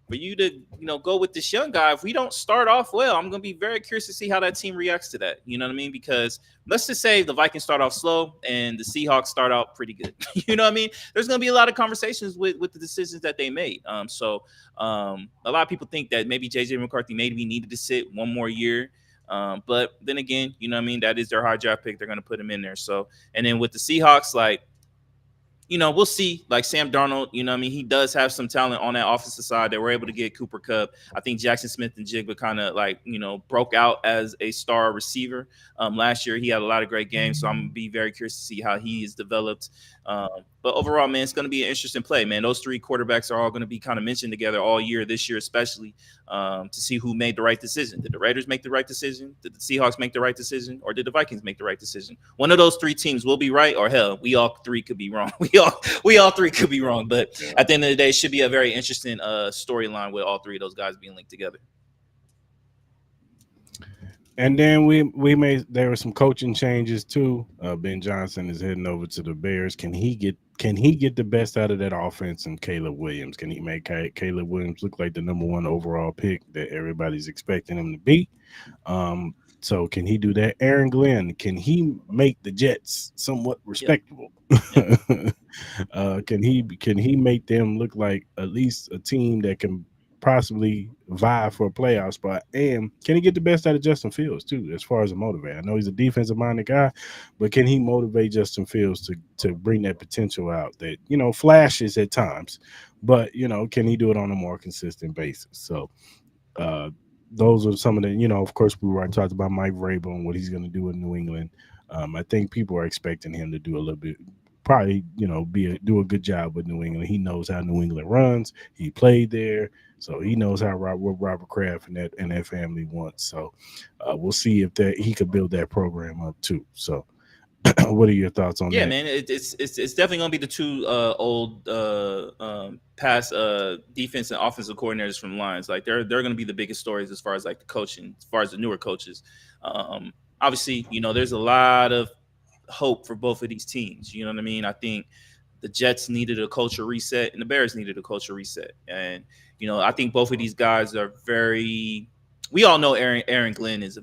For you to, go with this young guy, if we don't start off well, I'm going to be very curious to see how that team reacts to that. You know what I mean? Because let's just say the Vikings start off slow and the Seahawks start out pretty good. You know what I mean? There's going to be a lot of conversations with the decisions that they made. So a lot of people think that maybe JJ McCarthy maybe needed to sit one more year. But then again, that is their high draft pick. They're going to put him in there. So, and then with the Seahawks, like, we'll see. Like, Sam Darnold, he does have some talent on that offensive side. They were able to get Cooper Kupp. I think Jackson Smith and Jigba kind of like, broke out as a star receiver. Last year, he had a lot of great games. So I'm going to be very curious to see how he is developed. But overall, man, it's going to be an interesting play, man. Those three quarterbacks are all going to be kind of mentioned together all year, this year especially, to see who made the right decision. Did the Raiders make the right decision? Did the Seahawks make the right decision? Or did the Vikings make the right decision? One of those three teams will be right, or hell, we all three could be wrong. We all three could be wrong. But at the end of the day, it should be a very interesting storyline with all three of those guys being linked together. And then there were some coaching changes too. Ben Johnson is heading over to the Bears. Can he get the best out of that offense? And Caleb Williams, can he make Caleb Williams look like the number one overall pick that everybody's expecting him to be? So can he do that? Aaron Glenn, can he make the Jets somewhat respectable? Can he make them look like at least a team that can possibly vie for a playoff spot? And can he get the best out of Justin Fields too, as far as a motivator? I know he's a defensive minded guy, but can he motivate Justin Fields to bring that potential out that, flashes at times, but can he do it on a more consistent basis? So uh, those are some of the, of course, we were talked about Mike Vrabel and what he's going to do in New England. I think people are expecting him to do a little bit, probably, do a good job with New England. He knows how New England runs. He played there, so he knows what Robert Kraft and that family wants. So we'll see if that he could build that program up too. So, what are your thoughts on Yeah, that? man, it's definitely gonna be the two old past defense and offensive coordinators from the Lions. Like they're gonna be the biggest stories as far as like the coaching, as far as the newer coaches. Obviously, there's a lot of hope for both of these teams. You know what I mean? I think the Jets needed a culture reset and the Bears needed a culture reset. And I think both of these guys are very. We all know Aaron Glenn is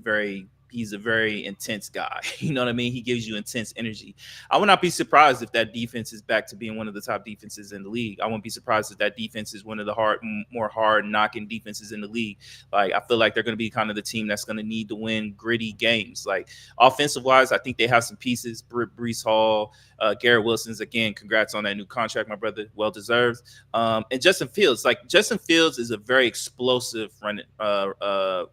he's a very intense guy. You know what I mean? He gives you intense energy. I would not be surprised if that defense is back to being one of the top defenses in the league. I wouldn't be surprised if that defense is one of the more hard knocking defenses in the league. Like I feel like they're going to be kind of the team that's going to need to win gritty games. Like offensive wise, I think they have some pieces. Brees Hall, Garrett Wilson's again. Congrats on that new contract, my brother. Well deserved. And Justin Fields. Like Justin Fields is a very explosive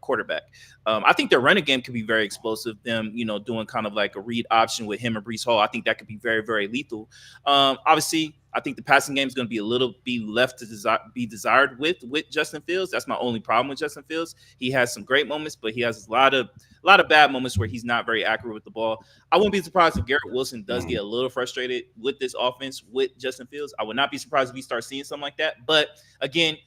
quarterback. I think their running game could be very explosive. Them, doing kind of like a read option with him and Brees Hall. I think that could be very, very lethal. Obviously, I think the passing game is going to be left to be desired with Justin Fields. That's my only problem with Justin Fields. He has some great moments, but he has a lot of bad moments where he's not very accurate with the ball. I wouldn't be surprised if Garrett Wilson does get a little frustrated with this offense with Justin Fields. I would not be surprised if we start seeing something like that. But again,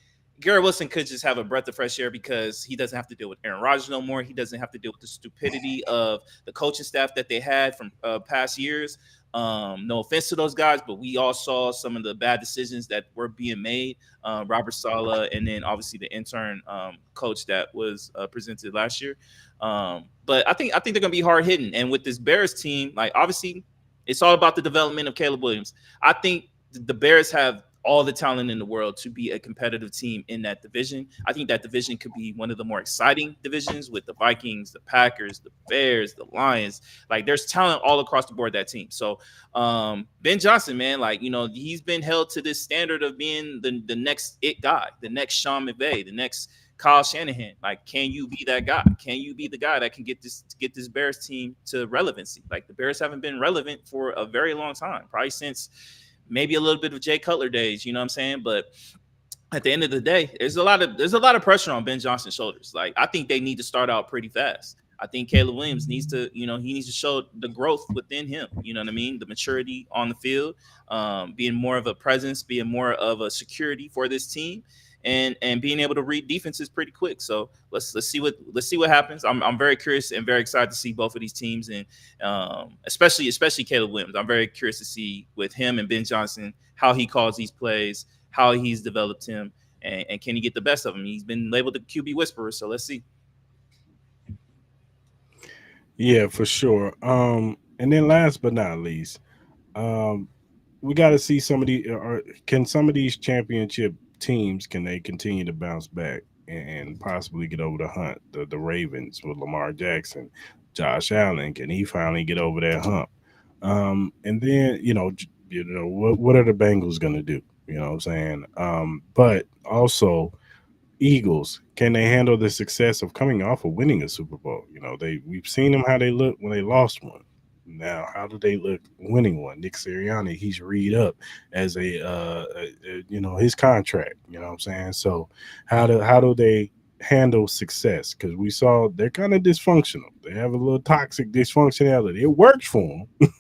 Garrett Wilson could just have a breath of fresh air because he doesn't have to deal with Aaron Rodgers no more. He doesn't have to deal with the stupidity of the coaching staff that they had from past years. No offense to those guys, but we all saw some of the bad decisions that were being made. Robert Saleh, and then obviously the intern coach that was presented last year. But I think they're gonna be hard hitting. And with this Bears team, like obviously, it's all about the development of Caleb Williams. I think the Bears have all the talent in the world to be a competitive team in that division. I think that division could be one of the more exciting divisions with the Vikings, the Packers, the Bears, the Lions. Like there's talent all across the board that team. So Ben Johnson, man, like, he's been held to this standard of being the next it guy, the next Sean McVay, the next Kyle Shanahan. Like, can you be that guy? Can you be the guy that can get this Bears team to relevancy? Like the Bears haven't been relevant for a very long time, probably since maybe a little bit of Jay Cutler days, you know what I'm saying? But at the end of the day, there's a lot of pressure on Ben Johnson's shoulders. Like I think they need to start out pretty fast. I think Caleb Williams needs to, he needs to show the growth within him. You know what I mean? The maturity on the field, being more of a presence, being more of a security for this team, and being able to read defenses pretty quick. So let's see what happens. I'm very curious and very excited to see both of these teams, and especially Caleb Williams. I'm very curious to see with him and Ben Johnson how he calls these plays, how he's developed him, and can he get the best of him? He's been labeled the QB whisperer, so let's see. Yeah, for sure. And then last but not least, um, we got to see can some of these championship teams, can they continue to bounce back and possibly get over the hump? The Ravens with Lamar Jackson, Josh Allen, can he finally get over that hump? And then what are the Bengals gonna do? You know what I'm saying? But also Eagles, can they handle the success of coming off of winning a Super Bowl? We've seen them how they look when they lost one. Now, how do they look winning one? Nick Sirianni, he's read up as his contract. You know what I'm saying? So, how do they handle success? Because we saw they're kind of dysfunctional. They have a little toxic dysfunctionality. It works for them,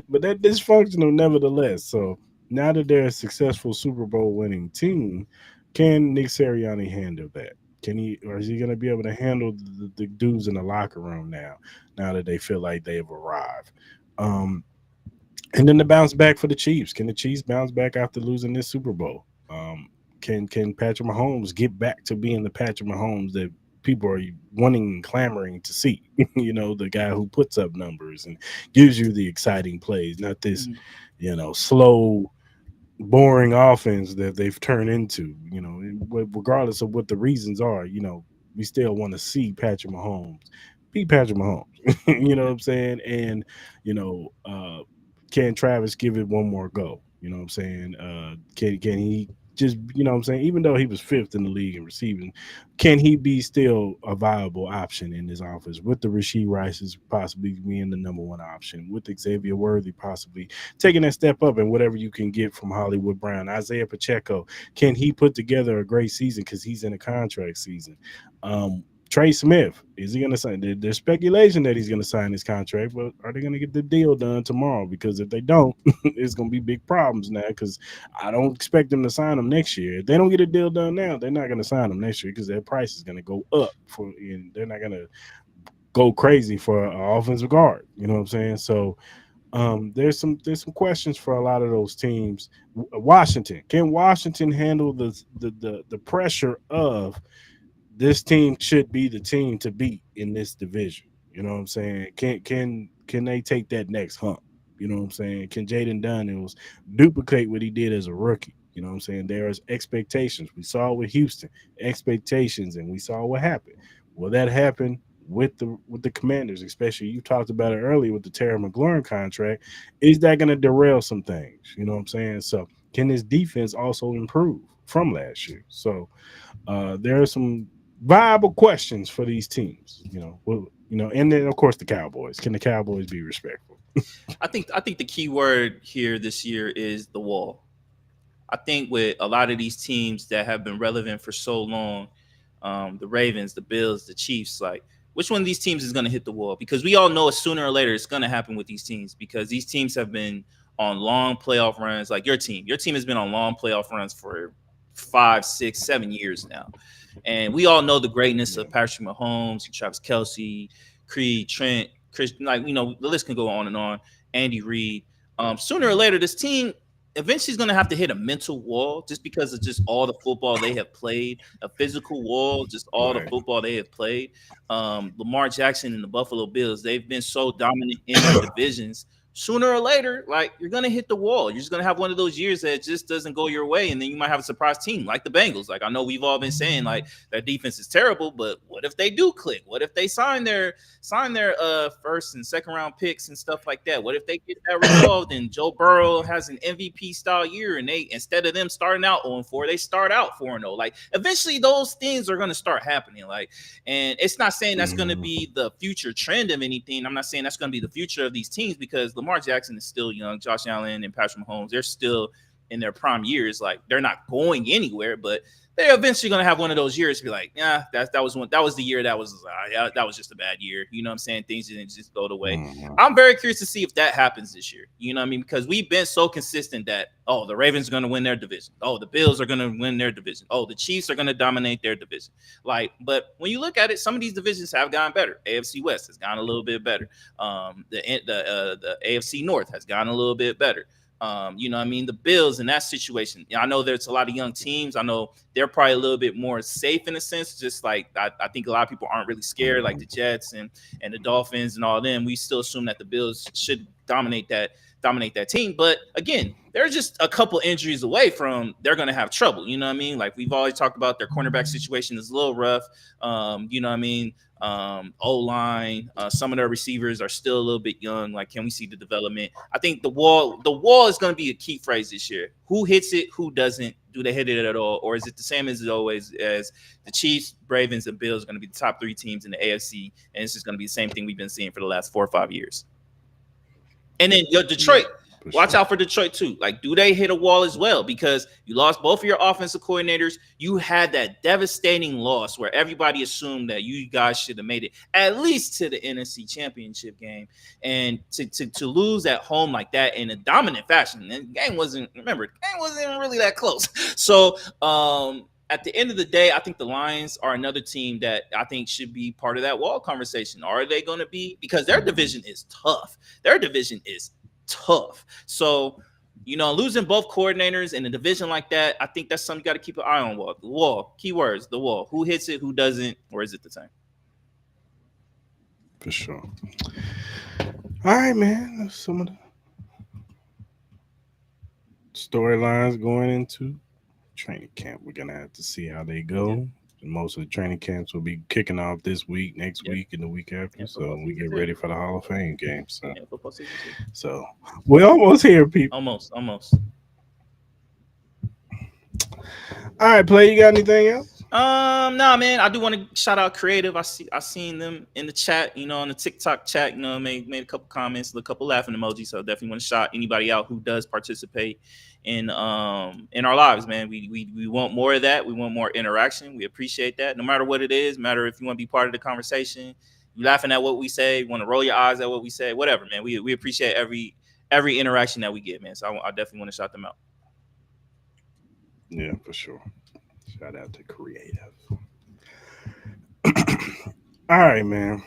but that dysfunctional nevertheless. So now that they're a successful Super Bowl winning team, can Nick Sirianni handle that? Can he, or is he going to be able to handle the dudes in the locker room now? Now that they feel like they have arrived, um, and then the bounce back for the Chiefs. Can the Chiefs bounce back after losing this Super Bowl? Can Patrick Mahomes get back to being the Patrick Mahomes that people are wanting and clamoring to see? The guy who puts up numbers and gives you the exciting plays, not this, slow, boring offense that they've turned into. Regardless of what the reasons are, we still want to see Patrick Mahomes be Patrick Mahomes. You know what I'm saying? And can Travis give it one more go? You know what I'm saying? Can he just, you know what I'm saying, even though he was fifth in the league in receiving, can he be still a viable option in this offense with the Rasheed Rice's possibly being the number one option, with Xavier Worthy possibly taking that step up, and whatever you can get from Hollywood Brown, Isaiah Pacheco, can he put together a great season because he's in a contract season? Trey Smith, is he going to sign? There's speculation that he's going to sign his contract, but are they going to get the deal done tomorrow? Because if they don't, it's going to be big problems now, because I don't expect them to sign him next year. If they don't get a deal done now, they're not going to sign him next year because their price is going to go up, and they're not going to go crazy for an offensive guard. You know what I'm saying? So there's some questions for a lot of those teams. Washington, can Washington handle the pressure of this team should be the team to beat in this division? You know what I'm saying? Can they take that next hump? You know what I'm saying? Can Jaden Daniels duplicate what he did as a rookie? You know what I'm saying? There's expectations. We saw with Houston, expectations, and we saw what happened. Will that happen with the Commanders? Especially, you talked about it earlier with the Terry McLaurin contract. Is that going to derail some things? You know what I'm saying? So can this defense also improve from last year? So there are some viable questions for these teams, and then of course the Cowboys. Can the Cowboys be respectful? I think the key word here this year is the wall. I think with a lot of these teams that have been relevant for so long, the Ravens, the Bills, the Chiefs, like which one of these teams is going to hit the wall? Because we all know sooner or later it's going to happen with these teams, because these teams have been on long playoff runs. Like your team has been on long playoff runs for 5, 6, 7 years now. And we all know the greatness of Patrick Mahomes, Travis Kelce, Creed, Trent, Chris, the list can go on and on. Andy Reid. Sooner or later, this team eventually is going to have to hit a mental wall, just because of just all the football they have played, a physical wall, just all the football they have played. Lamar Jackson and the Buffalo Bills, they've been so dominant in their divisions. Sooner or later, like, you're going to hit the wall. You're just going to have one of those years that just doesn't go your way, and then you might have a surprise team like the Bengals. Like, I know we've all been saying, like, their defense is terrible, but what if they do click? What if they sign their first and second round picks and stuff like that? What if they get that resolved and Joe Burrow has an MVP style year, and they, instead of them starting out 0-4, they start out 4-0? Like, eventually those things are going to start happening. Like, and it's not saying that's going to be the future trend of anything. I'm not saying that's going to be the future of these teams, because Lamar Jackson is still young. Josh Allen and Patrick Mahomes, they're still in their prime years. Like, they're not going anywhere, but they're eventually going to have one of those years to be like, yeah, that was the year that was just a bad year. You know what I'm saying? Things didn't just go the way. I'm very curious to see if that happens this year. You know what I mean? Because we've been so consistent that, oh, the Ravens are going to win their division. Oh, the Bills are going to win their division. Oh, the Chiefs are going to dominate their division. Like, but when you look at it, some of these divisions have gotten better. AFC West has gotten a little bit better. The AFC North has gotten a little bit better. You know what I mean? The Bills in that situation, I know there's a lot of young teams. I know they're probably a little bit more safe in a sense. Just like I think a lot of people aren't really scared, like the Jets and the Dolphins and all them. We still assume that the Bills should dominate that team. But again, they're just a couple injuries away from they're going to have trouble. You know what I mean? Like, we've always talked about their cornerback situation is a little rough. You know what I mean? O-line, some of their receivers are still a little bit young. Like, can we see the development? I think the wall is going to be a key phrase this year. Who hits it? Who doesn't? Do they hit it at all? Or is it the same as always, as the Chiefs, Ravens, and Bills are going to be the top 3 teams in the AFC, and it's just going to be the same thing we've been seeing for the last 4 or 5 years? And then Detroit, watch out for Detroit too. Like, do they hit a wall as well? Because you lost both of your offensive coordinators. You had that devastating loss where everybody assumed that you guys should have made it at least to the NFC Championship game. And to lose at home like that in a dominant fashion, and the game wasn't even really that close. So at the end of the day, I think the Lions are another team that I think should be part of that wall conversation. Are they going to be? Because their division is tough. So, losing both coordinators in a division like that, I think that's something you got to keep an eye on. The wall. Keywords, the wall. Who hits it, who doesn't, or is it the same? For sure. All right, man. That's some of the storylines going into training camp. We're going to have to see how they go. Yeah. Most of the training camps will be kicking off this week, next week, and the week after. Yeah, so we get ready for the Hall of Fame game. So we're almost here, people. Almost. All right, play. You got anything else? Nah, man, I do want to shout out Creative. I seen them in the chat, on the TikTok chat, made a couple comments, a couple laughing emojis. So definitely want to shout anybody out who does participate in our lives, man. We want more of that. We want more interaction. We appreciate that. No matter what it is, matter if you want to be part of the conversation, you laughing at what we say, want to roll your eyes at what we say, whatever, man. We appreciate every interaction that we get, man. So I definitely want to shout them out. Yeah, for sure. Shout out to Creative. All right, man.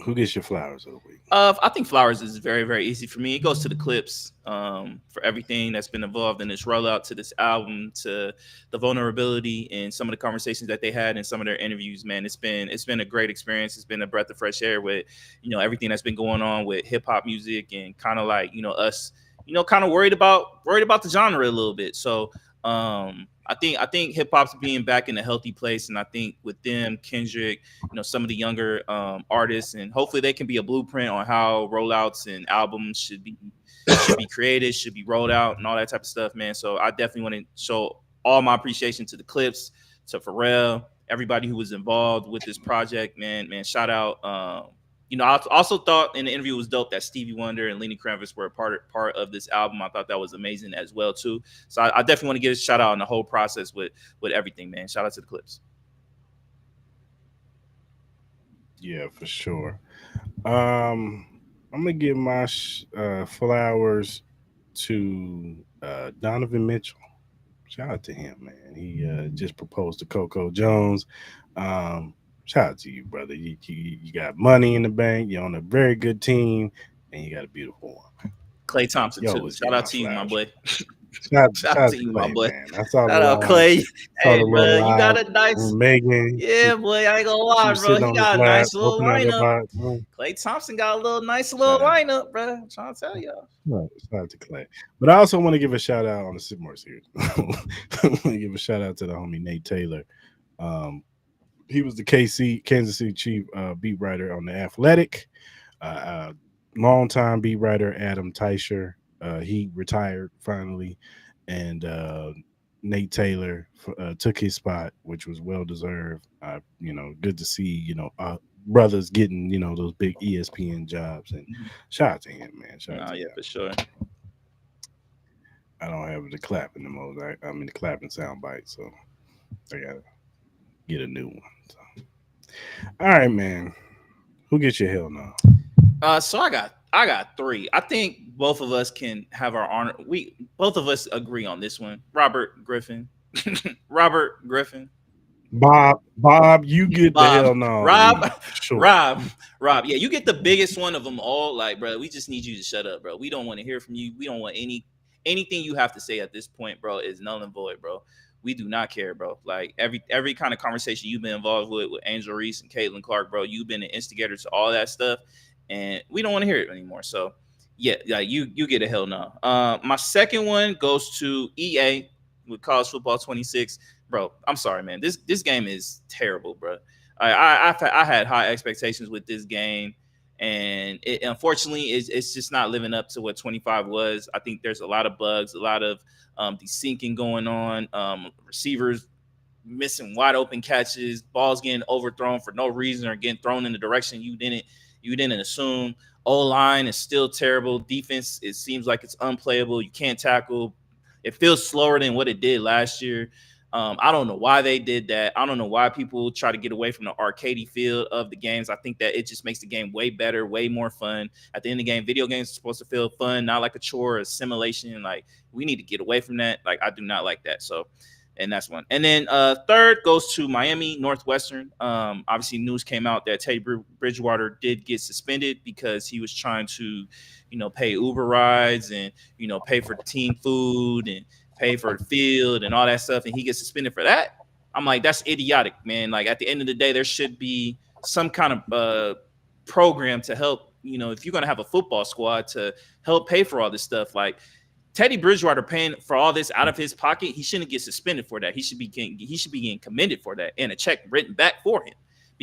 Who gets your flowers of the week? I think flowers is very, very easy for me. It goes to the Clipse for everything that's been involved in this rollout to this album, to the vulnerability and some of the conversations that they had in some of their interviews. Man, it's been a great experience. It's been a breath of fresh air with everything that's been going on with hip hop music and kind of like us kind of worried about the genre a little bit. So I think hip hop's being back in a healthy place, and I think with them, Kendrick, some of the younger artists, and hopefully they can be a blueprint on how rollouts and albums should be created, should be rolled out, and all that type of stuff, man. So I definitely want to show all my appreciation to the Clipse, to Pharrell, everybody who was involved with this project, man. Shout out. I also thought in the interview it was dope that Stevie Wonder and Lenny Kravitz were a part of this album. I thought that was amazing as well too. So I definitely want to give a shout out on the whole process with everything, man. Shout out to the Clipse. Yeah, for sure. I'm gonna give my flowers to Donovan Mitchell. Shout out to him, man. He just proposed to Coco Jones. Shout out to you, brother. You got money in the bank. You're on a very good team, and you got a beautiful one. Clay Thompson too. Shout out to you, my boy. Shout out to you, my boy. Man. I saw Shout out Clay. Hey, bro, you got a nice Megan. Yeah, boy. I ain't gonna lie, bro. He got a nice little lineup. Clay Thompson got a nice little lineup, bro. I'm trying to tell y'all. Shout out to Clay. But I also want to give a shout out on the Sidmore series. I want to give a shout out to the homie Nate Taylor. He was the Kansas City chief beat writer on The Athletic. Longtime beat writer Adam Teicher. He retired finally, and Nate Taylor took his spot, which was well deserved. Good to see brothers getting those big ESPN jobs, and shout out to him, man. For sure. I don't have the clapping emoji. I mean the clapping sound bite, so I gotta get a new one. So. All right, man. Who gets your hell no? So I got three. I think both of us can have our honor. Both of us agree on this one. Robert Griffin. Robert Griffin. Bob, you get the hell no. Sure. Rob. Yeah, you get the biggest one of them all. Like, bro, we just need you to shut up, bro. We don't want to hear from you. We don't want anything you have to say at this point, bro, is null and void, bro. We do not care, bro. Like every kind of conversation you've been involved with Angel Reese and Caitlin Clark, bro, you've been an instigator to all that stuff, and we don't want to hear it anymore. So, yeah, like you get a hell no. My second one goes to EA with College Football 26, bro. I'm sorry, man. This game is terrible, bro. I had high expectations with this game, and it unfortunately it's just not living up to what 25 was. I think there's a lot of bugs, a lot of desyncing going on, receivers missing wide open catches, balls getting overthrown for no reason or getting thrown in the direction you didn't assume. O-line is still terrible. Defense, it seems like it's unplayable. You can't tackle. It feels slower than what it did last year. I don't know why they did that. I don't know why people try to get away from the arcadey feel of the games. I think that it just makes the game way better, way more fun. At the end of the game, video games are supposed to feel fun, not like a chore or a simulation. Like, we need to get away from that. Like, I do not like that. So, and that's one. And then third goes to Miami Northwestern. Obviously, news came out that Teddy Bridgewater did get suspended because he was trying to, pay Uber rides and, pay for team food and pay for the field and all that stuff, and he gets suspended for that. I'm like, that's idiotic, man. Like, at the end of the day, there should be some kind of program to help, if you're going to have a football squad, to help pay for all this stuff. Like, Teddy Bridgewater paying for all this out of his pocket, he shouldn't get suspended for that. He should be getting commended for that and a check written back for him,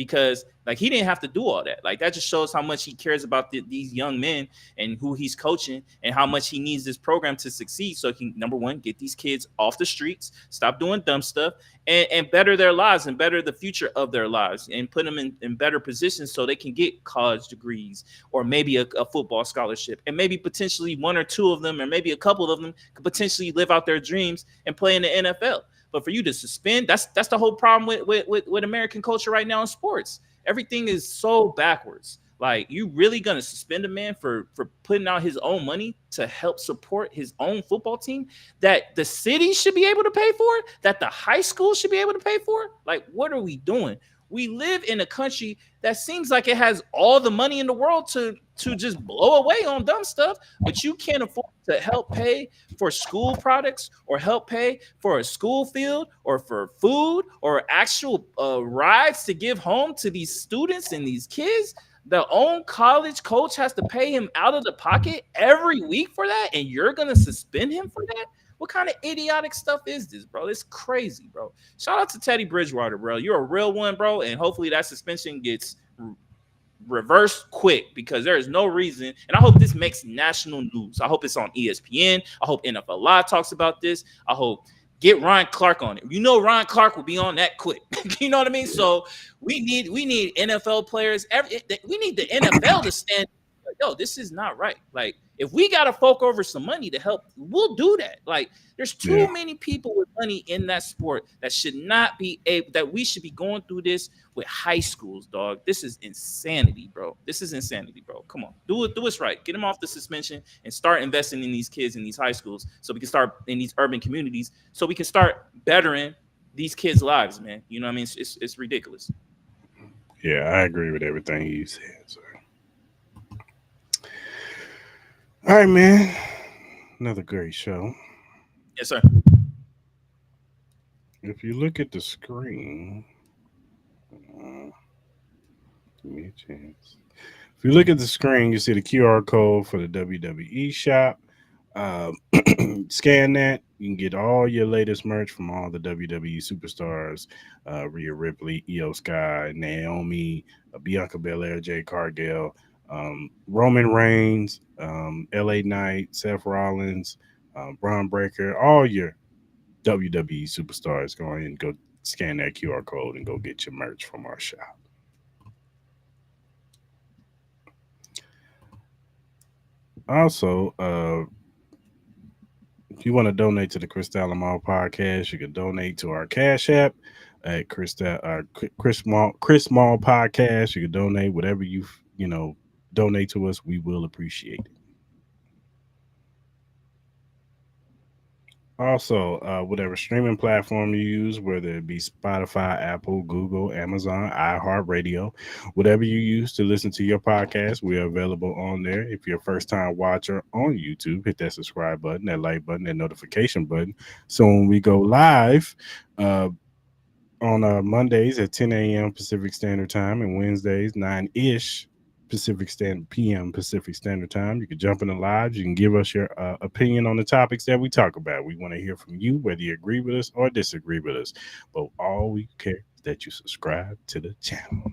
because like he didn't have to do all that. Like that just shows how much he cares about these young men and who he's coaching and how much he needs this program to succeed. So he can, number one, get these kids off the streets, stop doing dumb stuff, and better their lives and better the future of their lives and put them in better positions so they can get college degrees or maybe a football scholarship, and maybe potentially one or two of them or maybe a couple of them could potentially live out their dreams and play in the NFL. But for you to suspend, that's the whole problem with American culture right now in sports. Everything is so backwards. Like, you really gonna suspend a man for putting out his own money to help support his own football team that the city should be able to pay for, that the high school should be able to pay for? Like, what are we doing? We live in a country that seems like it has all the money in the world to just blow away on dumb stuff, but you can't afford to help pay for school products or help pay for a school field or for food or actual rides to give home to these students and these kids. The own college coach has to pay him out of the pocket every week for that, and you're going to suspend him for that? What kind of idiotic stuff is this, bro? It's crazy, bro. Shout out to Teddy Bridgewater, bro. You're a real one, bro, and hopefully that suspension gets reversed quick, because there is no reason, and I hope this makes national news. I hope it's on ESPN. I hope NFL Live talks about this. I hope get Ryan Clark on it. You know Ryan Clark will be on that quick. You know what I mean? So we need NFL players. We need the NFL to stand. Like, yo, this is not right. Like, if we got to fork over some money to help, we'll do that. Like, there's too many people with money in that sport that should not be able, that we should be going through this with high schools, dog. This is insanity, bro. This is insanity, bro. Come on, do it right. Get them off the suspension and start investing in these kids in these high schools, so we can start in these urban communities, so we can start bettering these kids' lives, man. You know what I mean? It's ridiculous. Yeah, I agree with everything you said, sir. All right, man. Another great show. Yes, sir. If you look at the screen, give me a chance. If you look at the screen, you see the QR code for the WWE shop. Scan that. You can get all your latest merch from all the WWE superstars: Rhea Ripley, Io Sky, Naomi, Bianca Belair, Jade Cargill, Roman Reigns, LA Knight, Seth Rollins, Braun Breaker, all your WWE superstars. Go ahead and go scan that QR code and go get your merch from our shop. Also, if you want to donate to the Cris Mal podcast, you can donate to our Cash App at Cris Mal podcast. You can donate whatever you donate to us. We will appreciate it. Also, whatever streaming platform you use, whether it be Spotify, Apple, Google, Amazon, iHeartRadio, whatever you use to listen to your podcast, we are available on there. If you're a first-time watcher on YouTube, hit that subscribe button, that like button, that notification button. So when we go live on Mondays at 10 a.m. Pacific Standard Time and Wednesdays 9-ish p.m. Pacific Standard Time, you can jump in the lives. You can give us your opinion on the topics that we talk about. We want to hear from you, whether you agree with us or disagree with us. But all we care is that you subscribe to the channel.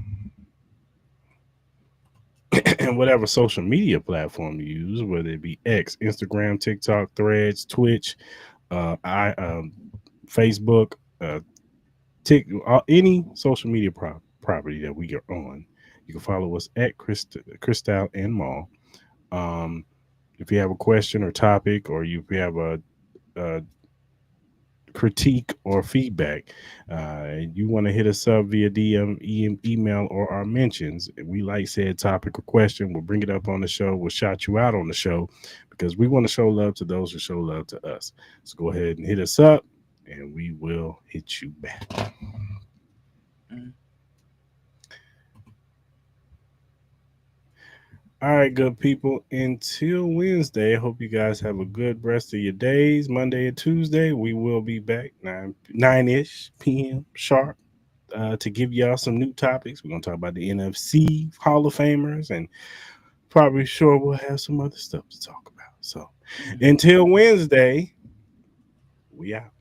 And whatever social media platform you use, whether it be X, Instagram, TikTok, Threads, Twitch, Facebook, any social media property that we are on, you can follow us at Cristal and Mal. If you have a question or topic, or if you have a critique or feedback, you want to hit us up via DM, email, or our mentions, we like said topic or question, we'll bring it up on the show. We'll shout you out on the show, because we want to show love to those who show love to us. So go ahead and hit us up, and we will hit you back. Mm-hmm. All right, good people. Until Wednesday, I hope you guys have a good rest of your days. Monday and Tuesday, we will be back 9-ish p.m. sharp to give y'all some new topics. We're going to talk about the NFC Hall of Famers, and probably sure we'll have some other stuff to talk about. So until Wednesday, we out.